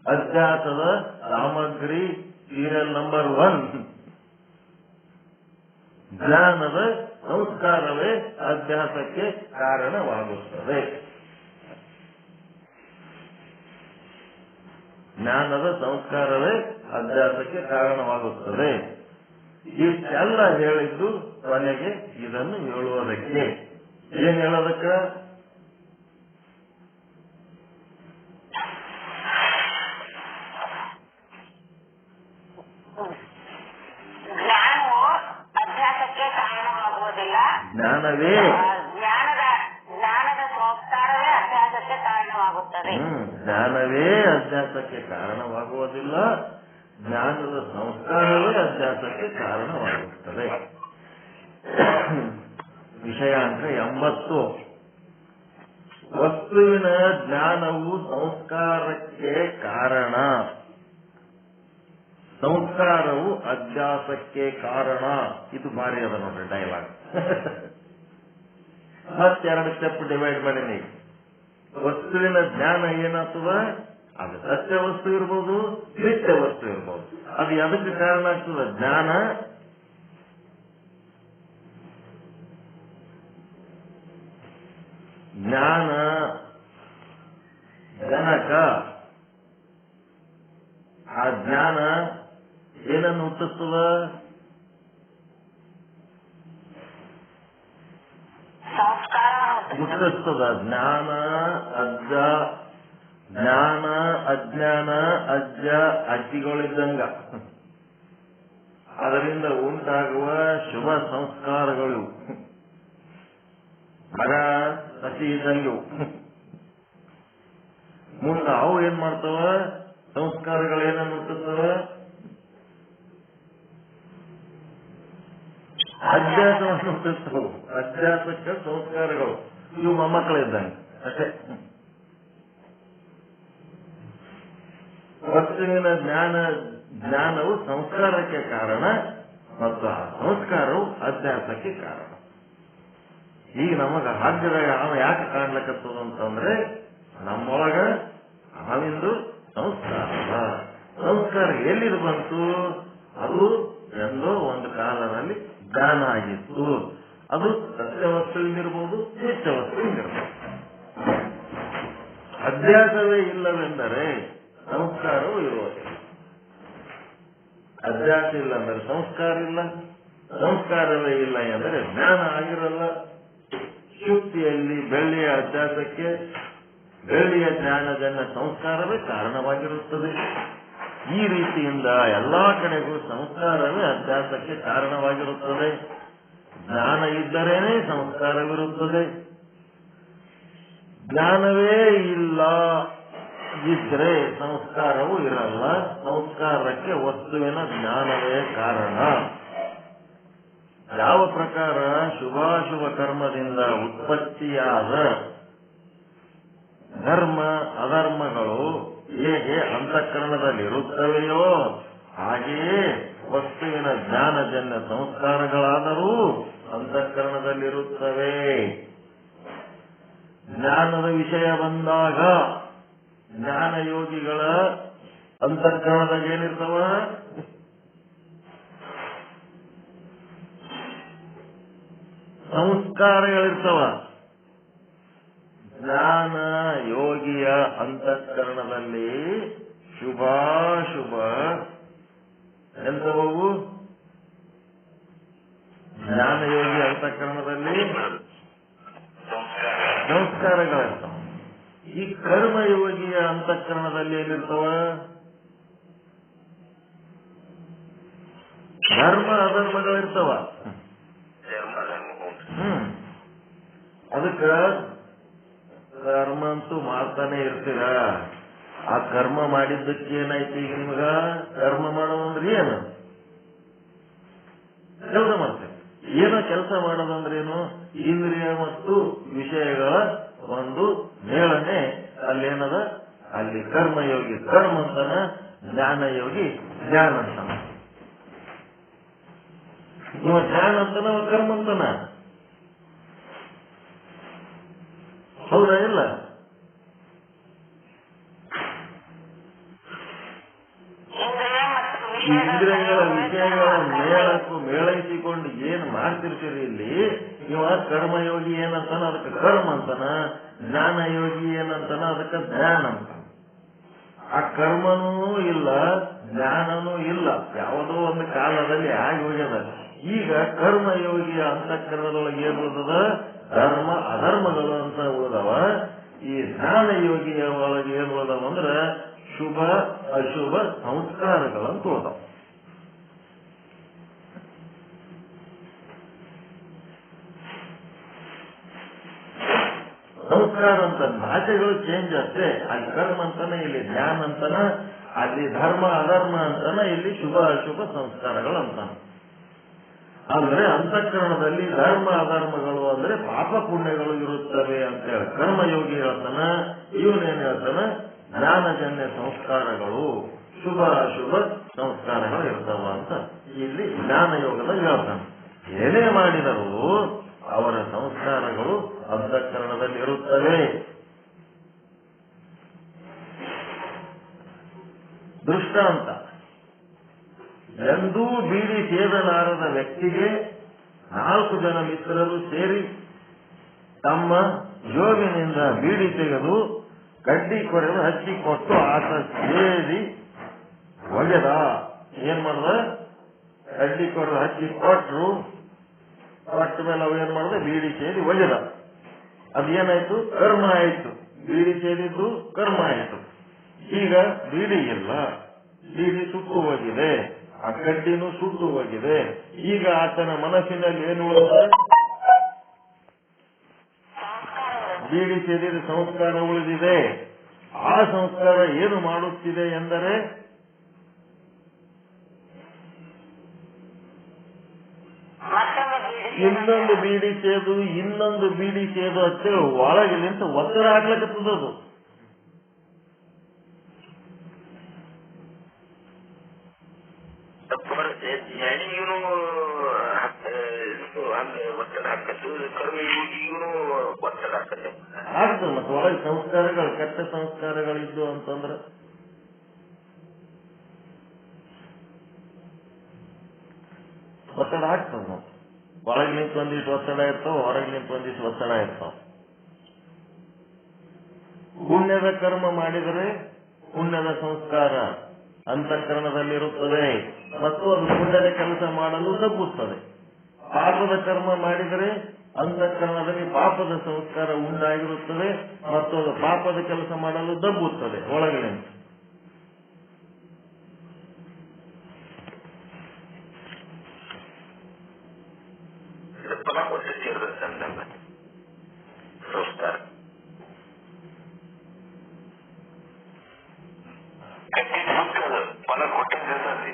ಅಭ್ಯಾಸದ ಸಾಮಗ್ರಿ ಸೀರಿಯಲ್ ನಂಬರ್ 1. ಜ್ಞಾನದ ಸಂಸ್ಕಾರವೇ ಅಭ್ಯಾಸಕ್ಕೆ ಕಾರಣವಾಗುತ್ತದೆ. ಜ್ಞಾನದ ಸಂಸ್ಕಾರವೇ ಅಭ್ಯಾಸಕ್ಕೆ ಕಾರಣವಾಗುತ್ತದೆ. ಇಷ್ಟೆಲ್ಲ ಹೇಳಿದ್ದು ಕೊನೆಗೆ ಇದನ್ನು ಹೇಳುವುದಕ್ಕೆ. ಏನ್ ಹೇಳೋದಕ್ಕ? ಜ್ಞಾನವು ಅಭ್ಯಾಸಕ್ಕೆ ಕಾರಣವಾಗುವುದಿಲ್ಲ. ಜ್ಞಾನವೇ ಜ್ಞಾನದ ಸಂಸ್ಕಾರವೇ ಅಭ್ಯಾಸಕ್ಕೆ ಕಾರಣವಾಗುತ್ತದೆ. ಜ್ಞಾನವೇ ಅಭ್ಯಾಸಕ್ಕೆ ಕಾರಣವಾಗುವುದಿಲ್ಲ, ಜ್ಞಾನದ ಸಂಸ್ಕಾರವೇ ಅಭ್ಯಾಸಕ್ಕೆ ಕಾರಣವಾಗುತ್ತದೆ. ವಿಷಯಾಂಕ 80. ವಸ್ತುವಿನ ಜ್ಞಾನವು ಸಂಸ್ಕಾರಕ್ಕೆ ಕಾರಣ, ಸಂಸ್ಕಾರವು ಅಭ್ಯಾಸಕ್ಕೆ ಕಾರಣ. ಇದು ಭಾರಿ ಅದ ನೋಡ್ರಿ ಡೈಲಾಗ್. ಮತ್ತೆರಡು ಸ್ಟೆಪ್ ಡಿವೈಡ್ ಮಾಡೀನಿ. ವಸ್ತುವಿನ ಜ್ಞಾನ ಏನಾಗ್ತದ? ಅದು ಸತ್ಯ ವಸ್ತು ಇರ್ಬೋದು, ನಿತ್ಯ ವಸ್ತು ಇರ್ಬೋದು. ಅದು ಎದಕ್ಕೆ ಕಾರಣ ಆಗ್ತದ? ಜ್ಞಾನ ಜನಕ. ಆ ಜ್ಞಾನ ಏನನ್ನು ಹುಟ್ಟಿಸ್ತದ? ಹುಟ್ಟಿಸ್ತದ. ಜ್ಞಾನ ಅಜ್ಞಾನ ಅಜ್ಜಿಗಳಿದ್ದಂಗ. ಅದರಿಂದ ಉಂಟಾಗುವ ಶುಭ ಸಂಸ್ಕಾರಗಳು ಮರ ಸಸಿ ಇದ್ದಂಗೆ. ಮುಂದೆ ಅವು ಏನ್ ಮಾಡ್ತಾವ? ಸಂಸ್ಕಾರಗಳೇನನ್ನು ಹುಟ್ಟುತ್ತವ? ಅಭ್ಯಾಸವನ್ನು ಹುಟ್ಟಿಸ್ತವು. ಅಭ್ಯಾಸಕ್ಕೆ ಸಂಸ್ಕಾರಗಳು ಇವು ಮೊಮ್ಮಕ್ಕಳಿದ್ದಂಗೆ ಅಷ್ಟೇ. ವಸ್ತುವಿನ ಜ್ಞಾನವು ಸಂಸ್ಕಾರಕ್ಕೆ ಕಾರಣ ಮತ್ತು ಆ ಸಂಸ್ಕಾರವು ಅಭ್ಯಾಸಕ್ಕೆ ಕಾರಣ. ಈಗ ನಮಗ ಹಾದ್ಯದಾಗ ಅವ ಯಾಕೆ ಕಾಣ್ಲಕತ್ತದ ಅಂತಂದ್ರೆ ನಮ್ಮೊಳಗ ಅವಿಂದು ಸಂಸ್ಕಾರ ಎಲ್ಲಿದು ಬಂತು? ಅದು ಎಂದೋ ಒಂದು ಕಾಲದಲ್ಲಿ ಜ್ಞಾನ ಆಗಿತ್ತು. ಅದು ಸತ್ಯ ವಸ್ತುವಿನಿರ್ಬೋದು, ಮಿಥ್ಯ ವಸ್ತುವಿನಿರ್ಬೋದು. ಅಧ್ಯಾಸವೇ ಇಲ್ಲವೆಂದರೆ ಸಂಸ್ಕಾರವೂ ಇರುವುದಿಲ್ಲ. ಅಧ್ಯಾಸ ಇಲ್ಲ ಅಂದರೆ ಸಂಸ್ಕಾರ ಇಲ್ಲ, ಸಂಸ್ಕಾರವೇ ಇಲ್ಲ ಎಂದರೆ ಜ್ಞಾನ ಆಗಿರಲ್ಲ. ಶುದ್ಧಿಯಲ್ಲಿ ಬೆಳ್ಳಿಯ ಅಧ್ಯಾಸಕ್ಕೆ ಬೆಳ್ಳಿಯ ಜ್ಞಾನಜನ್ಯ ಸಂಸ್ಕಾರವೇ ಕಾರಣವಾಗಿರುತ್ತದೆ. ಈ ರೀತಿಯಿಂದ ಎಲ್ಲಾ ಕಡೆಗೂ ಸಂಸ್ಕಾರವೇ ಅಧ್ಯಾಸಕ್ಕೆ ಕಾರಣವಾಗಿರುತ್ತದೆ. ಜ್ಞಾನ ಇದ್ದರೇನೆ ಸಂಸ್ಕಾರವಿರುತ್ತದೆ. ಜ್ಞಾನವೇ ಇಲ್ಲ ಇದ್ರೆ ಸಂಸ್ಕಾರವೂ ಇರಲ್ಲ. ಸಂಸ್ಕಾರಕ್ಕೆ ವಸ್ತುವಿನ ಜ್ಞಾನವೇ ಕಾರಣ. ಯಾವ ಪ್ರಕಾರ ಶುಭಾಶುಭ ಕರ್ಮದಿಂದ ಉತ್ಪತ್ತಿಯಾದ ಧರ್ಮ ಅಧರ್ಮಗಳು ಹೇಗೆ ಅಂತಃಕರಣದಲ್ಲಿರುತ್ತವೆಯೋ ಹಾಗೆಯೇ ವಸ್ತುವಿನ ಜ್ಞಾನಜನ್ಯ ಸಂಸ್ಕಾರಗಳಾದರೂ ಅಂತಃಕರಣದಲ್ಲಿರುತ್ತವೆ. ಜ್ಞಾನದ ವಿಷಯ ಬಂದಾಗ ಜ್ಞಾನಯೋಗಿಗಳ ಅಂತಃಕರಣದಾಗ ಏನಿರ್ತಾವ? ಸಂಸ್ಕಾರಗಳಿರ್ತಾವ. ಜ್ಞಾನ ಯೋಗಿಯ ಅಂತಃಕರಣದಲ್ಲಿ ಶುಭಾಶುಭ ಎಂಥವು? ಜ್ಞಾನಯೋಗಿ ಅಂತಃಕರಣದಲ್ಲಿ ಸಂಸ್ಕಾರಗಳಿರ್ತಾವ. ಈ ಕರ್ಮಯೋಗಿಯ ಅಂತಃಕರಣದಲ್ಲಿ ಏನಿರ್ತಾವ? ಧರ್ಮ ಅಧರ್ಮಗಳಿರ್ತಾವ. ಅದಕ್ಕ ಕರ್ಮ ಅಂತೂ ಮಾಡ್ತಾನೆ ಇರ್ತೀರ. ಆ ಕರ್ಮ ಮಾಡಿದ್ದಕ್ಕೆ ಏನಾಯ್ತು? ಈಗ ನಿಮಗ ಕರ್ಮ ಮಾಡೋದಂದ್ರೆ ಏನು? ಕೆಲಸ ಮಾಡ್ತೇವೆ. ಏನೋ ಕೆಲಸ ಮಾಡೋದಂದ್ರೇನು? ಇಂದ್ರಿಯ ಮತ್ತು ವಿಷಯಗಳ ಒಂದು ಮೇಳನೆ ಅಲ್ಲೇನದ? ಅಲ್ಲಿ ಕರ್ಮಯೋಗಿ ಕರ್ಮ ಅಂತಾನ, ಜ್ಞಾನಯೋಗಿ ಜ್ಞಾನ ಅಂತಾನ. ಇವ ಜ್ಞಾನ ಅಂತಾನ, ಅವ ಕರ್ಮ ಅಂತಾನ. ಹೌದಾ? ಇಲ್ಲ. ಇಂದ್ರಿಯಗಳ ವಿಷಯಗಳ ಮೇಳೈಸಿಕೊಂಡು ಏನ್ ಮಾಡ್ತಿರ್ತೀರಿ ಇಲ್ಲಿ, ಇವ ಕರ್ಮಯೋಗಿ ಏನಂತಾನ ಅದಕ್ಕೆ ಕರ್ಮ ಅಂತಾನ, ಜ್ಞಾನಯೋಗಿ ಏನಂತಾನ ಅದಕ್ಕೆ ಜ್ಞಾನ ಅಂತ. ಆ ಕರ್ಮನೂ ಇಲ್ಲ, ಜ್ಞಾನನೂ ಇಲ್ಲ, ಯಾವುದೋ ಒಂದು ಕಾಲದಲ್ಲಿ ಆಗಿ ಹೋಗ್ಯದ. ಈಗ ಕರ್ಮಯೋಗಿಯ ಅಂತಃಕರಣದೊಳಗೆ ಏನ್ ಉಳಿದದ? ಧರ್ಮ ಅಧರ್ಮಗಳು ಅಂತ ಉಳಿದವ. ಈ ಜ್ಞಾನಯೋಗಿಯ ಒಳಗೆ ಏನ್ ಉಳಿದವ ಅಂದ್ರೆ ಶುಭ ಅಶುಭ ಸಂಸ್ಕಾರಗಳಂತ ಉಳಿದವ. ಸಂಸ್ಕಾರ ಅಂತ ಭಾಷೆಗಳು ಚೇಂಜ್ ಅಷ್ಟೇ. ಅಲ್ಲಿ ಕರ್ಮ ಅಂತಾನೆ, ಇಲ್ಲಿ ಜ್ಞಾನ ಅಂತಾನ, ಅಲ್ಲಿ ಧರ್ಮ ಅಧರ್ಮ ಅಂತಾನ, ಇಲ್ಲಿ ಶುಭ ಅಶುಭ ಸಂಸ್ಕಾರಗಳು ಅಂತಾನ. ಅಂದ್ರೆ ಅಂತಃಕರಣದಲ್ಲಿ ಧರ್ಮ ಅಧರ್ಮಗಳು ಅಂದ್ರೆ ಪಾಪ ಪುಣ್ಯಗಳು ಇರುತ್ತವೆ ಅಂತ ಹೇಳಿ ಕರ್ಮಯೋಗಿ ಹೇಳ್ತಾನ. ಇವನೇನ್ ಹೇಳ್ತಾನ? ಜ್ಞಾನಜನ್ಯ ಸಂಸ್ಕಾರಗಳು, ಶುಭ ಅಶುಭ ಸಂಸ್ಕಾರಗಳು ಇರ್ತಾವ ಅಂತ ಇಲ್ಲಿ ಜ್ಞಾನಯೋಗದ ಹೇಳ್ತಾನೆ. ಏನೇ ಮಾಡಿದರೂ ಅವರ ಸಂಸ್ಕಾರಗಳು ಅಂತಃಕರಣದಲ್ಲಿ ಇರುತ್ತವೆ. ದೃಷ್ಟಾಂತ: ಎಂದೂ ಬೀಡಿ ಸೇದಲಾರದ ವ್ಯಕ್ತಿಗೆ 4 ಜನ ಮಿತ್ರರು ಸೇರಿ ತಮ್ಮ ಜೋಬಿನಿಂದ ಬೀಡಿ ತೆಗೆದು ಕಡ್ಡಿ ಕೊರೆದು ಹಚ್ಚಿಕೊಟ್ಟು ಆತ ಸೇರಿ ಒಗೆದ. ಏನ್ ಮಾಡ್ದ? ಕಡ್ಡಿ ಕೊರೆದು ಹಚ್ಚಿ ಕೊಟ್ರು. ಕೊಟ್ಟ ಮೇಲೆ ಅವು ಏನ್ ಮಾಡ್ದ? ಬೀಡಿ ಸೇರಿ ಒಗೆದ. ಅದೇನಾಯ್ತು? ಕರ್ಮ ಆಯ್ತು. ಬೀಡಿ ಸೇರಿದ್ದು ಕರ್ಮ ಆಯ್ತು. ಈಗ ಬೀಡಿ ಇಲ್ಲ, ಬೀಡಿ ಸುಟ್ಟು ಹೋಗಿದೆ, ಆ ಕಡ್ಡಿನೂ ಸುಟ್ಟು ಹೋಗಿದೆ. ಈಗ ಆತನ ಮನಸ್ಸಿನಲ್ಲಿ ಏನು ಉಳಿದ? ಬೀಡಿ ಸೇರಿದ ಸಂಸ್ಕಾರ ಉಳಿದಿದೆ. ಆ ಸಂಸ್ಕಾರ ಏನು ಮಾಡುತ್ತಿದೆ ಎಂದರೆ ಇನ್ನೊಂದು ಬೀಡಿ ಸೇದು ಇನ್ನೊಂದು ಬೀಡಿ ಸೇದು ಅಷ್ಟೇ ಒಳಗೆ ನಿಂತು ಒತ್ತಡ ಹಾಕ್ಲಕ್ಕತ್ತದದು. ಆಗ್ತದೆ. ಮತ್ತೆ ಒಳಗೆ ಸಂಸ್ಕಾರಗಳು ಕೆಟ್ಟ ಸಂಸ್ಕಾರಗಳಿದ್ದು ಅಂತಂದ್ರೆ ಒತ್ತಡ ಆಗ್ತದೆ. ಒಳಗೆ ನಿಂತು ಒಂದಿಷ್ಟು ಒತ್ತಡ ಇರ್ತಾವ, ಹೊರಗೆ ನಿಂತು ಒಂದಿಷ್ಟು ಒತ್ತಡ ಇರ್ತಾವ. ಪುಣ್ಯದ ಕರ್ಮ ಮಾಡಿದರೆ ಪುಣ್ಯದ ಸಂಸ್ಕಾರ ಅಂತಃಕರಣದಲ್ಲಿರುತ್ತದೆ ಮತ್ತು ಅದು ಪುಣ್ಯದ ಕೆಲಸ ಮಾಡಲು ತಗ್ಗುತ್ತದೆ. ಪಾಪದ ಕರ್ಮ ಮಾಡಿದರೆ ಅಂತಃಕರಣದಲ್ಲಿ ಪಾಪದ ಸಂಸ್ಕಾರ ಉಂಟಾಗಿರುತ್ತದೆ ಮತ್ತು ಅದು ಪಾಪದ ಕೆಲಸ ಮಾಡಲು ದಬ್ಬುತ್ತದೆ ಒಳಗಡೆ. ಸಂಸ್ಕಾರ ಫಲ ಕೊಟ್ಟಿದ್ದಲ್ಲಿ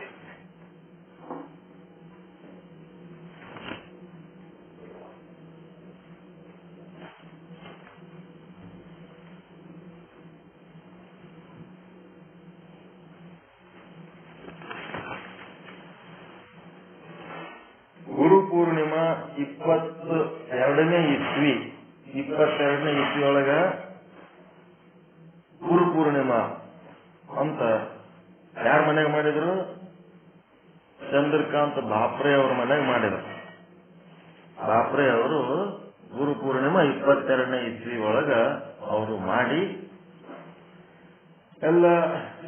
ಗುರು ಪೂರ್ಣಿಮಾ 22ನೇ ಇಸ್ವಿ 22ನೇ ಇಸ್ವಿಯೊಳಗ ಗುರು ಪೂರ್ಣಿಮಾ ಅಂತ ಯಾರ ಮನೆಗೆ ಮಾಡಿದ್ರು? ಚಂದ್ರಕಾಂತ್ ಬಾಪ್ರೆ ಅವ್ರ ಮನೆಗೆ ಮಾಡಿದ್ರು. ಬಾಪ್ರೆ ಅವರು ಗುರು ಪೂರ್ಣಿಮಾ 22ನೇ ಇಸ್ವಿ ಒಳಗ ಅವರು ಮಾಡಿ ಎಲ್ಲ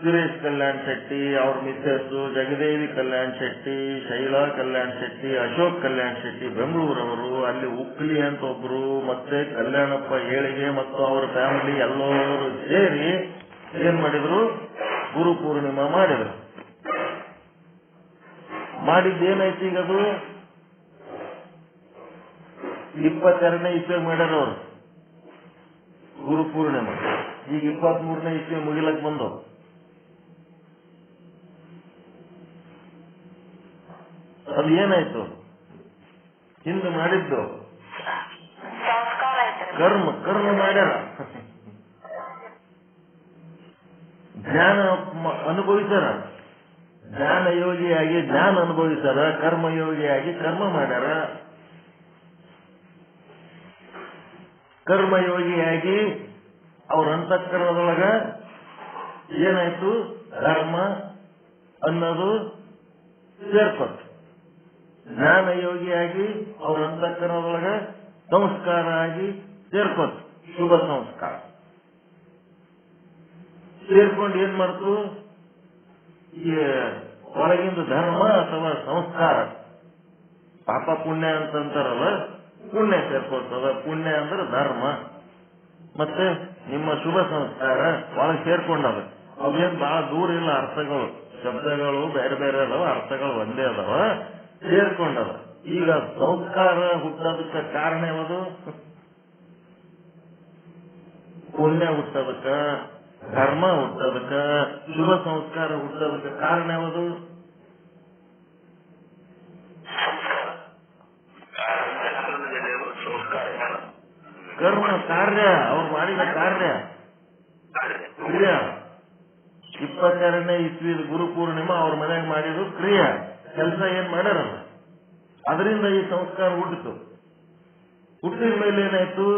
ಸುರೇಶ್ ಕಲ್ಯಾಣ್ ಶೆಟ್ಟಿ, ಅವ್ರ ಮಿಸೆಸ್ ಜಗದೇವಿ ಕಲ್ಯಾಣ್ ಶೆಟ್ಟಿ, ಶೈಲಾ ಕಲ್ಯಾಣ್ ಶೆಟ್ಟಿ, ಅಶೋಕ್ ಕಲ್ಯಾಣ್ ಶೆಟ್ಟಿ ಬೆಂಗಳೂರವರು, ಅಲ್ಲಿ ಉಕ್ಲಿ ಅಂತ ಒಬ್ರು, ಮತ್ತೆ ಕಲ್ಯಾಣಪ್ಪ ಏಳಿಗೆ ಮತ್ತು ಅವರ ಫ್ಯಾಮಿಲಿ ಎಲ್ಲರೂ ಸೇರಿ ಏನ್ ಮಾಡಿದ್ರು? ಗುರು ಪೂರ್ಣಿಮಾ ಮಾಡಿದ್ರು. ಮಾಡಿದ್ದೇನಾಯ್ತು? ಈಗ ಅದು 22ನೇ ಇಸ್ವಿ ಮಾಡ್ಯಾರ ಅವರು ಗುರು ಪೂರ್ಣಿಮಾ. ಈಗ 23ನೇ ಇಸ್ವಿ ಮುಗಿಲಕ್ ಬಂದು ಅದು ಏನಾಯ್ತು? ಹಿಂದೆ ಮಾಡಿದ್ದು ಕರ್ಮ ಮಾಡ್ಯಾರ. ಜ್ಞಾನ ಅನುಭವಿಸ್ಯಾರ, ಜ್ಞಾನ ಯೋಗಿಯಾಗಿ ಜ್ಞಾನ ಅನುಭವಿಸ್ಯಾರ, ಕರ್ಮಯೋಗಿಯಾಗಿ ಕರ್ಮ ಮಾಡ್ಯಾರ. ಕರ್ಮಯೋಗಿಯಾಗಿ ಅವ್ರ ಅಂತಃಕರಣದೊಳಗ ಏನಾಯ್ತು? ಧರ್ಮ ಅನ್ನೋದು ಸೇರ್ಕೊತ್ತು. ಜ್ಞಾನ ಯೋಗಿಯಾಗಿ ಅವ್ರ ಅಂತಃಕರಣದೊಳಗ ಸಂಸ್ಕಾರ ಆಗಿ ಸೇರ್ಕೊತ್ತು, ಶುಭ ಸಂಸ್ಕಾರ ಸೇರ್ಕೊಂಡು ಏನ್ ಮಾಡ್ತು? ಈ ಒಳಗಿಂದ ಧರ್ಮ ಅಥವಾ ಸಂಸ್ಕಾರ, ಪಾಪ ಪುಣ್ಯ ಅಂತಂತಾರಲ್ಲ, ಪುಣ್ಯ ಸೇರ್ಕೊಳ್ತದ. ಪುಣ್ಯ ಅಂದ್ರೆ ಧರ್ಮ, ಮತ್ತೆ ನಿಮ್ಮ ಶುಭ ಸಂಸ್ಕಾರ ಒಳಗೆ ಸೇರ್ಕೊಂಡದ. ಅವೇನ್ ಬಹಳ ದೂರ ಇಲ್ಲ, ಅರ್ಥಗಳು ಶಬ್ದಗಳು ಬೇರೆ ಬೇರೆ ಅದಾವ, ಅರ್ಥಗಳು ಒಂದೇ ಅದಾವ, ಸೇರ್ಕೊಂಡದ. ಈಗ ಸಂಸ್ಕಾರ ಹುಟ್ಟೋದಕ್ಕೆ ಕಾರಣ ಯಾವುದು? ಪುಣ್ಯ ಹುಟ್ಟೋದಕ್ಕ, ಧರ್ಮ ಹುಟ್ಟೋದಕ್ಕ, ಶುಭ ಸಂಸ್ಕಾರ ಹುಟ್ಟೋದಕ್ಕೆ ಕಾರಣ ಯಾವುದು? ಕರ್ಮ, ಕಾರ್ಯ, ಅವ್ರು ಮಾಡಿದ ಕಾರ್ಯ ಕ್ರಿಯಾ. 22ನೇ ಇಸ್ವಿ ಗುರು ಪೂರ್ಣಿಮಾ ಅವ್ರ ಮನೆಗೆ ಮಾಡಿದ್ರು ಕ್ರಿಯಾ, ಕೆಲಸ ಏನ್ ಮಾಡ್ಯಾರ, ಅದರಿಂದ ಈ ಸಂಸ್ಕಾರ ಹುಟ್ಟಿತು. ಹುಟ್ಟಿದ ಮೇಲೆ ಏನಾಯ್ತು?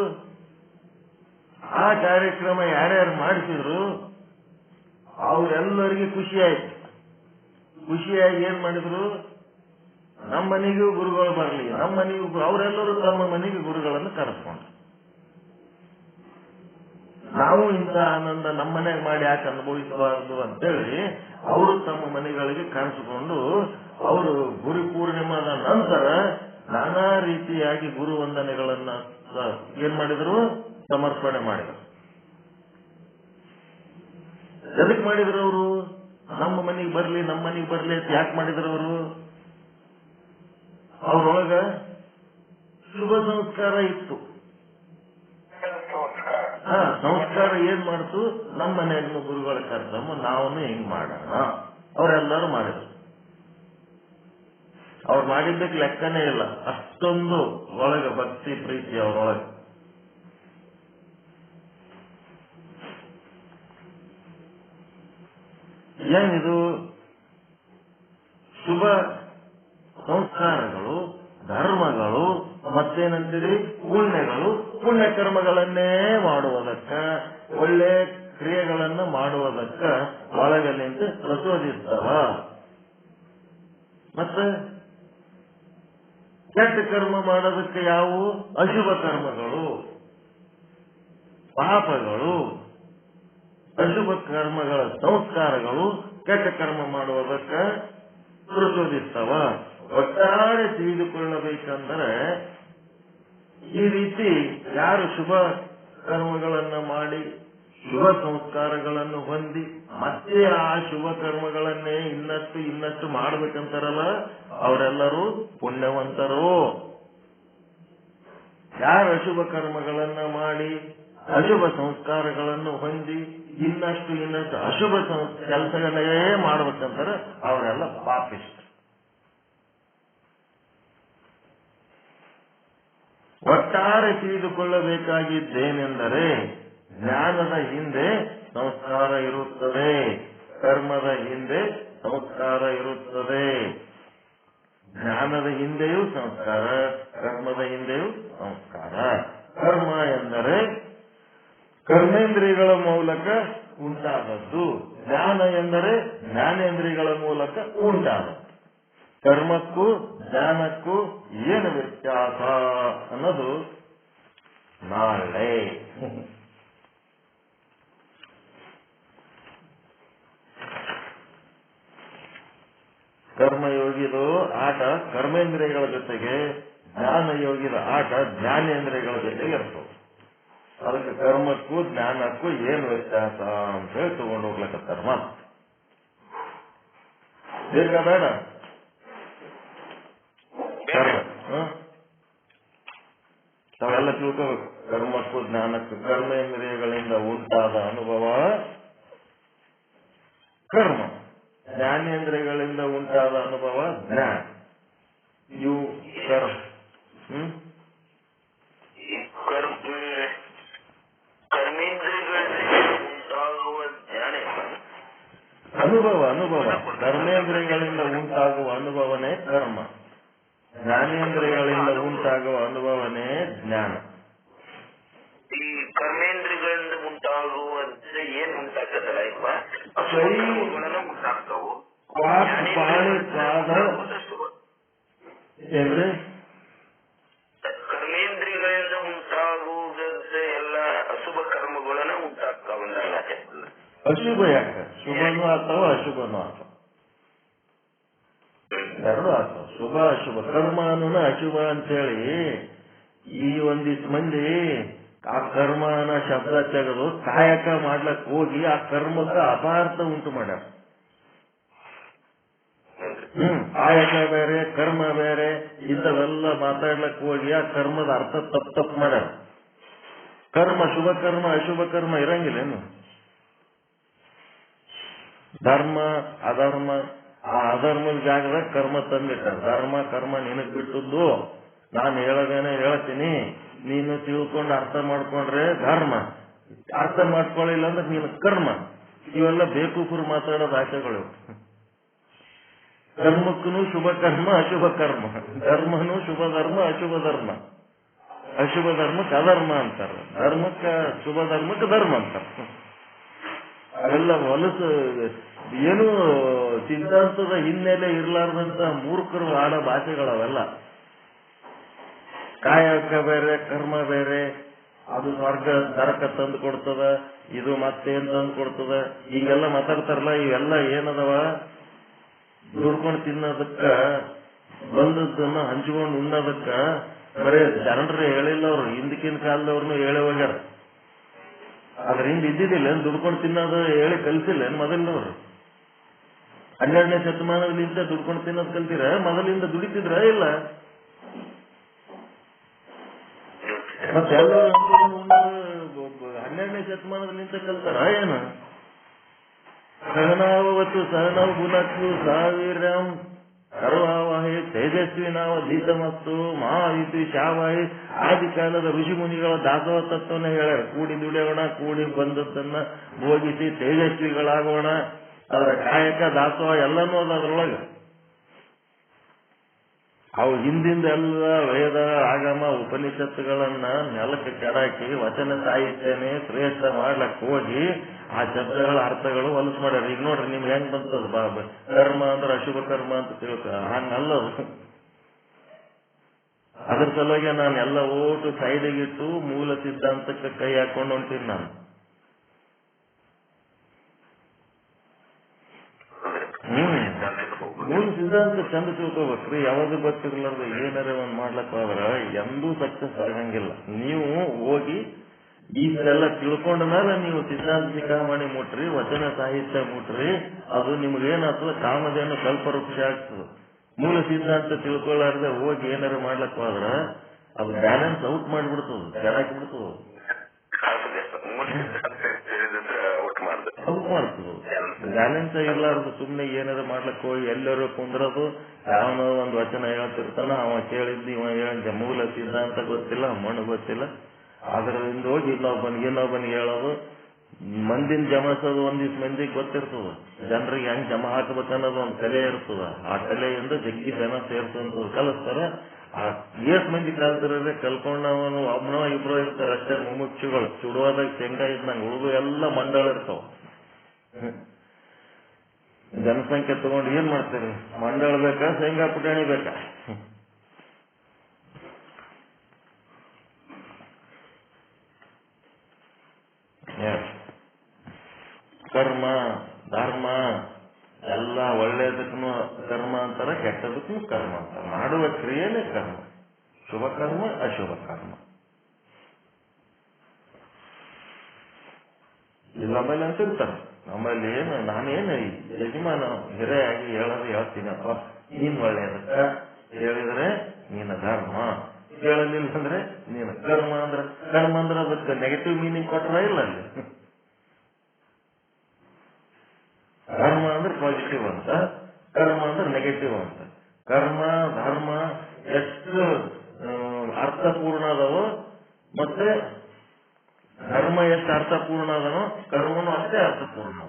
ಆ ಕಾರ್ಯಕ್ರಮ ಯಾರ್ಯಾರು ಮಾಡಿಸಿದ್ರು ಅವರೆಲ್ಲರಿಗೂ ಖುಷಿ ಆಯ್ತು. ಖುಷಿಯಾಗಿ ಏನ್ ಮಾಡಿದ್ರು? ನಮ್ಮ ಮನೆಗೂ ಗುರುಗಳು ಬರಲಿ, ನಮ್ಮ ಮನೆಗೂ. ಅವರೆಲ್ಲರೂ ತಮ್ಮ ಮನೆಗೆ ಗುರುಗಳನ್ನು ಕರೆಸ್ಕೊಂಡ್ರು. ನಾವು ಇಂಥ ಆನಂದ ನಮ್ಮ ಮನೆಗೆ ಮಾಡಿ ಯಾಕೆ ಅನುಭವಿಸಬಾರದು ಅಂತೇಳಿ ಅವರು ತಮ್ಮ ಮನೆಗಳಿಗೆ ಕರೆಸಿಕೊಂಡು ಅವರು ಗುರು ಪೂರ್ಣಿಮಾದ ನಂತರ ನಾನಾ ರೀತಿಯಾಗಿ ಗುರು ವಂದನೆಗಳನ್ನ ಏನ್ ಮಾಡಿದ್ರು? ಸಮರ್ಪಣೆ ಮಾಡಿದರು. ಎದಕ್ ಮಾಡಿದ್ರು ಅವರು? ನಮ್ಮ ಮನೆಗೆ ಬರ್ಲಿ, ನಮ್ಮ ಮನೆಗೆ ಬರ್ಲಿ ಅಂತ ಯಾಕೆ ಮಾಡಿದ್ರು ಅವರು? ಅವ್ರೊಳಗ ಶುಭ ಸಂಸ್ಕಾರ ಇತ್ತು. ಸಂಸ್ಕಾರ ಏನ್ ಮಾಡ್ತು? ನಮ್ಮ ಮನೆಯನ್ನು ಗುರುಗಳ ಕರ್ತಮ್ಮ ನಾವು ಹಿಂಗ್ ಮಾಡೋಣ. ಅವರೆಲ್ಲರೂ ಮಾಡಿದ್ರು. ಅವ್ರು ಮಾಡಿದ್ದಕ್ಕೆ ಲೆಕ್ಕನೇ ಇಲ್ಲ, ಅಷ್ಟೊಂದು ಒಳಗೆ ಭಕ್ತಿ ಪ್ರೀತಿ ಅವರೊಳಗೆ. ಏನಿದು? ಶುಭ ಸಂಸ್ಕಾರಗಳು, ಧರ್ಮಗಳು, ಮತ್ತೇನಂತೀರಿ? ಪುಣ್ಯಗಳು. ಪುಣ್ಯ ಕರ್ಮಗಳನ್ನೇ ಮಾಡುವುದಕ್ಕ, ಒಳ್ಳೆ ಕ್ರಿಯೆಗಳನ್ನು ಮಾಡುವುದಕ್ಕ ಒಳಗೆ ನಿಂತು ಪ್ರಚೋದಿಸ್ತವ. ಮತ್ತೆ ಕೆಟ್ಟ ಕರ್ಮ ಮಾಡೋದಕ್ಕೆ ಯಾವುವು? ಅಶುಭ ಕರ್ಮಗಳು, ಪಾಪಗಳು, ಅಶುಭ ಕರ್ಮಗಳ ಸಂಸ್ಕಾರಗಳು ಕೆಟ್ಟ ಕರ್ಮ ಮಾಡುವುದಕ್ಕೆ ಪ್ರಚೋದಿಸ್ತವ. ಒಟ್ಟಾರೆ ತಿಳಿದುಕೊಳ್ಳಬೇಕಂದ್ರೆ ಈ ರೀತಿ ಯಾರು ಶುಭ ಕರ್ಮಗಳನ್ನ ಮಾಡಿ ಶುಭ ಸಂಸ್ಕಾರಗಳನ್ನು ಹೊಂದಿ ಮತ್ತೆ ಆ ಶುಭ ಕರ್ಮಗಳನ್ನೇ ಇನ್ನಷ್ಟು ಮಾಡ್ಬೇಕಂತಾರಲ್ಲ ಅವರೆಲ್ಲರೂ ಪುಣ್ಯವಂತರು. ಯಾರು ಅಶುಭ ಕರ್ಮಗಳನ್ನ ಮಾಡಿ ಅಶುಭ ಸಂಸ್ಕಾರಗಳನ್ನು ಹೊಂದಿ ಇನ್ನಷ್ಟು ಅಶುಭ ಕೆಲಸಗಳೇ ಮಾಡ್ಬೇಕಂತಾರೆ ಅವರೆಲ್ಲ ಪಾಪಿಷ್ಟ. ಒಟ್ಟಾರೆ ತಿಳಿದುಕೊಳ್ಳಬೇಕಾಗಿದ್ದೇನೆಂದರೆ ಜ್ಞಾನದ ಹಿಂದೆ ಸಂಸ್ಕಾರ ಇರುತ್ತದೆ, ಕರ್ಮದ ಹಿಂದೆ ಸಂಸ್ಕಾರ ಇರುತ್ತದೆ. ಜ್ಞಾನದ ಹಿಂದೆಯೂ ಸಂಸ್ಕಾರ, ಕರ್ಮದ ಹಿಂದೆಯೂ ಸಂಸ್ಕಾರ. ಕರ್ಮ ಎಂದರೆ ಕರ್ಮೇಂದ್ರಿಯಗಳ ಮೂಲಕ ಉಂಟಾದದ್ದು, ಜ್ಞಾನ ಎಂದರೆ ಜ್ಞಾನೇಂದ್ರಿಯಗಳ ಮೂಲಕ ಉಂಟಾದದ್ದು. ಕರ್ಮಕ್ಕೂ ಜ್ಞಾನಕ್ಕೂ ಏನು ವ್ಯತ್ಯಾಸ ಅನ್ನೋದು ನಾಳೆ. ಕರ್ಮಯೋಗಿದು ಆಟ ಕರ್ಮೇಂದ್ರಿಯಗಳ ಜೊತೆಗೆ, ಜ್ಞಾನ ಯೋಗಿದ ಆಟ ಜ್ಞಾನೇಂದ್ರಿಯಗಳ ಜೊತೆಗೆ ಇರ್ತದೆ. ಅದಕ್ಕೆ ಕರ್ಮಕ್ಕೂ ಜ್ಞಾನಕ್ಕೂ ಏನು ವ್ಯತ್ಯಾಸ ಅಂತ ಹೇಳಿ ತಗೊಂಡು ಹೋಗ್ಲಕತ್ತಾರ. ಮಾತು ಬೇಗ ಬೇಡ ತಾವೆಲ್ಲ ತಿಳ್ಕೋಬೇಕು. ಕರ್ಮಕ್ಕೂ ಜ್ಞಾನಕ್ಕೂ, ಕರ್ಮೇಂದ್ರಿಯಗಳಿಂದ ಉಂಟಾದ ಅನುಭವ ಕರ್ಮ, ಜ್ಞಾನೇಂದ್ರಿಯಗಳಿಂದ ಉಂಟಾದ ಅನುಭವ ಜ್ಞಾನ. ಇವು ಕರ್ಮ. ಅನುಭವ ಕರ್ಮೇಂದ್ರಿಯಗಳಿಂದ ಉಂಟಾಗುವ ಅನುಭವನೇ ಕರ್ಮ, ಜ್ಞಾನೇಂದ್ರಿಯಗಳಿಂದ ಉಂಟಾಗುವ ಅನುಭವನೇ ಜ್ಞಾನ. ಈ ಕರ್ಮೇಂದ್ರಿಯಗಳಿಂದ ಉಂಟಾಗುವಂತೆ ಏನ್ ಉಂಟಾಗ್ತದಲ್ಲ ಉಂಟಾಗ್ತಾವು. ಏನ್ರಿ? ಕರ್ಮೇಂದ್ರಿಯಗಳಿಂದ ಉಂಟಾಗುವುದಂತೆ ಎಲ್ಲ ಅಶುಭ ಕರ್ಮಗಳನ್ನ ಉಂಟಾಗ್ತಾವಲ್ಲ. ಅಶುಭ ಯಾಕೆ? ಶುಭನೂ ಆಗ್ತಾವ ಅಶುಭನೂ ಆಗ್ತಾವ, ಎರಡು ಆಗ್ತಾವ. ಶುಭ ಅಶುಭ ಕರ್ಮನ ಅಶುಭ ಅಂತೇಳಿ ಈ ಒಂದಿಷ್ಟು ಮಂದಿ ಆ ಕರ್ಮನ ಶಬ್ದ ತೆಗೆದು ಕಾಯಕ ಮಾಡ್ಲಕ್ ಹೋಗಿ ಆ ಕರ್ಮಕ್ಕೆ ಅಪಾರ್ಥ ಉಂಟು ಮಾಡ್ಯಾರ. ಕಾಯಕ ಬೇರೆ ಕರ್ಮ ಬೇರೆ ಇಂಥವೆಲ್ಲ ಮಾತಾಡ್ಲಕ್ ಹೋಗಿ ಆ ಕರ್ಮದ ಅರ್ಥ ತಪ್ಪು ಮಾಡ್ಯಾರ. ಕರ್ಮ ಶುಭ ಕರ್ಮ ಅಶುಭ ಕರ್ಮ ಇರಂಗಿಲ್ಲೇನು? ಧರ್ಮ ಅಧರ್ಮ, ಆ ಅಧರ್ಮದ ಜಾಗದಾಗ ಕರ್ಮ ತಂದಿಟ್ಟಾರ. ಧರ್ಮ ಕರ್ಮ ನಿನಗ್ ಬಿಟ್ಟದ್ದು, ನಾನು ಹೇಳೋದೇನೆ ಹೇಳ್ತೀನಿ, ನೀನು ತಿಳ್ಕೊಂಡು ಅರ್ಥ ಮಾಡ್ಕೊಂಡ್ರೆ ಧರ್ಮ, ಅರ್ಥ ಮಾಡ್ಕೊಳ್ಳಿಲ್ಲ ಅಂದ್ರೆ ನೀನು ಕರ್ಮ. ಇವೆಲ್ಲ ಬೇಕೂಫರು ಮಾತಾಡೋ ಭಾಷೆಗಳು. ಕರ್ಮಕ್ಕೂ ಶುಭ ಕರ್ಮ ಅಶುಭ ಕರ್ಮ, ಧರ್ಮನು ಶುಭ ಧರ್ಮ ಅಶುಭ ಧರ್ಮ, ಅಶುಭ ಧರ್ಮಕ್ಕೆ ಅಧರ್ಮ ಅಂತಾರ, ಧರ್ಮಕ್ಕೆ ಶುಭ ಧರ್ಮಕ್ಕೆ ಧರ್ಮ ಅಂತಾರ. ಅವೆಲ್ಲ ಹೊಲಸು, ಏನು ಸಿದ್ಧಾಂತದ ಹಿನ್ನೆಲೆ ಇರ್ಲಾರ್ದಂತ ಮೂರ್ಖರು ಆಡೋ ಭಾಷೆಗಳವೆಲ್ಲ. ಕಾಯಕ ಬೇರೆ ಕರ್ಮ ಬೇರೆ, ಅದು ಸ್ವರ್ಗ ನರಕ ತಂದು ಕೊಡ್ತದ, ಇದು ಮತ್ತೇನ್ ತಂದು ಕೊಡ್ತದ, ಹಿಂಗೆಲ್ಲ ಮಾತಾಡ್ತಾರಲ್ಲ. ಇವೆಲ್ಲ ಏನದವ? ದುಡ್ಕೊಂಡು ತಿನ್ನೋದಕ್ಕ, ಬಂದದ್ದನ್ನ ಹಂಚ್ಕೊಂಡು ಉಣ್ಣೋದಕ್ಕ ಬರೇ ಜನರೇ ಹೇಳಿಲ್ಲ. ಅವ್ರು ಹಿಂದಕ್ಕಿನ ಕಾಲದವ್ರನ್ನು ಹೇಳಿ ಹೋಗ್ಯಾರ. ಅದ್ರ ಹಿಂದೆ ಇದ್ದಿದ್ದಿಲ್ಲ ದುಡ್ಕೊಂಡು ತಿನ್ನೋದು ಹೇಳಿ ಕಲ್ಸಿಲ್ಲ ಮೊದಲಿನವ್ರು. 12ನೇ ಶತಮಾನದಿಂದ ದುಡ್ಕೊಂಡು ತಿನ್ನೋದು ಕಲ್ತಿರ? ಮೊದಲಿಂದ ದುಡಿತಿದ್ರ ಇಲ್ಲ? ಮತ್ತೆ ಎಲ್ಲರೂ 12ನೇ ಶತಮಾನದಿಂದ ಕಲ್ತಾರ ಏನು? ಸಹನಾವತ್ತು ಸಹನವ್ ಗುಣಕ್ಕು ಸಾವಿರಂ ಸರ್ವಾವಹಿ ತೇಜಸ್ವಿನಾವ ದೀತಮಸ್ತು ಮಹಾವಿತಿ ಶಾವಾಹಿ. ಆದಿ ಕಾಲದ ಋಷಿ ಮುನಿಗಳ ದಾಸೋಹ ತತ್ವನ ಹೇಳ್ಯಾರ. ಕೂಡಿ ದುಡಿಯೋಣ, ಕೂಡಿ ಬಂದದ್ದನ್ನ ಭೋಗಿಸಿ ತೇಜಸ್ವಿಗಳಾಗೋಣ. ಅದರ ಕಾಯಕ ದಾಸೋಹ ಎಲ್ಲನೂ ಅದ ಅದ್ರೊಳಗ. ಅವು ಹಿಂದಿಂದ ಎಲ್ಲ ವೇದ ಆಗಮ ಉಪನಿಷತ್ತುಗಳನ್ನ ನೆಲಕ್ಕೆ ಕೆಡಾಕಿ ವಚನ ಸಾಹಿತ್ಯನೇ ಶ್ರೇಷ್ಠ ಮಾಡ್ಲಕ್ ಹೋಗಿ ಆ ಶಬ್ದಗಳ ಅರ್ಥಗಳು ಹೊಲಸು ಮಾಡ್ಯಾರ. ಈಗ ನೋಡ್ರಿ ನಿಮ್ಗೆ ಹೆಂಗ್ ಬಂತದ ಕರ್ಮ ಅಂದ್ರೆ ಅಶುಭ ಕರ್ಮ ಅಂತ ತಿಳ್ಕ, ಹಂಗಲ್ಲ. ಅದ್ರ ಸಲುವಾಗಿ ನಾನು ಎಲ್ಲ ಓಟು ಸೈಡಿಗಿಟ್ಟು ಮೂಲ ಸಿದ್ಧಾಂತಕ್ಕೆ ಕೈ ಹಾಕೊಂಡು ಹೊಂಟೀನಿ ನಾನು. ಮೂಲ ಸಿದ್ಧಾಂತ ಚಂದ ತಿಳ್ಕೊಬೇಕ್ರಿ. ಯಾವಾಗ ಗೊತ್ತಿರ್ಲಾರ್ದು ಏನಾರ ಒಂದ್ ಮಾಡ್ಲಕ್ಕ ಹೋದ್ರ ಎಂದೂ ಸಕ್ಸಸ್ ಆಗಂಗಿಲ್ಲ. ನೀವು ಹೋಗಿ ಇದೆಲ್ಲ ತಿಳ್ಕೊಂಡ ಮೇಲೆ ನೀವು ಸಿದ್ಧಾಂತ ಶಿಖಾಮಣಿ ಮುಟ್ರಿ, ವಚನ ಸಾಹಿತ್ಯ ಮುಟ್ರಿ, ಅದು ನಿಮ್ಗೇನಾಗ್ತದ ಕಾಮಧೇನು ಕಲ್ಪವೃಕ್ಷ ಆಗ್ತದ. ಮೂಲ ಸಿದ್ಧಾಂತ ತಿಳ್ಕೊಳ್ಳಾರ್ದೆ ಹೋಗಿ ಏನಾರ ಮಾಡ್ಲಕ್ಕ ಹೋದ್ರ ಅದು ಬ್ಯಾಲೆನ್ಸ್ ಔಟ್ ಮಾಡಿಬಿಡ್ತದ, ಕೆಡಾಕಿ ಬಿಡ್ತದ, ಔಟ್ ಮಾಡ್ತದ. ಬ್ಯಾಲೆನ್ಸ್ ಇರ್ಲಾರ್ದು ಸುಮ್ನೆ ಏನಾರ ಮಾಡ್ಲಕ್ಕ ಹೋಗಿ ಎಲ್ಲರೂ ಕುಂದ್ರದು, ಯಾವನೋ ಒಂದ್ ವಚನ ಹೇಳ್ತಿರ್ತಾನ, ಅವ ಕೇಳಿದ್ದು ಇವ ಹೇಳಿದ ಮೂಲ ಸಿದ್ಧಾಂತ ಗೊತ್ತಿಲ್ಲ, ಮಣ್ಣು ಗೊತ್ತಿಲ್ಲ, ಅದರಿಂದ ಹೋಗಿ ಇನ್ನೊಬ್ಬನಿಗೆ ಹೇಳೋದು. ಮಂದಿನ ಜಮಾಸೋದು ಒಂದಿವ್ಸ ಮಂದಿಗೆ ಗೊತ್ತಿರ್ತದ, ಜನರಿಗೆ ಹೆಂಗ್ ಜಮಾ ಹಾಕ್ಬೇಕನ್ನೋದು ಒಂದ್ ಕಲೆ ಇರ್ತದ. ಆ ಕಲೆಯಿಂದ ಜಗ್ಗಿ ಜನ ಸೇರ್ತಂತ ಕಲಿಸ್ತಾರ. ಆ ಏಸ್ ಮಂದಿ ಕಲ್ತಿರೋದೇ ಕಲ್ಕೊಂಡವನು ಒಬ್ಬನೋ ಇಬ್ರೋ ಇರ್ತಾರೆ ಅಷ್ಟೇ ಮುಮುಕ್ಷುಗಳು. ಸುಡುವಾದಾಗ ಶೇಂಗಾ ಇದ್ದಂಗೆ ಉಳಿದು ಎಲ್ಲ ಮಂಡಳ ಇರ್ತಾವ. ಜನಸಂಖ್ಯೆ ತಗೊಂಡು ಏನ್ ಮಾಡ್ತೀರಿ? ಮಂಡಳ ಬೇಕಾ, ಶೇಂಗಾ ಪುಟಾಣಿ ಬೇಕಾ? ಕರ್ಮ ಧರ್ಮ ಎಲ್ಲ ಒಳ್ಳೇದಕ್ಕೂ ಕರ್ಮ ಅಂತಾರ, ಕೆಟ್ಟದಕ್ಕೂ ಕರ್ಮ ಅಂತಾರ. ಮಾಡುವ ಕ್ರಿಯೆನೇ ಕರ್ಮ, ಶುಭ ಕರ್ಮ ಅಶುಭ ಕರ್ಮ. ಇಲ್ಲ ನಮ್ಮಲ್ಲಿ ಅಂತಿರ್ತಾರ, ನಮ್ಮಲ್ಲಿ ಏನು ನಾನೇನು ಯಜಮಾನ ಹಿರೆಯಾಗಿ ಹೇಳೋದು ಹೇಳ್ತೀನಪ್ಪ, ನೀನ್ ಒಳ್ಳೇದಕ್ಕ ಹೇಳಿದ್ರೆ ನೀನ ಧರ್ಮ, ಹೇಳಲಿಲ್ಲ ಅಂದ್ರೆ ನೀನು ಕರ್ಮ. ಅಂದ್ರೆ ಅದಕ್ಕೆ ನೆಗೆಟಿವ್ ಮೀನಿಂಗ್ ಕೊಟ್ರ ಇಲ್ಲ ಅಲ್ಲಿ. ಧರ್ಮ ಅಂದ್ರೆ ಪಾಸಿಟಿವ್ ಅಂತ, ಕರ್ಮ ಅಂದ್ರೆ ನೆಗೆಟಿವ್ ಅಂತ. ಕರ್ಮ ಧರ್ಮ ಎಷ್ಟು ಅರ್ಥಪೂರ್ಣ ಅದವೋ, ಮತ್ತೆ ಧರ್ಮ ಎಷ್ಟು ಅರ್ಥಪೂರ್ಣ ಅದನೋ ಕರ್ಮನೂ ಅಷ್ಟೇ ಅರ್ಥಪೂರ್ಣ.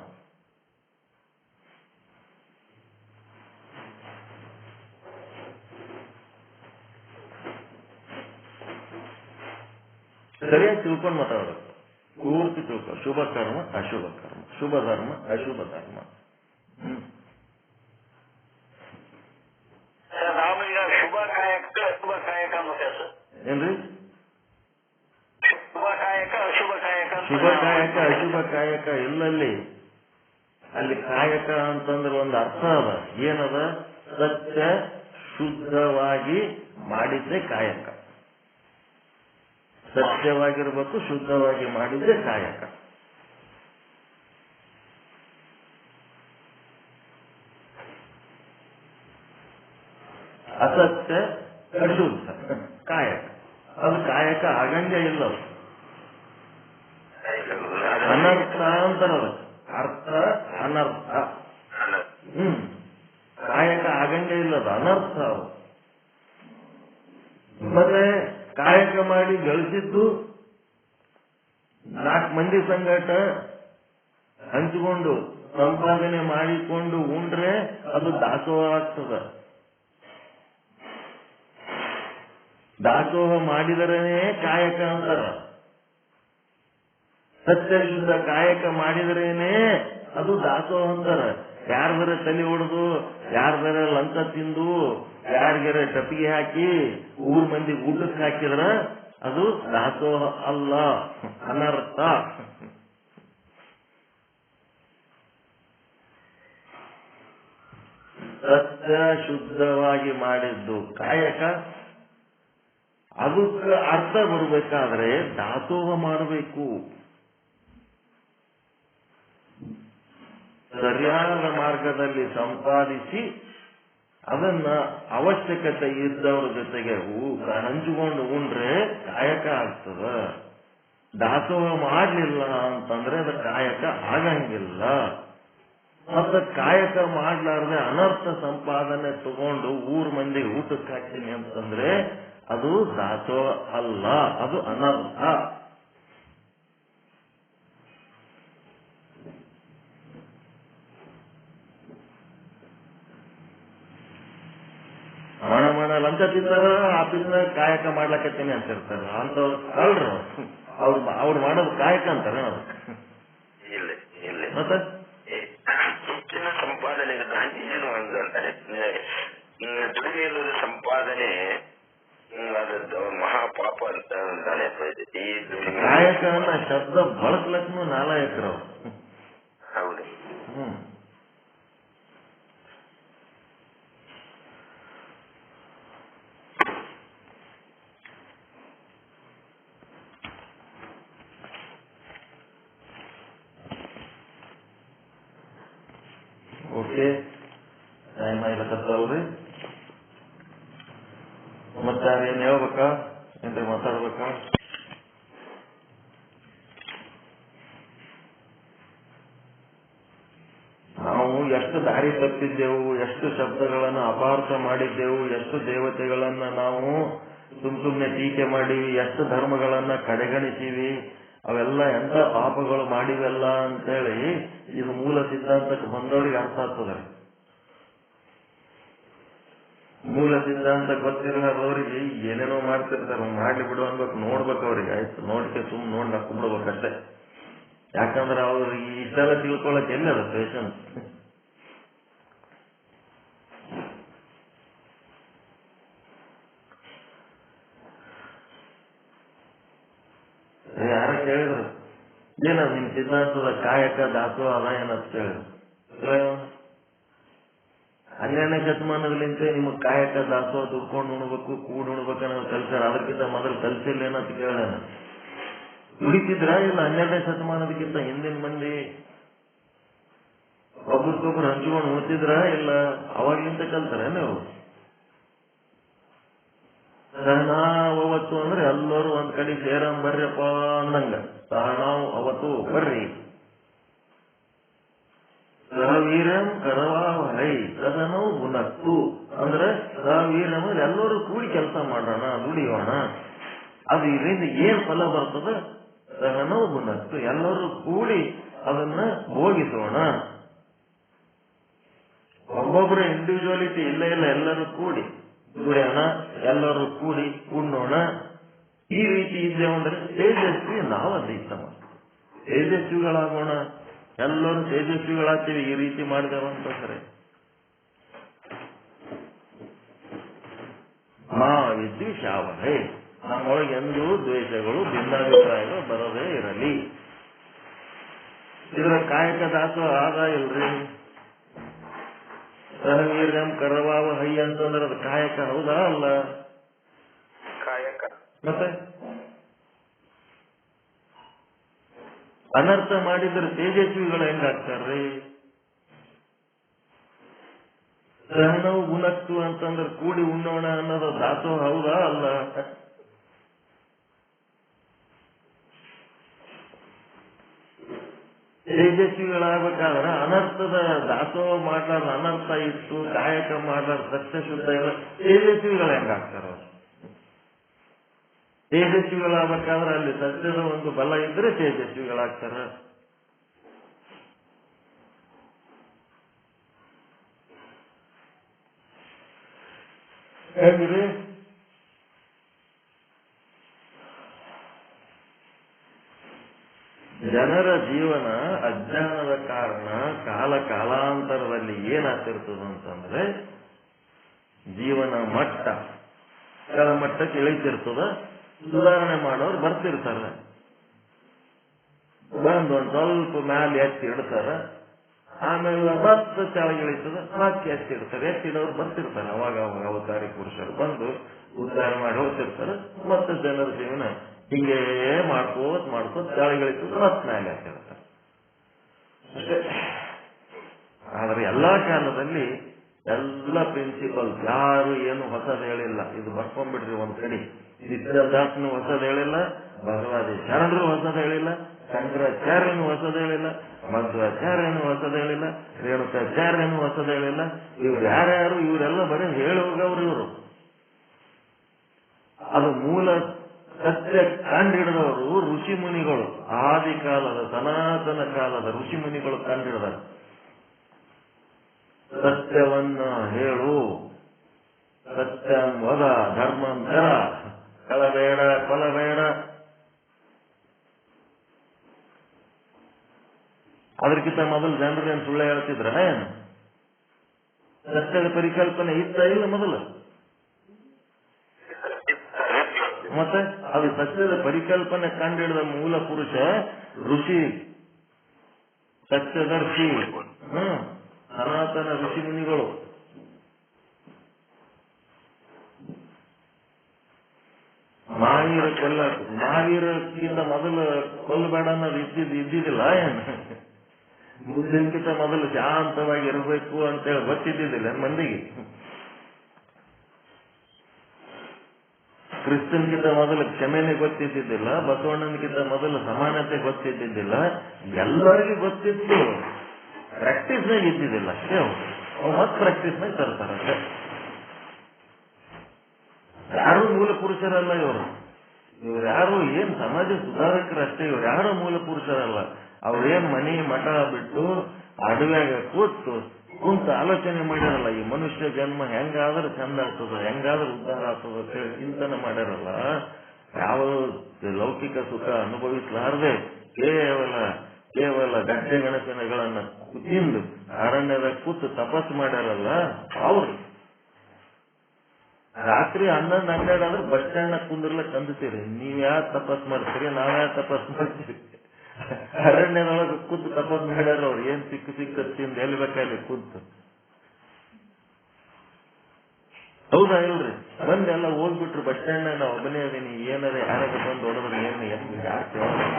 ಸರಿಯಾಗಿ ತಿಳ್ಕೊಂಡು ಮಾತಾಡೋದು, ಪೂರ್ತಿ ತಿಳ್ಕೊ. ಶುಭ ಕರ್ಮ ಅಶುಭ ಕರ್ಮ, ಶುಭ ಧರ್ಮ ಅಶುಭ ಧರ್ಮ. ನಾವೀಗ ಶುಭ ಕಾಯಕ ಅಶುಭ ಕಾಯಕ ಏನ್ರಿ? ಶುಭ ಕಾಯಕ ಅಶುಭ ಕಾಯಕ. ಶುಭ ಕಾಯಕ ಅಶುಭ ಕಾಯಕ ಇಲ್ಲಲ್ಲಿ. ಅಲ್ಲಿ ಕಾಯಕ ಅಂತಂದ್ರೆ ಒಂದು ಅರ್ಥ ಅದ. ಏನದ? ಸತ್ಯ ಶುದ್ಧವಾಗಿ ಮಾಡಿದ್ದೆ ಕಾಯಕ. ಸತ್ಯವಾಗಿರ್ಬೇಕು, ಶುದ್ಧವಾಗಿ ಮಾಡಿದ್ದೆ ಕಾಯಕ. ಅಸತ್ಯ ಅಶುದ್ಧ ಕಾಯಕ, ಅದು ಕಾಯಕ ಆಗಂಗೆ ಇಲ್ಲ. ಅನರ್ಥ ಅಂತಾರಲ್ಲ, ಅರ್ಥ ಅನರ್ಥ. ಕಾಯಕ ಆಗಂಗೆ ಇಲ್ಲದ ಅನರ್ಥ ಅದು. ಮತ್ತೆ ಕಾಯಕ ಮಾಡಿ ಗಳಿಸಿದ್ದು 4 ಮಂದಿ ಸಂಗಟ ಹಂಚಿಕೊಂಡು ಸಂಪಾದನೆ ಮಾಡಿಕೊಂಡು ಉಂಡ್ರೆ ಅದು ದಾಸೋಹ ಆಗ್ತದ. ದಾಸೋಹ ಮಾಡಿದರೇನೆ ಕಾಯಕ ಅಂತಾರ. ಸತ್ಯ ಶುದ್ಧ ಕಾಯಕ ಮಾಡಿದರೇನೆ ಅದು ದಾಸೋಹ ಅಂತಾರ. ಯಾರ್ದಾರ ತಲೆ ಹೊಡೆದು, ಯಾರ್ದಾರ ಲಂಚ ತಿಂದು, ಯಾರಿಗಾರ ಟಪಿಗೆ ಹಾಕಿ ಊರ್ ಮಂದಿ ಊಟಕ್ಕೆ ಹಾಕಿದ್ರ ಅದು ದಾಸೋಹ ಅಲ್ಲ, ಅನರ್ಥ. ಸತ್ಯ ಶುದ್ಧವಾಗಿ ಮಾಡಿದ್ದು ಕಾಯಕ. ಅದಕ್ಕೆ ಅರ್ಥ ಬರಬೇಕಾದ್ರೆ ದಾಸೋಹ ಮಾಡಬೇಕು. ಸರಿಯಾದ ಮಾರ್ಗದಲ್ಲಿ ಸಂಪಾದಿಸಿ ಅದನ್ನ ಅವಶ್ಯಕತೆ ಇದ್ದವ್ರ ಜೊತೆಗೆ ಹಂಚಿಕೊಂಡು ಉಂಡ್ರೆ ಕಾಯಕ ಆಗ್ತದ. ದಾಸೋಹ ಮಾಡ್ಲಿಲ್ಲ ಅಂತಂದ್ರೆ ಅದು ಕಾಯಕ ಆಗಂಗಿಲ್ಲ. ಮತ್ತೆ ಕಾಯಕ ಮಾಡ್ಲಾರ್ದೆ ಅನರ್ಥ ಸಂಪಾದನೆ ತಗೊಂಡು ಊರ್ ಮಂದಿ ಊಟಕ್ಕೆ ಹಾಕ್ತೀನಿ ಅಂತಂದ್ರೆ ಅದು ದಾಸೋಹ ಅಲ್ಲ, ಅದು ಅನರ್ಥ. ಮಣ ಲಂಚ ತಿಂತಾರ, ಆಫೀಸ್ನಾಗ ಕಾಯಕ ಮಾಡ್ಲಕತ್ತೀನಿ ಅಂತಿರ್ತಾರ. ಅಂತವ್ರು ಕಳ್ರು, ಅವ್ರು ಮಾಡೋದು ಕಾಯಕ ಅಂತಾರ. ಮತ್ತೆ ಹೆಚ್ಚಿನ ಸಂಪಾದನೆ ದುಡಿಮೆ ಸಂಪಾದನೆ ಮಹಾಪಾಪ ಅಂತ ಅಂತಾನೆ. ಕಾಯಕ ಅನ್ನೋ ಶಬ್ದ ಬಳಸ್ಲಕ್ಕೂ ನಾಲಾಯಕರು. ಹೌದು. ಓಕೆ, ಟೈಮ್ ಆಗ್ಲಕತ್ತಲ್ರಿ. ಮತ್ತೆ ಏನ್ ಹೇಳ್ಬೇಕಾ, ಏನ್ರಿ ಮಾತಾಡ್ಬೇಕಾ? ನಾವು ಎಷ್ಟು ದಾರಿ ತಪ್ಪಿದ್ದೆವು, ಎಷ್ಟು ಶಬ್ದಗಳನ್ನು ಅಪಾರ್ಥ ಮಾಡಿದ್ದೆವು, ಎಷ್ಟು ದೇವತೆಗಳನ್ನ ನಾವು ಸುಮ್ನೆ ಟೀಕೆ ಮಾಡಿವಿ, ಎಷ್ಟು ಧರ್ಮಗಳನ್ನ ಕಡೆಗಣಿಸಿವಿ, ಅವೆಲ್ಲ ಎಂತ ಪಾಪಗಳು ಮಾಡಿವೆಲ್ಲ ಅಂತೇಳಿ ಇದು ಮೂಲ ಸಿದ್ಧಾಂತಕ್ಕೆ ಬಂದವರಿಗೆ ಅರ್ಥ ಆಗ್ತದೆ. ಮೂಲ ಸಿದ್ಧಾಂತ ಗೊತ್ತಿರೋರಿಗೆ ಏನೇನೋ ಮಾಡ್ತಿರ್ತಾರೆ, ಮಾಡ್ಲಿ ಬಿಡು ಅನ್ಬೇಕು, ನೋಡ್ಬೇಕು ಅವ್ರಿಗೆ. ಆಯ್ತು ನೋಡ್ಕೆ ನೋಡಿ ನಾವು ಕುಂಬಿಡ್ಬೇಕಷ್ಟೇ. ಯಾಕಂದ್ರೆ ಅವ್ರಿಗೆ ಇಷ್ಟೆಲ್ಲ ತಿಳ್ಕೊಳಕ್ ಎಲ್ಲದ ಪೇಷನ್ಸ್. ಯಾರ ಕೇಳಿದ್ರು ಏನದ ನಿಮ್ ಸಿದ್ಧಾಂತದ ಕಾಯಕ ದಾಸೋ ಅದ ಏನಂತ ಕೇಳಿದ್ರು. 12ನೇ ಶತಮಾನದಲ್ಲಿಂತೆ ನಿಮಗ್ ಕಾಯಕ ದಾಸೋ ದುಡ್ಕೊಂಡು ಉಣ್ಬೇಕು, ಕೂಡ್ ಉಣ್ಬೇಕು ಅನ್ನೋ ಕಲ್ಚಾರ ಅದಕ್ಕಿಂತ ಮೊದಲು ಕಲ್ಸಿಲ್ಲ ಏನಂತ ಕೇಳೋಣ. ದುಡಿತಿದ್ರ ಇಲ್ಲ 12ನೇ ಶತಮಾನದಕ್ಕಿಂತ ಹಿಂದಿನ ಮಂದಿ ಒಬ್ಬರಿಗೊಬ್ರು ಹಂಚ್ಕೊಂಡು ಉಣ್ತಿದ್ರ ಇಲ್ಲ ಅವಾಗ್ಲಿಂತ ಕಲ್ತಾರ ನೀವು? ಸಹನಾವ್ ಅವತ್ತು ಅಂದ್ರೆ ಎಲ್ಲರೂ ಒಂದ್ ಕಡೆ ಸೇರಂ ಬರ್ರಪ್ಪ ಅಂದಂಗ ಸಹನಾವ್ ಅವತ್ತು ಬರ್ರಿ. ಸಹವೀರಂ ಕರವಾವಹೈ ಸದನವು ಬುನಕ್ತು ಅಂದ್ರೆ ಸಹವೀರಂ ಎಲ್ಲರೂ ಕೂಡಿ ಕೆಲಸ ಮಾಡೋಣ, ದುಡಿಯೋಣ. ಅದು ಇದರಿಂದ ಏನ್ ಫಲ ಬರ್ತದ? ಸಹನವು ಬುನಕ್ತು, ಎಲ್ಲರೂ ಕೂಡಿ ಅದನ್ನ ಭೋಗಿಸೋಣ. ಒಬ್ಬೊಬ್ಬರ ಇಂಡಿವಿಜುವಾಲಿಟಿ ಇಲ್ಲ, ಎಲ್ಲರೂ ಕೂಡಿ ದುಡಿಯೋಣ, ಎಲ್ಲರೂ ಕೂಡಿ ಉಣ್ಣೋಣ. ಈ ರೀತಿ ಇದ್ದೇವೆ ಅಂದ್ರೆ ತೇಜಸ್ವಿ ನಾವದೈತ ತೇಜಸ್ವಿಗಳಾಗೋಣ, ಎಲ್ಲರೂ ತೇಜಸ್ವಿಗಳಾಗ್ತೀವಿ ಈ ರೀತಿ ಮಾಡಿದೆವಂತ ಸರಿ. ಮಾ ವಿದ್ವೇಷಾವಹೈ, ನಮ್ಮೊಳಗೆ ಎಂದೂ ದ್ವೇಷಗಳು ಭಿನ್ನಾಭಿಪ್ರಾಯಗಳು ಬರದೇ ಇರಲಿ. ಇದರ ಕಾಯಕ ದಾಸೋ ಆದ ಇಲ್ರಿ. ಸಹವೀರ್ಯಂ ಕರವಾವಹೈ ಅಂತಂದ್ರೆ ಅದು ಕಾಯಕ ಹೌದಾ ಅಲ್ಲ? ಕಾಯಕ. ಮತ್ತೆ ಅನರ್ಥ ಮಾಡಿದ್ರೆ ತೇಜಸ್ವಿಗಳು ಹೆಂಗಾಗ್ತಾರ್ರಿ? ಸಹನವು ಗುಣಕ್ತು ಅಂತಂದ್ರೆ ಕೂಡಿ ಉಣ್ಣೋಣ ಅನ್ನೋದು ದಾಸೋ ಹೌದಾ ಅಲ್ಲ? ತೇಜಸ್ವಿಗಳಾಗಬೇಕಾದ್ರೆ ಅನರ್ಥದ ದಾಸೋಹ ಮಾಡ್ಲಾರ್ದ ಅನರ್ಥ ಇತ್ತು, ಕಾಯಕ ಮಾಡ್ಲಾರ್ದ ಸತ್ಯ ಶುದ್ಧ ಇಲ್ಲ, ತೇಜಸ್ವಿಗಳು ಹೆಂಗಾಗ್ತಾರ? ತೇಜಸ್ವಿಗಳಾಗಬೇಕಾದ್ರೆ ಅಲ್ಲಿ ಸತ್ಯದ ಒಂದು ಬಲ ಇದ್ರೆ ತೇಜಸ್ವಿಗಳಾಗ್ತಾರ. ಹೇಗ್ರಿ? ಜನರ ಜೀವನ ಅಜ್ಞಾನದ ಕಾರಣ ಕಾಲಾಂತರದಲ್ಲಿ ಏನಾಗ್ತಿರ್ತದಂತಂದ್ರೆ ಜೀವನ ಮಟ್ಟ ಕೆಳಮಟ್ಟಕ್ಕೆ ಇಳಿತಿರ್ತದ. ಸುಧಾರಣೆ ಮಾಡೋರು ಬರ್ತಿರ್ತಾರ, ಬಂದು ಒಂದ್ ಸ್ವಲ್ಪ ಮ್ಯಾಲೆ ಎತ್ತಿ ಇಡ್ತಾರ, ಆಮೇಲೆ ಮತ್ತೆ ಕೆಳಗಿಳಿತದ, ಮತ್ತೆ ಎತ್ತಿ ಇಡ್ತಾರೆ. ಎತ್ತಿಡೋರು ಬರ್ತಿರ್ತಾರೆ, ಅವಾಗ ಅವತಾರಿ ಪುರುಷರು ಬಂದು ಉದ್ಧಾರ ಮಾಡಿ ಹೋಗ್ತಿರ್ತಾರೆ. ಮತ್ತೆ ಜನರ ಜೀವನ ಹಿಂಗೇ ಮಾಡ್ಕೋತ ಕೆಳಗಿಳಿತದ, ಮತ್ತೆ ಮ್ಯಾಲೆ ಎತ್ತಿಡ್ತಾರೆ ಅಷ್ಟೇ. ಆದ್ರೆ ಎಲ್ಲಾ ಕಾಲದಲ್ಲಿ ಎಲ್ಲ ಪ್ರಿನ್ಸಿಪಲ್ ಯಾರು ಏನು ಹೊಸದು ಹೇಳಿಲ್ಲ. ಇದು ಬರ್ಕೊಂಡ್ಬಿಡ್ರಿ ಒಂದ್ ಕಡೆ. ಸಿದ್ಧಾರ್ಥನು ಹೊಸದು ಹೇಳಿಲ್ಲ, ಭಗವಾದಿ ಶರಣರು ಹೊಸದು ಹೇಳಿಲ್ಲ, ಶಂಕರಾಚಾರ್ಯನು ಹೊಸದು ಹೇಳಿಲ್ಲ, ಮಧ್ವಾಚಾರ್ಯನು ಹೊಸದು ಹೇಳಿಲ್ಲ, ರೇಣುಕಾಚಾರ್ಯನು ಹೊಸದು ಹೇಳಿಲ್ಲ. ಇವ್ರು ಯಾರ್ಯಾರು ಇವರೆಲ್ಲ ಬರೀ ಹೇಳೋಗವ್ರು ಇವರು. ಅದು ಮೂಲ ಸತ್ಯ ಕಂಡಿಡಿದವರು ಋಷಿ ಮುನಿಗಳು, ಆದಿ ಕಾಲದ ಸನಾತನ ಕಾಲದ ಋಷಿ ಮುನಿಗಳು ಕಂಡಿಡಿದಾರೆ. ಸತ್ಯವನ್ನ ಹೇಳು, ಸತ್ಯಂ ವದ ಧರ್ಮಂ ಚರ, ಕಳಬೇಡ ಕೊಲಬೇಡ. ಅದಕ್ಕಿಂತ ಮೊದಲು ಜನರೇನು ಸುಳ್ಳು ಹೇಳ್ತಿದ್ರ? ಏನು ಸತ್ಯದ ಪರಿಕಲ್ಪನೆ ಇತ್ತ ಇಲ್ಲ? ಮೊದಲು ಮತ್ತೆ ಅದು ಸತ್ಯದ ಪರಿಕಲ್ಪನೆ ಕಂಡಿಡಿದ ಮೂಲ ಪುರುಷ ಋಷಿ, ಸತ್ಯದರ್ಶಿ, ಸನಾತನ ಋಷಿ ಮುನಿಗಳು. ಮಹಾವೀರಕ್ಕಿಂತ ಮೊದಲು ಕೊಲ್ಲಬೇಡ ಅನ್ನೋದು ಇದ್ದಿದ್ದಿಲ್ಲ ಏನು? ಬುದ್ಧನ್ಕಿಂತ ಮೊದಲು ಶಾಂತವಾಗಿ ಇರಬೇಕು ಅಂತೇಳಿ ಗೊತ್ತಿದ್ದಿದ್ದಿಲ್ಲ ಮಂದಿಗೆ. ಕ್ರಿಸ್ತನ್ಗಿಂತ ಮೊದಲು ಕ್ಷಮೆನೆ ಗೊತ್ತಿದ್ದಿದ್ದಿಲ್ಲ, ಬಸವಣ್ಣನ್ಗಿಂತ ಮೊದಲು ಸಮಾನತೆ ಗೊತ್ತಿದ್ದಿದ್ದಿಲ್ಲ. ಎಲ್ಲರಿಗೂ ಗೊತ್ತಿತ್ತು, ಪ್ರಾಕ್ಟೀಸ್ನಾಗ ಇದ್ದಿದ್ದಿಲ್ಲ ಅಷ್ಟೇ. ಅವ್ರು ಮತ್ತೆ ಪ್ರಾಕ್ಟೀಸ್ನಾಗ ತರ್ತಾರಷ್ಟೇ. ಯಾರು ಮೂಲ ಪುರುಷರಲ್ಲ ಇವರು ಯಾರು ಏನ್ ಸಮಾಜ ಸುಧಾರಕರಷ್ಟೇ. ಇವ್ರು ಯಾರು ಮೂಲ ಪುರುಷರಲ್ಲ. ಅವ್ರೇನ್ ಮನಿ ಮಠ ಬಿಟ್ಟು ಅಡವ್ಯಾಗ ಕುಂತ ಆಲೋಚನೆ ಮಾಡ್ಯಾರಲ್ಲ, ಈ ಮನುಷ್ಯ ಜನ್ಮ ಹೆಂಗಾದ್ರೆ ಚಂದ ಆಗ್ತದ, ಹೆಂಗಾದ್ರೆ ಉದ್ಧಾರ ಆಗ್ತದ ಅಂತ ಹೇಳಿ ಚಿಂತನೆ ಮಾಡ್ಯಾರಲ್ಲ. ಯಾವ ಲೌಕಿಕ ಸುಖ ಅನುಭವಿಸಲಾರದೆ ಕೇವಲ ಗಡ್ಡೆ ಗಣಸನಗಳನ್ನ ತಿಂದು ಅರಣ್ಯದ ಕೂತು ತಪಸ್ಸು ಮಾಡ್ಯಾರಲ್ಲ ಅವ್ರು. ರಾತ್ರಿ 11-12 ಆದ್ರೆ ಬಸ್ ಸ್ಟ್ಯಾಂಡ್ ಕುಂದ್ರಲ್ಲ ಕಂದುತ್ತೀರಿ. ನೀವ್ ಯಾವ ತಪಸ್ ಮಾಡ್ತೀರಿ, ನಾವ್ಯಾ ತಪಸ್ ಮಾಡ್ತೀರಿ. ಅರಣ್ಯದೊಳಗೆ ಕೂತು ತಪಸ್ ಮಾಡ್ಯಾರ ಅವ್ರು. ಏನ್ ಸಿಕ್ಕ ತಿಂದು ಎಲ್ಲಿ ಬೇಕಾಗಿ ಕೂತು. ಹೌದಾ ಇಲ್ರಿ? ಬಂದೆಲ್ಲ ಹೋಗ್ಬಿಟ್ರು ಬಸ್ ಸ್ಟ್ಯಾಂಡ್. ನಾವು ಒಬ್ಬನೇ ಅದೀನಿ, ಏನದೇ ಯಾರಾಗ ಬಂದು ಹೊಡೆದ್ರೆ ಏನು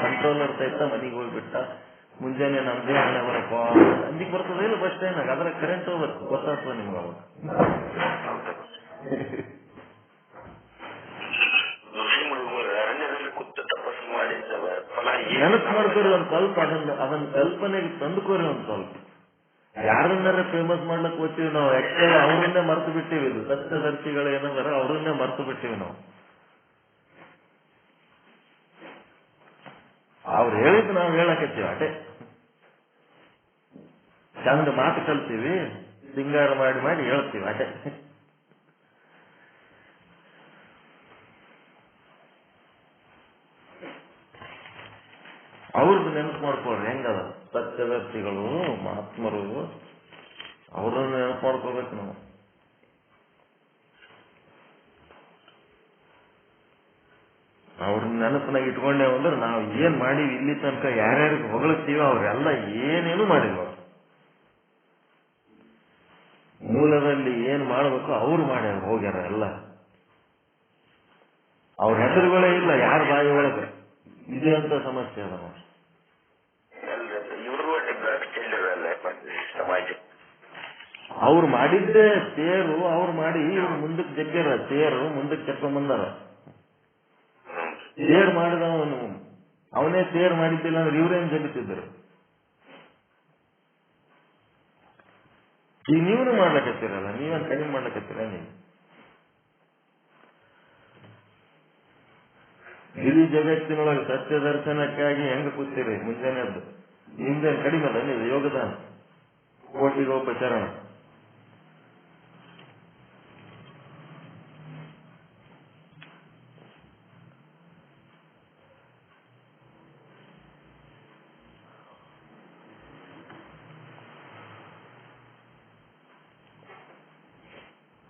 ಕಂಟ್ರೋಲರ್ ಸಹಿತ ಮನೆಗೆ ಹೋಗ್ಬಿಟ್ಟ. ಮುಂಜಾನೆ ನಮ್ದೇ ಹಣೆ ಬರಪ್ಪ ಅಂದಿಗೆ ಬರ್ತದ ಇಲ್ಲ ಬಸ್ ಸ್ಟ್ಯಾಂಡ್. ಅದ್ರ ಕರೆಂಟ್ ಹೋಗ್ಬೇಕು, ಗೊತ್ತಾಗ್ತದ ನಿಮ್ಗೆ ಅವಾಗ. ನೆನಪು ಮಾಡ್ಕೋರಿ ಒಂದ್ ಸ್ವಲ್ಪ, ಅದನ್ನ ಕಲ್ಪನೆಗೆ ತಂದುಕೋರಿ ಒಂದ್ ಸ್ವಲ್ಪ. ಯಾರನ್ನಾರ ಫೇಮಸ್ ಮಾಡ್ಲಕ್ ಹೋಗ್ತೀವಿ ನಾವು, ಆಕ್ಚುಲಿ ಅವ್ರನ್ನೇ ಮರ್ತು ಬಿಟ್ಟಿವಿ. ಇದು ಸತ್ಯದರ್ಶಿಗಳು ಏನಂದ್ರೆ ಅವ್ರನ್ನೇ ಮರ್ತು ಬಿಟ್ಟಿವಿ ನಾವು. ಅವ್ರು ಹೇಳಿದ್ ನಾವು ಹೇಳಕತ್ತೀವಿ ಅಟೆ. ಚಂದ ಮಾತು ಕಲ್ತೀವಿ, ಸಿಂಗಾರ ಮಾಡಿ ಹೇಳ್ತೀವಿ ಅಟೆ. ಅವ್ರದ್ದು ನೆನಪು ಮಾಡ್ಕೊಳ್ರಿ ಹೆಂಗದ. ಸತ್ಯದರ್ಶಿಗಳು, ಮಹಾತ್ಮರು, ಅವ್ರನ್ನ ನೆನಪು ಮಾಡ್ಕೋಬೇಕು ನಾವು. ಅವ್ರನ್ನ ನೆನಪಿನಾಗ ಇಟ್ಕೊಂಡೇವು ಅಂದ್ರೆ ನಾವು ಏನ್ ಮಾಡೀವಿ ಇಲ್ಲಿ ತನಕ, ಯಾರ್ಯಾರಿಗೆ ಹೊಗಳ್ತೀವೋ ಅವ್ರೆಲ್ಲ ಏನೇನು ಮಾಡಿಲ್ವ. ಮೂಲದಲ್ಲಿ ಏನ್ ಮಾಡ್ಬೇಕು ಅವ್ರು ಮಾಡ್ಯಾರ, ಹೋಗ್ಯಾರ ಎಲ್ಲ. ಅವ್ರ ಹೆಸರುಗಳೇ ಇಲ್ಲ ಯಾರ ಬಾಯಿ ಒಳಗೆ. ಇದೇ ಅಂತ ಸಮಸ್ಯೆ ಅದ ನೋಡಿ. ಅವ್ರು ಮಾಡಿದ್ದೇ ತೇರು, ಅವ್ರು ಮಾಡಿ ಇವ್ರು ಮುಂದಕ್ಕೆ ಜಗ್ಗ್ಯಾರ. ತೇರು ಮುಂದಕ್ಕೆ ಚೆಕ್ಕೊಂಡ್ ಬಂದಾರ. ತೇರ್ ಮಾಡಿದವನು ಅವನೇ ತೇರ್ ಮಾಡಿದ್ದಿಲ್ಲ ಅಂದ್ರೆ ಇವ್ರೇನ್ ಜಗತ್ತಿದ್ರು. ಈಗ ನೀವನು ಮಾಡ್ಲಕತ್ತೀರಲ್ಲ, ನೀವೇನ್ ಕಡಿಮೆ ಮಾಡ್ಲಕತ್ತೀರ? ನೀವು ಇಡೀ ಜಗತ್ತಿನೊಳಗೆ ಸತ್ಯ ದರ್ಶನಕ್ಕಾಗಿ ಹೆಂಗ ಕೂತೀರಿ ಮುಂಜಾನೆದ್ದು? ನಿಮ್ದೇನ್ ಕಡಿಮೆ ಅಲ್ಲ ನೀವು ಯೋಗದಾನ. ಕೋಟಿಗೊಬ್ಬ ಶರಣ.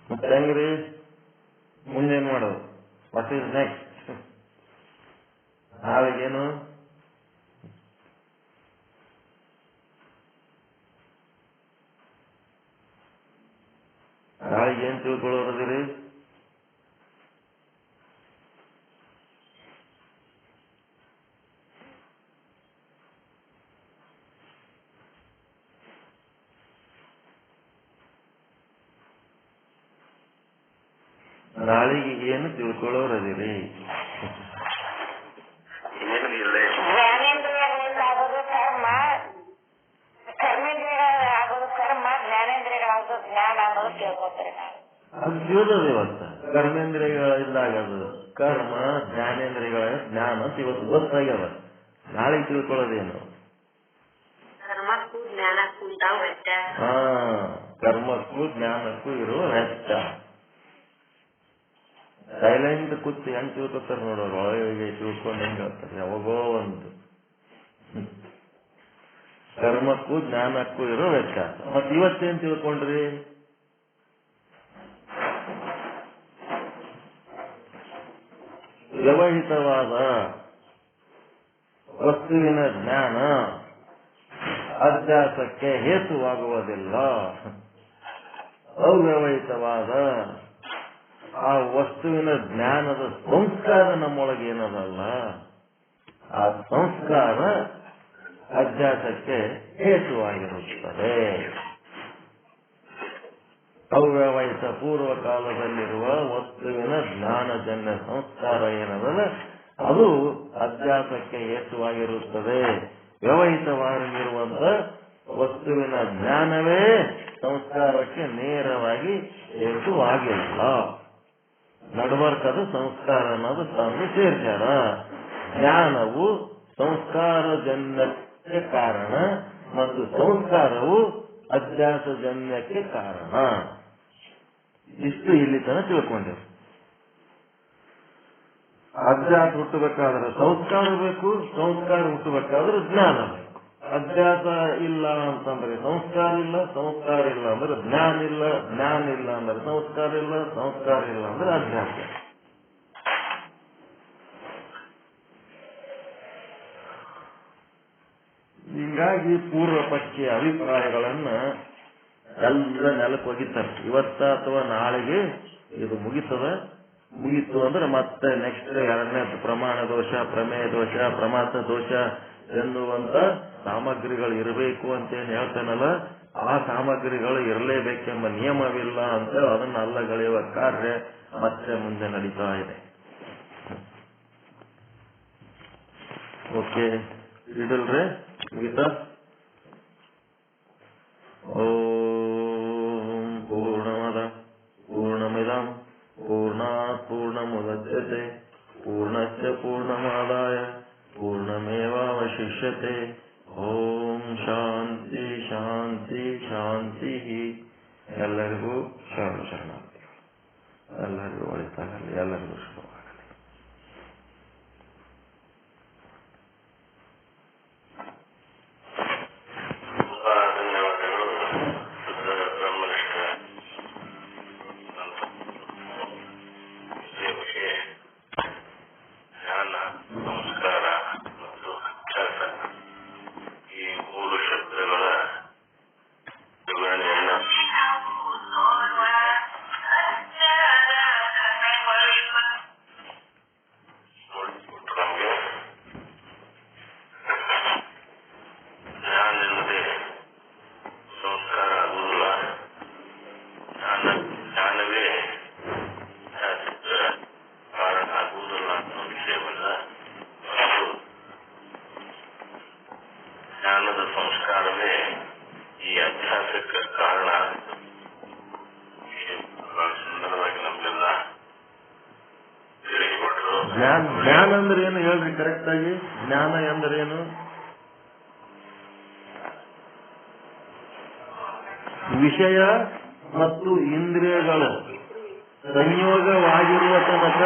ಮತ್ತೆ ಹೆಂಗ್ರಿ ಮುಂದೇನ್ ಮಾಡೋದು? What is next? ನಾಳೆಗೇನು? ನಾಳೆಗೇನ್ ತಿಳ್ಕೊಳ್ಳೋರದಿರಿ? ನಾಳೆಗೆ ಏನು ತಿಳ್ಕೊಳ್ಳೋರದಿರಿ? ಜ್ಞಾನೇಂದ್ರಿಯಗಳಿಂದ ಆಗೋದು ಕರ್ಮ, ಕರ್ಮೇಂದ್ರಿಯಗಳಾಗೋದು ಕರ್ಮ, ಜ್ಞಾನೇಂದ್ರಿಯಗಳಾಗೋದು ಜ್ಞಾನ ಅನ್ನೋದು ತಿಳ್ಕೊತಾರೆ ನಾವು. ಅದು ತಿಳಿದದು ಇವತ್ತು. ಕರ್ಮೇಂದ್ರಿಯಗಳಿಂದ ಆಗೋದು ಕರ್ಮ, ಜ್ಞಾನೇಂದ್ರಿಯಗಳ ಜ್ಞಾನ ಅಂತ ಇವತ್ತು ಗೊತ್ತಾಗ್ಯದ. ನಾಳೆಗೆ ತಿಳ್ಕೊಳ್ಳೋದೇನು? ಕರ್ಮಕ್ಕೂ ಜ್ಞಾನಕ್ಕೂ ಉಂಟಾವ ವ್ಯತ್ಯಾಸ. ಕರ್ಮಕ್ಕೂ ಜ್ಞಾನಕ್ಕೂ ಇರೋ ವ್ಯತ್ಯಾಸ. ಸೈಲೆಂಟ್ ಕೂತು ಹೆಂಗ್ ತಿಳ್ಕೊತಾರ ನೋಡೋರು, ಒಳಗೆ ತಿಳ್ಕೊಂಡು ಹೆಂಗ್ ಹೇಳ್ತಾರೆ. ಯಾವಾಗೋ ಒಂದು ಕರ್ಮಕ್ಕೂ ಜ್ಞಾನಕ್ಕೂ ಇರೋ ವ್ಯತ್ಯಾಸ. ಮತ್ ಇವತ್ತೇನ್ ತಿಳ್ಕೊಂಡ್ರಿ? ವ್ಯವಹಿತವಾದ ವಸ್ತುವಿನ ಜ್ಞಾನ ಅಧ್ಯಾಸಕ್ಕೆ ಹೇತುವಾಗುವುದಿಲ್ಲ. ಅವ್ಯವಹಿತವಾದ ಆ ವಸ್ತುವಿನ ಜ್ಞಾನದ ಸಂಸ್ಕಾರ ನಮ್ಮೊಳಗೆ ಏನದಲ್ಲ, ಆ ಸಂಸ್ಕಾರ ಅಧ್ಯಾಸಕ್ಕೆ ಹೇತುವಾಗಿರುತ್ತದೆ. ಅವ್ಯವಹಿತ ಪೂರ್ವ ಕಾಲದಲ್ಲಿರುವ ವಸ್ತುವಿನ ಜ್ಞಾನಜನ್ಯ ಸಂಸ್ಕಾರ ಏನದಲ್ಲ ಅದು ಅಧ್ಯಾಸಕ್ಕೆ ಹೇತುವಾಗಿರುತ್ತದೆ. ವ್ಯವಹಿತವಾಗಿರುವಂತ ವಸ್ತುವಿನ ಜ್ಞಾನವೇ ಸಂಸ್ಕಾರಕ್ಕೆ ನೇರವಾಗಿ ಹೇತುವಾಗಿಲ್ಲ. ನಡವರ್ಕದ ಸಂಸ್ಕಾರ ಅನ್ನೋದು ತಂದು ಸೇರ್ಸ್ಯಾರ. ಜ್ಞಾನವು ಸಂಸ್ಕಾರಜನ್ಯಕ್ಕೆ ಕಾರಣ ಮತ್ತು ಸಂಸ್ಕಾರವು ಅಧ್ಯಾಸಜನ್ಯಕ್ಕೆ ಕಾರಣ. ಇಷ್ಟು ಇಲ್ಲಿ ತನಕ ತಿಳ್ಕೊಂಡೆವು. ಅಧ್ಯಾಸ ಹುಟ್ಟಬೇಕಾದ್ರೆ ಸಂಸ್ಕಾರ ಬೇಕು, ಸಂಸ್ಕಾರ ಹುಟ್ಟಬೇಕಾದ್ರೆ ಜ್ಞಾನ ಬೇಕು. ಅಧ್ಯಾಸ ಇಲ್ಲ ಅಂತಂದ್ರೆ ಸಂಸ್ಕಾರ ಇಲ್ಲ, ಸಂಸ್ಕಾರ ಇಲ್ಲ ಅಂದ್ರೆ ಜ್ಞಾನ ಇಲ್ಲ, ಜ್ಞಾನ ಇಲ್ಲ ಅಂದ್ರೆ ಸಂಸ್ಕಾರ ಇಲ್ಲ, ಸಂಸ್ಕಾರ ಇಲ್ಲ ಅಂದ್ರೆ ಅಧ್ಯಾಸ. ಹೀಗಾಗಿ ಪೂರ್ವ ಪಕ್ಷಿಯ ಅಭಿಪ್ರಾಯಗಳನ್ನ ಎಲ್ಲ ನೆಲಕ್ಕೆ ಒಗಿತಾರೆ. ಇವತ್ತ ಅಥವಾ ನಾಳೆಗೆ ಇದು ಮುಗಿತು ಅಂದ್ರೆ ಮತ್ತೆ ನೆಕ್ಸ್ಟ್ ಎರಡನೇ ಪ್ರಮಾಣ ದೋಷ, ಪ್ರಮೇಯ ದೋಷ, ಪ್ರಮಾತ ದೋಷ ಎನ್ನುವಂತ ಸಾಮಗ್ರಿಗಳು ಇರಬೇಕು ಅಂತೇನು ಹೇಳ್ತಾನಲ್ಲ, ಆ ಸಾಮಗ್ರಿಗಳು ಇರಲೇಬೇಕೆಂಬ ನಿಯಮವಿಲ್ಲ ಅಂತ ಅದನ್ನ ಅಲ್ಲಗಳೆಯುವ ಕಾರ್ಯ ಮತ್ತೆ ಮುಂದೆ ನಡೀತಾ ಇದೆ. ಓಕೆ, ಇಡಲ್ರಿ ಮುಗಿತಾ? ಓಂ ಪೂರ್ಣಮದ ಪೂರ್ಣಮಿದಂ ಪೂರ್ಣಾತ್ ಪೂರ್ಣಮುದಚ್ಯತೆ ಪೂರ್ಣಸ್ಯ ಪೂರ್ಣಮಾದಾಯ ಪೂರ್ಣಮೇವಾವಶಿಷ್ಯತೆ. ಓಂ ಶಾಂತಿ ಶಾಂತಿ ಶಾಂತಿ. ಎಲ್ಲರಿಗೂ ಶರಣಾರ್ಥಿಗಳು. ಎಲ್ಲರಿಗೂ ಒಳಿತಾಗಲಿ, ಎಲ್ಲರಿಗೂ ಶುಭವಾಗಲಿ. ಜ್ಞಾನ ಅಂದ್ರೆ ಏನು ಹೇಳ್ರಿ ಕರೆಕ್ಟ್ ಆಗಿ? ಜ್ಞಾನ ಎಂದರೇನು? ವಿಷಯ ಮತ್ತು ಇಂದ್ರಿಯಗಳು ಸಂಯೋಗವಾಗಿರುವ ತನಕ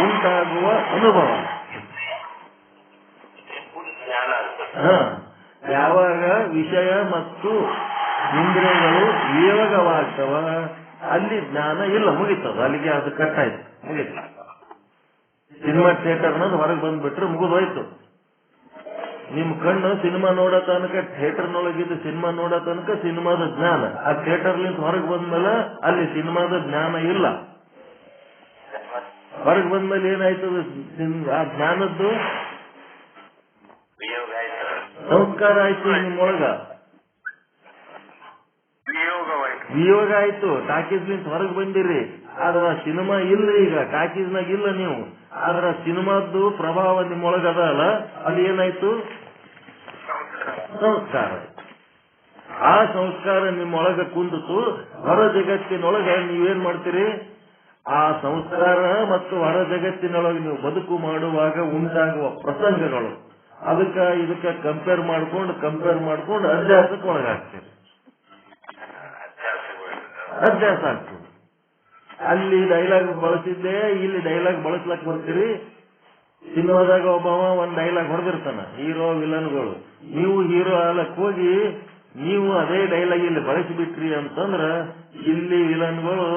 ಉಂಟಾಗುವ ಅನುಭವ. ಯಾವಾಗ ವಿಷಯ ಮತ್ತು ಇಂದ್ರಿಯಗಳು ವಿಯೋಗವಾಗ್ತವ ಅಲ್ಲಿ ಜ್ಞಾನ ಇಲ್ಲ, ಮುಗಿತದ. ಅಲ್ಲಿಗೆ ಅದು ಕಟ್ಟಾಯ್ತು, ಮುಗಿತು. ಸಿನಿಮಾ ಥಿಯೇಟರ್ ಅನ್ನೋದು ಹೊರಗೆ ಬಂದ್ಬಿಟ್ರೆ ಮುಗಿದೋಯ್ತು. ನಿಮ್ ಕಣ್ಣು ಸಿನಿಮಾ ನೋಡೋ ತನಕ, ಥಿಯೇಟರ್ನೊಳಗಿದ್ದು ಸಿನಿಮಾ ನೋಡೋ ತನಕ ಸಿನಿಮಾದ ಜ್ಞಾನ. ಆ ಥಿಯೇಟರ್ಲಿಂದ ಹೊರಗೆ ಬಂದ್ಮೇಲೆ ಅಲ್ಲಿ ಸಿನಿಮಾದ ಜ್ಞಾನ ಇಲ್ಲ. ಹೊರಗೆ ಬಂದ್ಮೇಲೆ ಏನಾಯ್ತದ? ಆ ಜ್ಞಾನದ್ದು ಸಂಸ್ಕಾರ ಆಯ್ತು ನಿಮ್ಮೊಳಗ, ವಿಯೋಗ ಆಯ್ತು. ಟಾಕೀಸ್ಲಿಂದ ಹೊರಗೆ ಬಂದಿರಿ, ಆದ್ರ ಸಿನಿಮಾ ಇಲ್ಲ. ಈಗ ಟಾಕೀಸ್ನಾಗ ಇಲ್ಲ ನೀವು, ಆದ್ರ ಸಿನಿಮಾದ್ದು ಪ್ರಭಾವ ನಿಮ್ಮೊಳಗದ ಅಲ್ಲ, ಅದು ಏನಾಯ್ತು? ಸಂಸ್ಕಾರ. ಆ ಸಂಸ್ಕಾರ ನಿಮ್ಮೊಳಗ ಕುಂದಿತು. ಹೊರ ಜಗತ್ತಿನೊಳಗ ನೀವೇನ್ ಮಾಡ್ತೀರಿ? ಆ ಸಂಸ್ಕಾರ ಮತ್ತು ಹೊರ ಜಗತ್ತಿನೊಳಗೆ ನೀವು ಬದುಕು ಮಾಡುವಾಗ ಉಂಟಾಗುವ ಪ್ರಸಂಗಗಳು ಇದಕ್ಕ ಕಂಪೇರ್ ಮಾಡ್ಕೊಂಡು ಅಧ್ಯಾಸಕ್ಕೆ ಒಳಗಾಗ್ತೀರಿ. ಅಧ್ಯಾಸ ಆಗ್ತದೆ. ಅಲ್ಲಿ ಡೈಲಾಗ್ ಬಳಸಿದ್ದೆ, ಇಲ್ಲಿ ಡೈಲಾಗ್ ಬಳಸ್ಲಕ್ ಬರ್ತೀರಿ. ಸಿನಿಮಾದಾಗ ಒಬ್ಬವ ಒಂದ್ ಡೈಲಾಗ್ ಹೊಡೆದಿರ್ತಾನ, ಹೀರೋ ವಿಲನ್ಗಳು. ನೀವು ಹೀರೋ ಅಲ್ಲಕ್ ಹೋಗಿ ನೀವು ಅದೇ ಡೈಲಾಗ್ ಇಲ್ಲಿ ಬಳಸಿಬಿಟ್ರಿ ಅಂತಂದ್ರ ಇಲ್ಲಿ ವಿಲನ್ಗಳು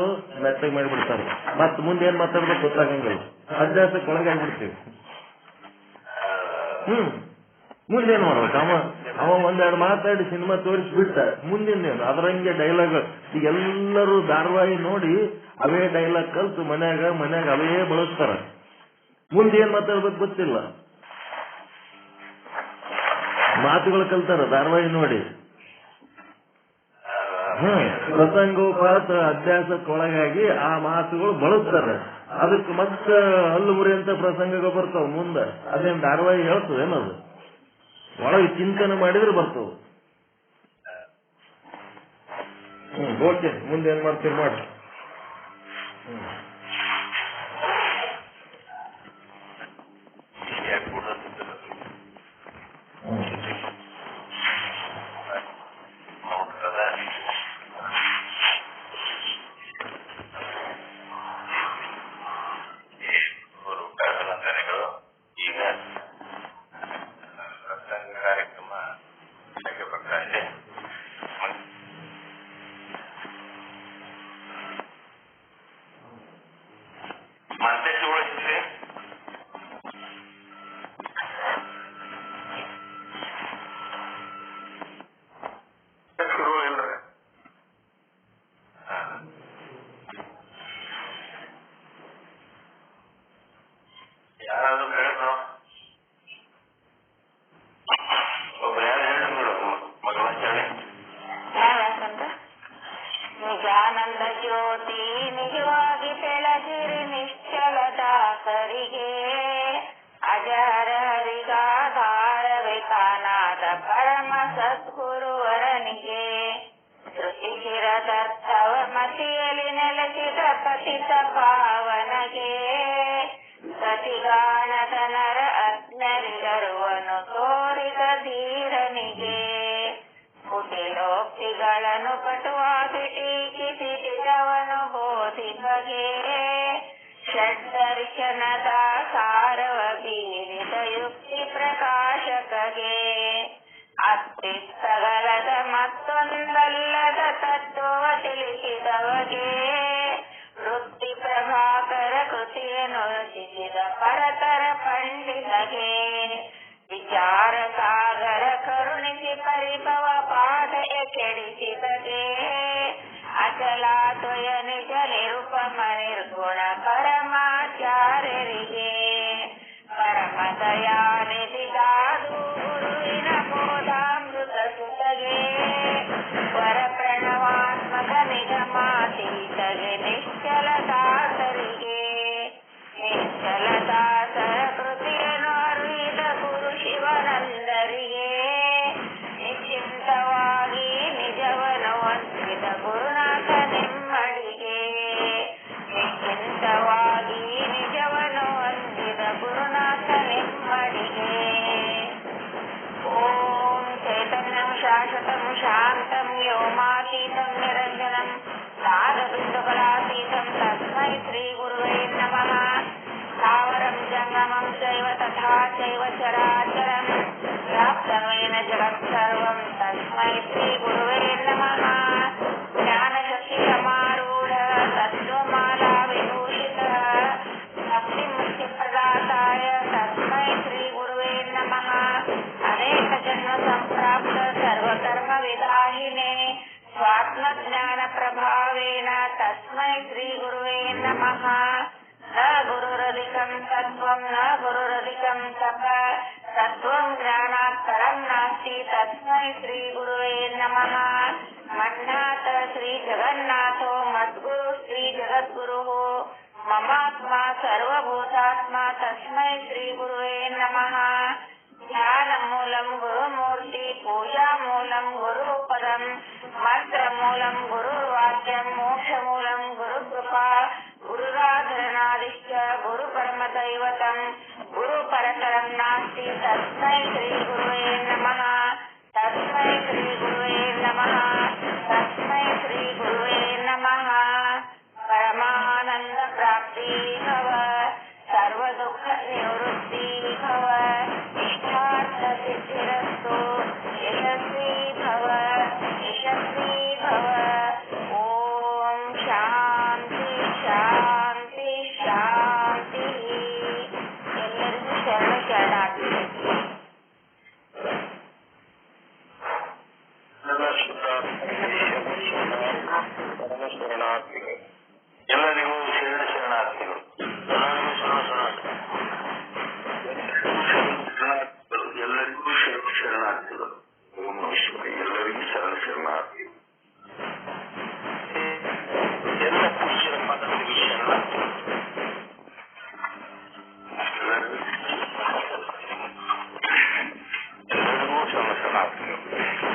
ಮೆತ್ತಗೆ ಮಾಡಿಬಿಡ್ತಾರೆ. ಮತ್ ಮುಂದೆ ಏನ್ ಮಾತಾಡ್ಬೇಕು ಗೊತ್ತಾಗಂಗಿಲ್ಲ. ಅಭ್ಯಾಸಕ್ಕೆ ಒಳಗಾಗ್ಬಿಡ್ತೀವಿ. ಮುಂದೇನ್ ಮಾಡ್ಬೇಕು? ಅವ ಒಂದೆರಡು ಮಾತಾಡಿ ಸಿನಿಮಾ ತೋರಿಸ್ಬಿಟ್ಟ, ಮುಂದಿನೇನು ಅದರಂಗೆ ಡೈಲಾಗ್. ಈಗ ಎಲ್ಲರೂ ಧಾರಾವಾಹಿ ನೋಡಿ ಅವೇ ಡೈಲಾಗ್ ಕಲ್ತು ಮನ್ಯಾಗ ಅವೇ ಬಳಸ್ತಾರ. ಮುಂದೇನ್ ಮಾತಾಡ್ಬೇಕು ಗೊತ್ತಿಲ್ಲ, ಮಾತುಗಳು ಕಲ್ತಾರ ಧಾರಾವಾಹಿ ನೋಡಿ. ಪ್ರಸಂಗೋಪಾತ ಅಭ್ಯಾಸಕ್ಕೊಳಗಾಗಿ ಆ ಮಾತುಗಳು ಬಳಸ್ತಾರೆ. ಅದಕ್ಕೆ ಮತ್ತೆ ಹಲ್ಲು ಮುರಿಯಂತ ಪ್ರಸಂಗಗಳು ಬರ್ತಾವ ಮುಂದೆ. ಅದೇನ್ ಧಾರಾವಾಹಿ ಹೇಳ್ತದೆ ಏನದು? ಒಳಗೆ ಚಿಂತನೆ ಮಾಡಿದ್ರೆ ಬರ್ತವೆ. ಓಕೆ, ಮುಂದೆ ಏನ್ ಮಾಡ್ತೀರಿ ಮಾಡಿ. ನಿಜಾನಂದ ಜ್ಯೋತಿ ನಿಜವಾಗಿ ಬೆಳಗಿರಿ ನಿಶ್ಚಲದಾಸರಿಗೆ, ಅಜರರಿಗಾಧಾರವೇ ಕಾನಾದ ಪರಮ ಸದ್ಗುರುವರನಿಗೆ, ಶ್ರುತಿ ಶಿರದರ್ಥವ ಮತಿಯಲ್ಲಿ ನೆಲೆಸಿದ ಪತಿತ ಪಾವನಗೆ, ಸತಿಗಾನದ ನರ ಅಜ್ಞರಿಗರುವನು ತೋರಿದ ಧೀರನಿಗೆ, ಕುಟಿಲೋಕ್ತಿಗಳನ್ನು ಪಟುವಾಗಿ ಟೀಕಿಸಿದವನು ಬೋಧಿಪಗೆ, ಷಡ್ದರ್ಶನದ ಸಾರವ ಬೀರಿದ ಯುಕ್ತಿ ಪ್ರಕಾಶಕಗೆ, ಅಸ್ತಿತ್ವಗಲದ ಮತ್ತೊಂದಲ್ಲದ ತತ್ವವ ತಿಳಿಸಿದವಗೆ, ವೃತ್ತಿ ಪ್ರಭಾಕರ ಕೃತಿಯನ್ನು ರಚಿಸಿದ ಪರತರ ಪಂಡಿತಗೆ, ವಿಚಾರ ಸಾಗರ ಕರುಣಿಸಿ ಪರಿಭವ ಪಾದಯ ಕೆಡಿಸಿದಗೆ, ಅಚಲಾದ್ವಯ ನಿಜ ನಿರುಪಮ ನಿರ್ಗುಣ ಪರಮಾಚಾರ್ಯರಿಗೆ, ಪರಮ ದಯಾನಿಧಿಗಾದು ಗುರುವಿನ ಬೋಧಾಮೃತ ಸುತಗೆ, ವರ ಪ್ರಣವಾತ್ಮಕ ನಿಗಮಾತೀತಗೆ, ನಿಶ್ಚಲದಾಸರಿಗೆ, ನಿಶ್ಚಲದಾಸರ ಕೃತಿಯನ್ನು ಅರಿದ ಗುರು ಶಿವನಂದರಿಗೆ, ನಿಶ್ಚಿಂತವಾಗಿ ನಿಜವನ್ನು ವಂಚಿತ ಗುರುನಾಥ ನಿಮ್ಮಡಿಗೆ, ನಿಶ್ಚಿಂತವಾಗಿ ನಿಜವನ್ನು ವಂಚಿತ ಗುರುನಾಥ ನಿಮ್ಮಡಿಗೆ. ಓಂ ಚೈತನ್ಯಂ ಶಾಶ್ವತಂ ಶಾಂತಂ ವ್ಯೋಮಾತೀತಂ ನಿರಂಜನಂ ನಾದಬಿಂದುಕಲಾತೀತಂ ತಸ್ಮೈ ಶ್ರೀ ಗುರುವೇ ನಮಃ. ಸ್ಥಾವರಂ ಜಂಗಮಂ ಚೈವ ತಥಾ ಚೈವ ಚರಾಚರಂ ವ್ಯಾಪ್ತಮೇನ ಜಗತ್ ಸರ್ವಂ ತಸ್ಮೈ ಶ್ರೀ ಗುರುವೇ ನಮಃ. ಜ್ಞಾನಶಕ್ತಿ ಸಮಾರೂಢ ತತ್ವಮಾಲಾ ವಿಭೂಷಿತ ಭಕ್ತಿ ಮುಕ್ತಿ ಪ್ರದಾತಾಯ ತಸ್ಮೈ ಶ್ರೀ ಗುರುವೇ ನಮಃ. ಅನೇಕ ಜನ್ಮ ಸಂಪ್ರಾಪ್ತ ಸರ್ವಕರ್ಮ ವಿದಾಹಿನೇ ಸ್ವಾತ್ಮಜ್ಞಾನ ಪ್ರಭಾವೇನ ತಸ್ಮೈ ಶ್ರೀ ಗುರುವೇ ನಮಃ. ನ ಗುರುರಧಿಕಂ ತತ್ವಂ ನ ಗುರುರಧಿಕಂ ತಪ ತತ್ವಂ ಜ್ಞಾನಾತ್ ಪರಂ ನಾಸ್ತಿ ತಸ್ಮೈ ಶ್ರೀ ಗುರುವೇ ನಮಃ. ಮನ್ನಾಥ ಶ್ರೀ ಜಗನ್ನಾಥೋ ಮದ್ಗುರು ಶ್ರೀ ಜಗದ್ಗುರುಃ ಮಮಾತ್ಮ ಸರ್ವಭೂತಾತ್ಮ ತಸ್ಮೈ ಶ್ರೀ ಗುರುವೇ ನಮಃ. ಧ್ಯಾನ ಮೂಲಂ ಗುರುಮೂರ್ತಿ ಪೂಜಾ ಮೂಲಂ ಗುರುಪದಂ ಮಂತ್ರ ಮೂಲಂ ಗುರುರ್ವಾಕ್ಯಂ ಮೋಕ್ಷ ಮೂಲಂ ಗುರುಕೃಪಾ ಗುರುರಾಧನಾದಿಶ್ಚ ಗುರು ಪರಮ ದೈವತಂ ಗುರು ಪರತರಂ ನಾಸ್ತಿ ತಸ್ಮೈ ಶ್ರೀ ಗುರುವೇ ನಮಃ. ತಸ್ಮೈ ಶ್ರೀ ಗುರುವೇ ನಮಃ. ತಸ್ಮೈ ಶ್ರೀ ಗುರುವೇ ನಮಃ. ಪರಮಾನಂದ ಪ್ರಾಪ್ತಿ ಭವ, ಸರ್ವ ದುಃಖ ನಿವೃತ್ತಿ ಭವ, ಇಷ್ಟಾರ್ಥ ಸಿದ್ಧಿರಸ್ತು, ಯಶಸ್ವಿ ಭವ, ಯಶಸ್ವಿ ಭವ. ಓಂ ಶಾಂತಿ ಶಾಂತಿ ಶಾಂತಿ. ಸಮಾಪ್ತಿ.